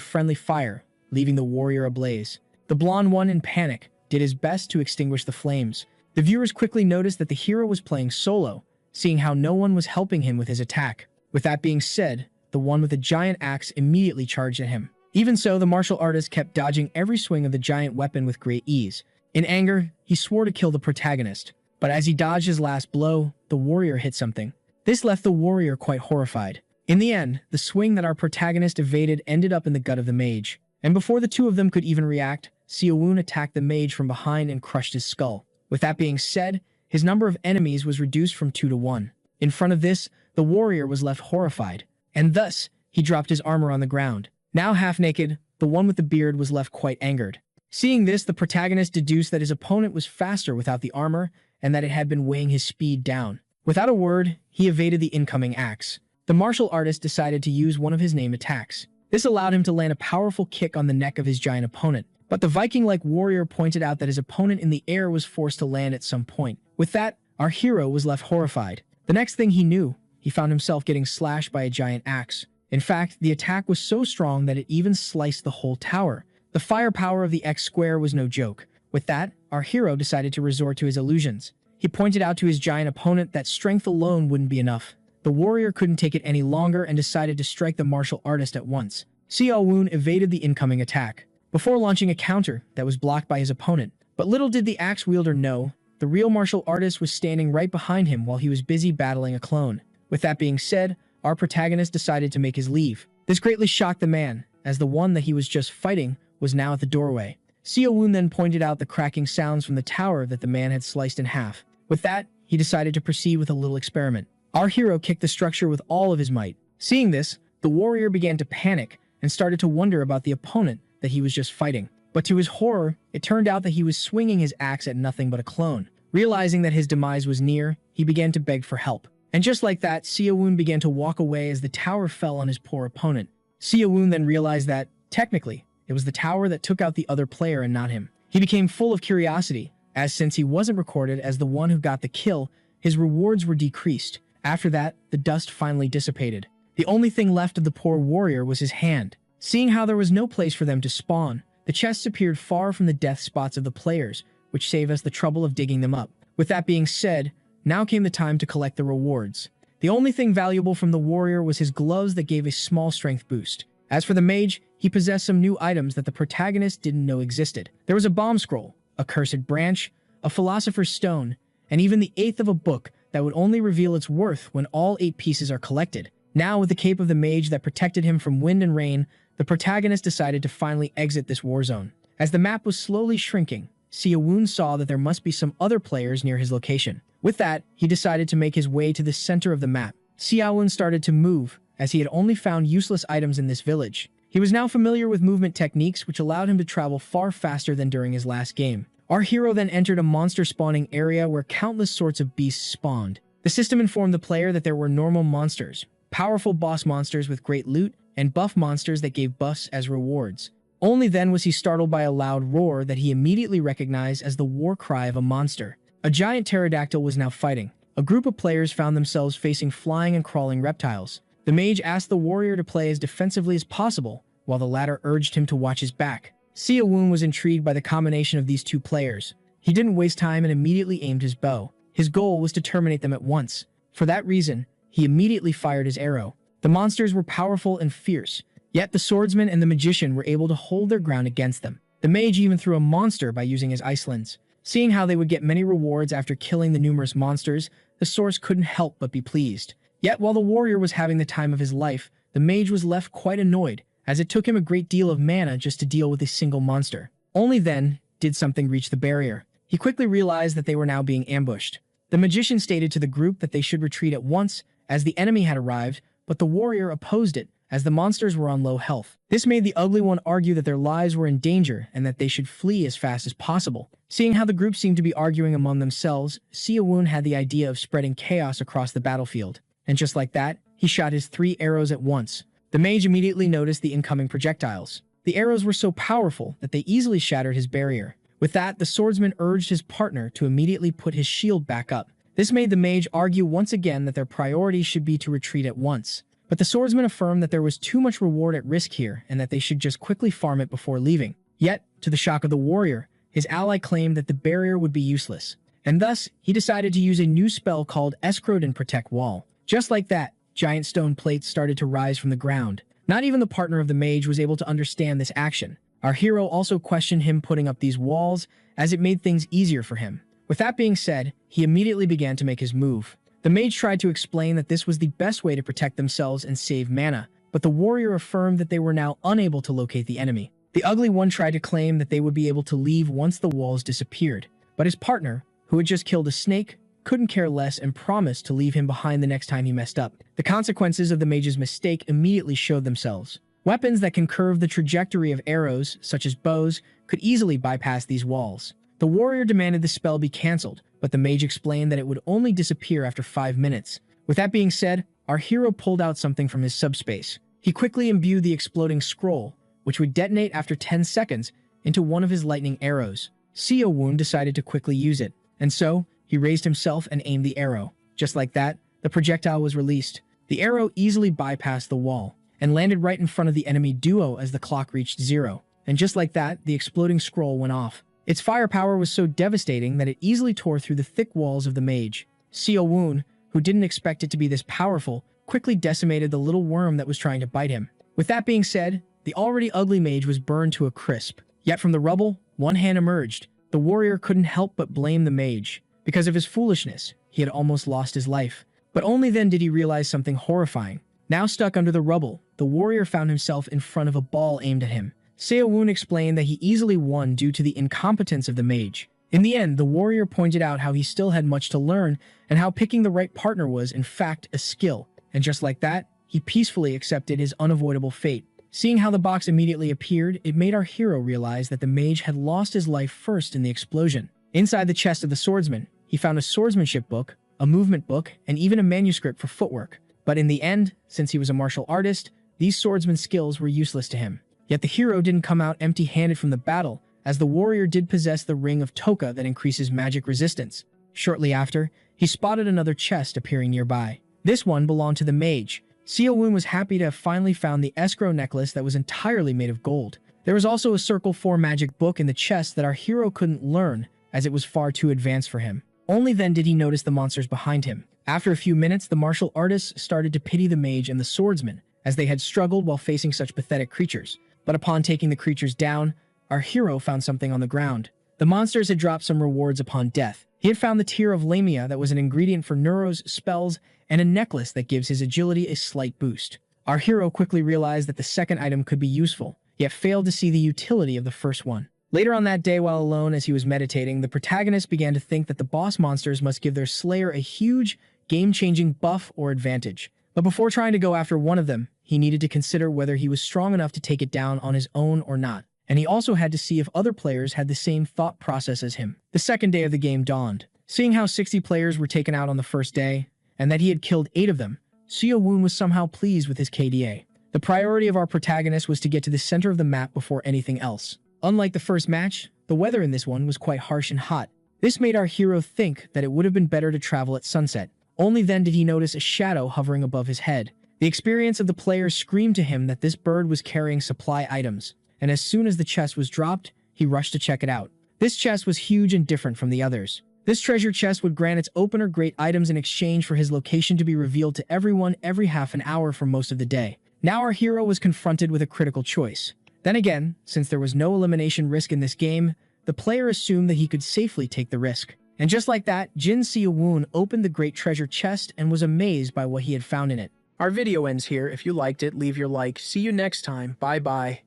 friendly fire, leaving the warrior ablaze. The blonde one, in panic, did his best to extinguish the flames. The viewers quickly noticed that the hero was playing solo, seeing how no one was helping him with his attack. With that being said, the one with the giant axe immediately charged at him. Even so, the martial artist kept dodging every swing of the giant weapon with great ease. In anger, he swore to kill the protagonist, but as he dodged his last blow, the warrior hit something. This left the warrior quite horrified. In the end, the swing that our protagonist evaded ended up in the gut of the mage. And before the two of them could even react, Seo-woon attacked the mage from behind and crushed his skull. With that being said, his number of enemies was reduced from 2 to 1. In front of this, the warrior was left horrified, and thus, he dropped his armor on the ground. Now half-naked, the one with the beard was left quite angered. Seeing this, the protagonist deduced that his opponent was faster without the armor, and that it had been weighing his speed down. Without a word, he evaded the incoming axe. The martial artist decided to use one of his name attacks. This allowed him to land a powerful kick on the neck of his giant opponent. But the Viking-like warrior pointed out that his opponent in the air was forced to land at some point. With that, our hero was left horrified. The next thing he knew, he found himself getting slashed by a giant axe. In fact, the attack was so strong that it even sliced the whole tower. The firepower of the X square was no joke. With that, our hero decided to resort to his illusions. He pointed out to his giant opponent that strength alone wouldn't be enough. The warrior couldn't take it any longer and decided to strike the martial artist at once. Seo-woon evaded the incoming attack, before launching a counter that was blocked by his opponent. But little did the axe wielder know, the real martial artist was standing right behind him while he was busy battling a clone. With that being said, our protagonist decided to make his leave. This greatly shocked the man, as the one that he was just fighting was now at the doorway. Seo-woon then pointed out the cracking sounds from the tower that the man had sliced in half. With that, he decided to proceed with a little experiment. Our hero kicked the structure with all of his might. Seeing this, the warrior began to panic and started to wonder about the opponent that he was just fighting. But to his horror, it turned out that he was swinging his axe at nothing but a clone. Realizing that his demise was near, he began to beg for help. And just like that, Seo-woon began to walk away as the tower fell on his poor opponent. Seo-woon then realized that, technically, it was the tower that took out the other player and not him. He became full of curiosity, as since he wasn't recorded as the one who got the kill, his rewards were decreased. After that, the dust finally dissipated. The only thing left of the poor warrior was his hand. Seeing how there was no place for them to spawn, the chests appeared far from the death spots of the players, which saved us the trouble of digging them up. With that being said, now came the time to collect the rewards. The only thing valuable from the warrior was his gloves that gave a small strength boost. As for the mage, he possessed some new items that the protagonist didn't know existed. There was a bomb scroll, a cursed branch, a philosopher's stone, and even the 8th of a book that would only reveal its worth when all 8 pieces are collected. Now, with the cape of the mage that protected him from wind and rain, the protagonist decided to finally exit this war zone. As the map was slowly shrinking, Seo-woon saw that there must be some other players near his location. With that, he decided to make his way to the center of the map. Seo-woon started to move, as he had only found useless items in this village. He was now familiar with movement techniques which allowed him to travel far faster than during his last game. Our hero then entered a monster spawning area where countless sorts of beasts spawned. The system informed the player that there were normal monsters, powerful boss monsters with great loot, and buff monsters that gave buffs as rewards. Only then was he startled by a loud roar that he immediately recognized as the war cry of a monster. A giant pterodactyl was now fighting. A group of players found themselves facing flying and crawling reptiles. The mage asked the warrior to play as defensively as possible, while the latter urged him to watch his back. Seo-woon was intrigued by the combination of these two players. He didn't waste time and immediately aimed his bow. His goal was to terminate them at once. For that reason, he immediately fired his arrow. The monsters were powerful and fierce, yet the swordsman and the magician were able to hold their ground against them. The mage even threw a monster by using his ice lens. Seeing how they would get many rewards after killing the numerous monsters, the source couldn't help but be pleased. Yet while the warrior was having the time of his life, the mage was left quite annoyed, as it took him a great deal of mana just to deal with a single monster. Only then did something reach the barrier. He quickly realized that they were now being ambushed. The magician stated to the group that they should retreat at once, as the enemy had arrived, but the warrior opposed it, as the monsters were on low health. This made the ugly one argue that their lives were in danger and that they should flee as fast as possible. Seeing how the group seemed to be arguing among themselves, Siawun had the idea of spreading chaos across the battlefield. And just like that, he shot his 3 arrows at once. The mage immediately noticed the incoming projectiles. The arrows were so powerful that they easily shattered his barrier. With that, the swordsman urged his partner to immediately put his shield back up. This made the mage argue once again that their priority should be to retreat at once. But the swordsman affirmed that there was too much reward at risk here and that they should just quickly farm it before leaving. Yet, to the shock of the warrior, his ally claimed that the barrier would be useless. And thus, he decided to use a new spell called Escroden Protect Wall. Just like that, giant stone plates started to rise from the ground. Not even the partner of the mage was able to understand this action. Our hero also questioned him putting up these walls, as it made things easier for him. With that being said, he immediately began to make his move. The mage tried to explain that this was the best way to protect themselves and save mana, but the warrior affirmed that they were now unable to locate the enemy. The ugly one tried to claim that they would be able to leave once the walls disappeared, but his partner, who had just killed a snake, couldn't care less and promised to leave him behind the next time he messed up. The consequences of the mage's mistake immediately showed themselves. Weapons that can curve the trajectory of arrows, such as bows, could easily bypass these walls. The warrior demanded the spell be cancelled, but the mage explained that it would only disappear after 5 minutes. With that being said, our hero pulled out something from his subspace. He quickly imbued the exploding scroll, which would detonate after 10 seconds, into one of his lightning arrows. Siawun decided to quickly use it, and so, he raised himself and aimed the arrow. Just like that, the projectile was released. The arrow easily bypassed the wall, and landed right in front of the enemy duo as the clock reached 0. And just like that, the exploding scroll went off. Its firepower was so devastating that it easily tore through the thick walls of the mage. Siawun, who didn't expect it to be this powerful, quickly decimated the little worm that was trying to bite him. With that being said, the already ugly mage was burned to a crisp. Yet from the rubble, one hand emerged. The warrior couldn't help but blame the mage. Because of his foolishness, he had almost lost his life. But only then did he realize something horrifying. Now stuck under the rubble, the warrior found himself in front of a ball aimed at him. Siawun explained that he easily won due to the incompetence of the mage. In the end, the warrior pointed out how he still had much to learn and how picking the right partner was, in fact, a skill. And just like that, he peacefully accepted his unavoidable fate. Seeing how the box immediately appeared, it made our hero realize that the mage had lost his life first in the explosion. Inside the chest of the swordsman, he found a swordsmanship book, a movement book, and even a manuscript for footwork. But in the end, since he was a martial artist, these swordsman skills were useless to him. Yet the hero didn't come out empty-handed from the battle, as the warrior did possess the ring of Toka that increases magic resistance. Shortly after, he spotted another chest appearing nearby. This one belonged to the mage. Siawun was happy to have finally found the escrow necklace that was entirely made of gold. There was also a Circle 4 magic book in the chest that our hero couldn't learn, as it was far too advanced for him. Only then did he notice the monsters behind him. After a few minutes, the martial artists started to pity the mage and the swordsman, as they had struggled while facing such pathetic creatures. But upon taking the creatures down, our hero found something on the ground. The monsters had dropped some rewards upon death. He had found the tear of Lamia that was an ingredient for Neuro's spells and a necklace that gives his agility a slight boost. Our hero quickly realized that the second item could be useful, yet failed to see the utility of the first one. Later on that day, while alone as he was meditating, the protagonist began to think that the boss monsters must give their slayer a huge, game-changing buff or advantage. But before trying to go after one of them, he needed to consider whether he was strong enough to take it down on his own or not. And he also had to see if other players had the same thought process as him. The second day of the game dawned. Seeing how 60 players were taken out on the first day, and that he had killed 8 of them, Siawun was somehow pleased with his KDA. The priority of our protagonist was to get to the center of the map before anything else. Unlike the first match, the weather in this one was quite harsh and hot. This made our hero think that it would have been better to travel at sunset. Only then did he notice a shadow hovering above his head. The experience of the player screamed to him that this bird was carrying supply items, and as soon as the chest was dropped, he rushed to check it out. This chest was huge and different from the others. This treasure chest would grant its opener great items in exchange for his location to be revealed to everyone every half an hour for most of the day. Now our hero was confronted with a critical choice. Then again, since there was no elimination risk in this game, the player assumed that he could safely take the risk. And just like that, Jin Siawun opened the great treasure chest and was amazed by what he had found in it. Our video ends here. If you liked it, leave your like. See you next time. Bye bye.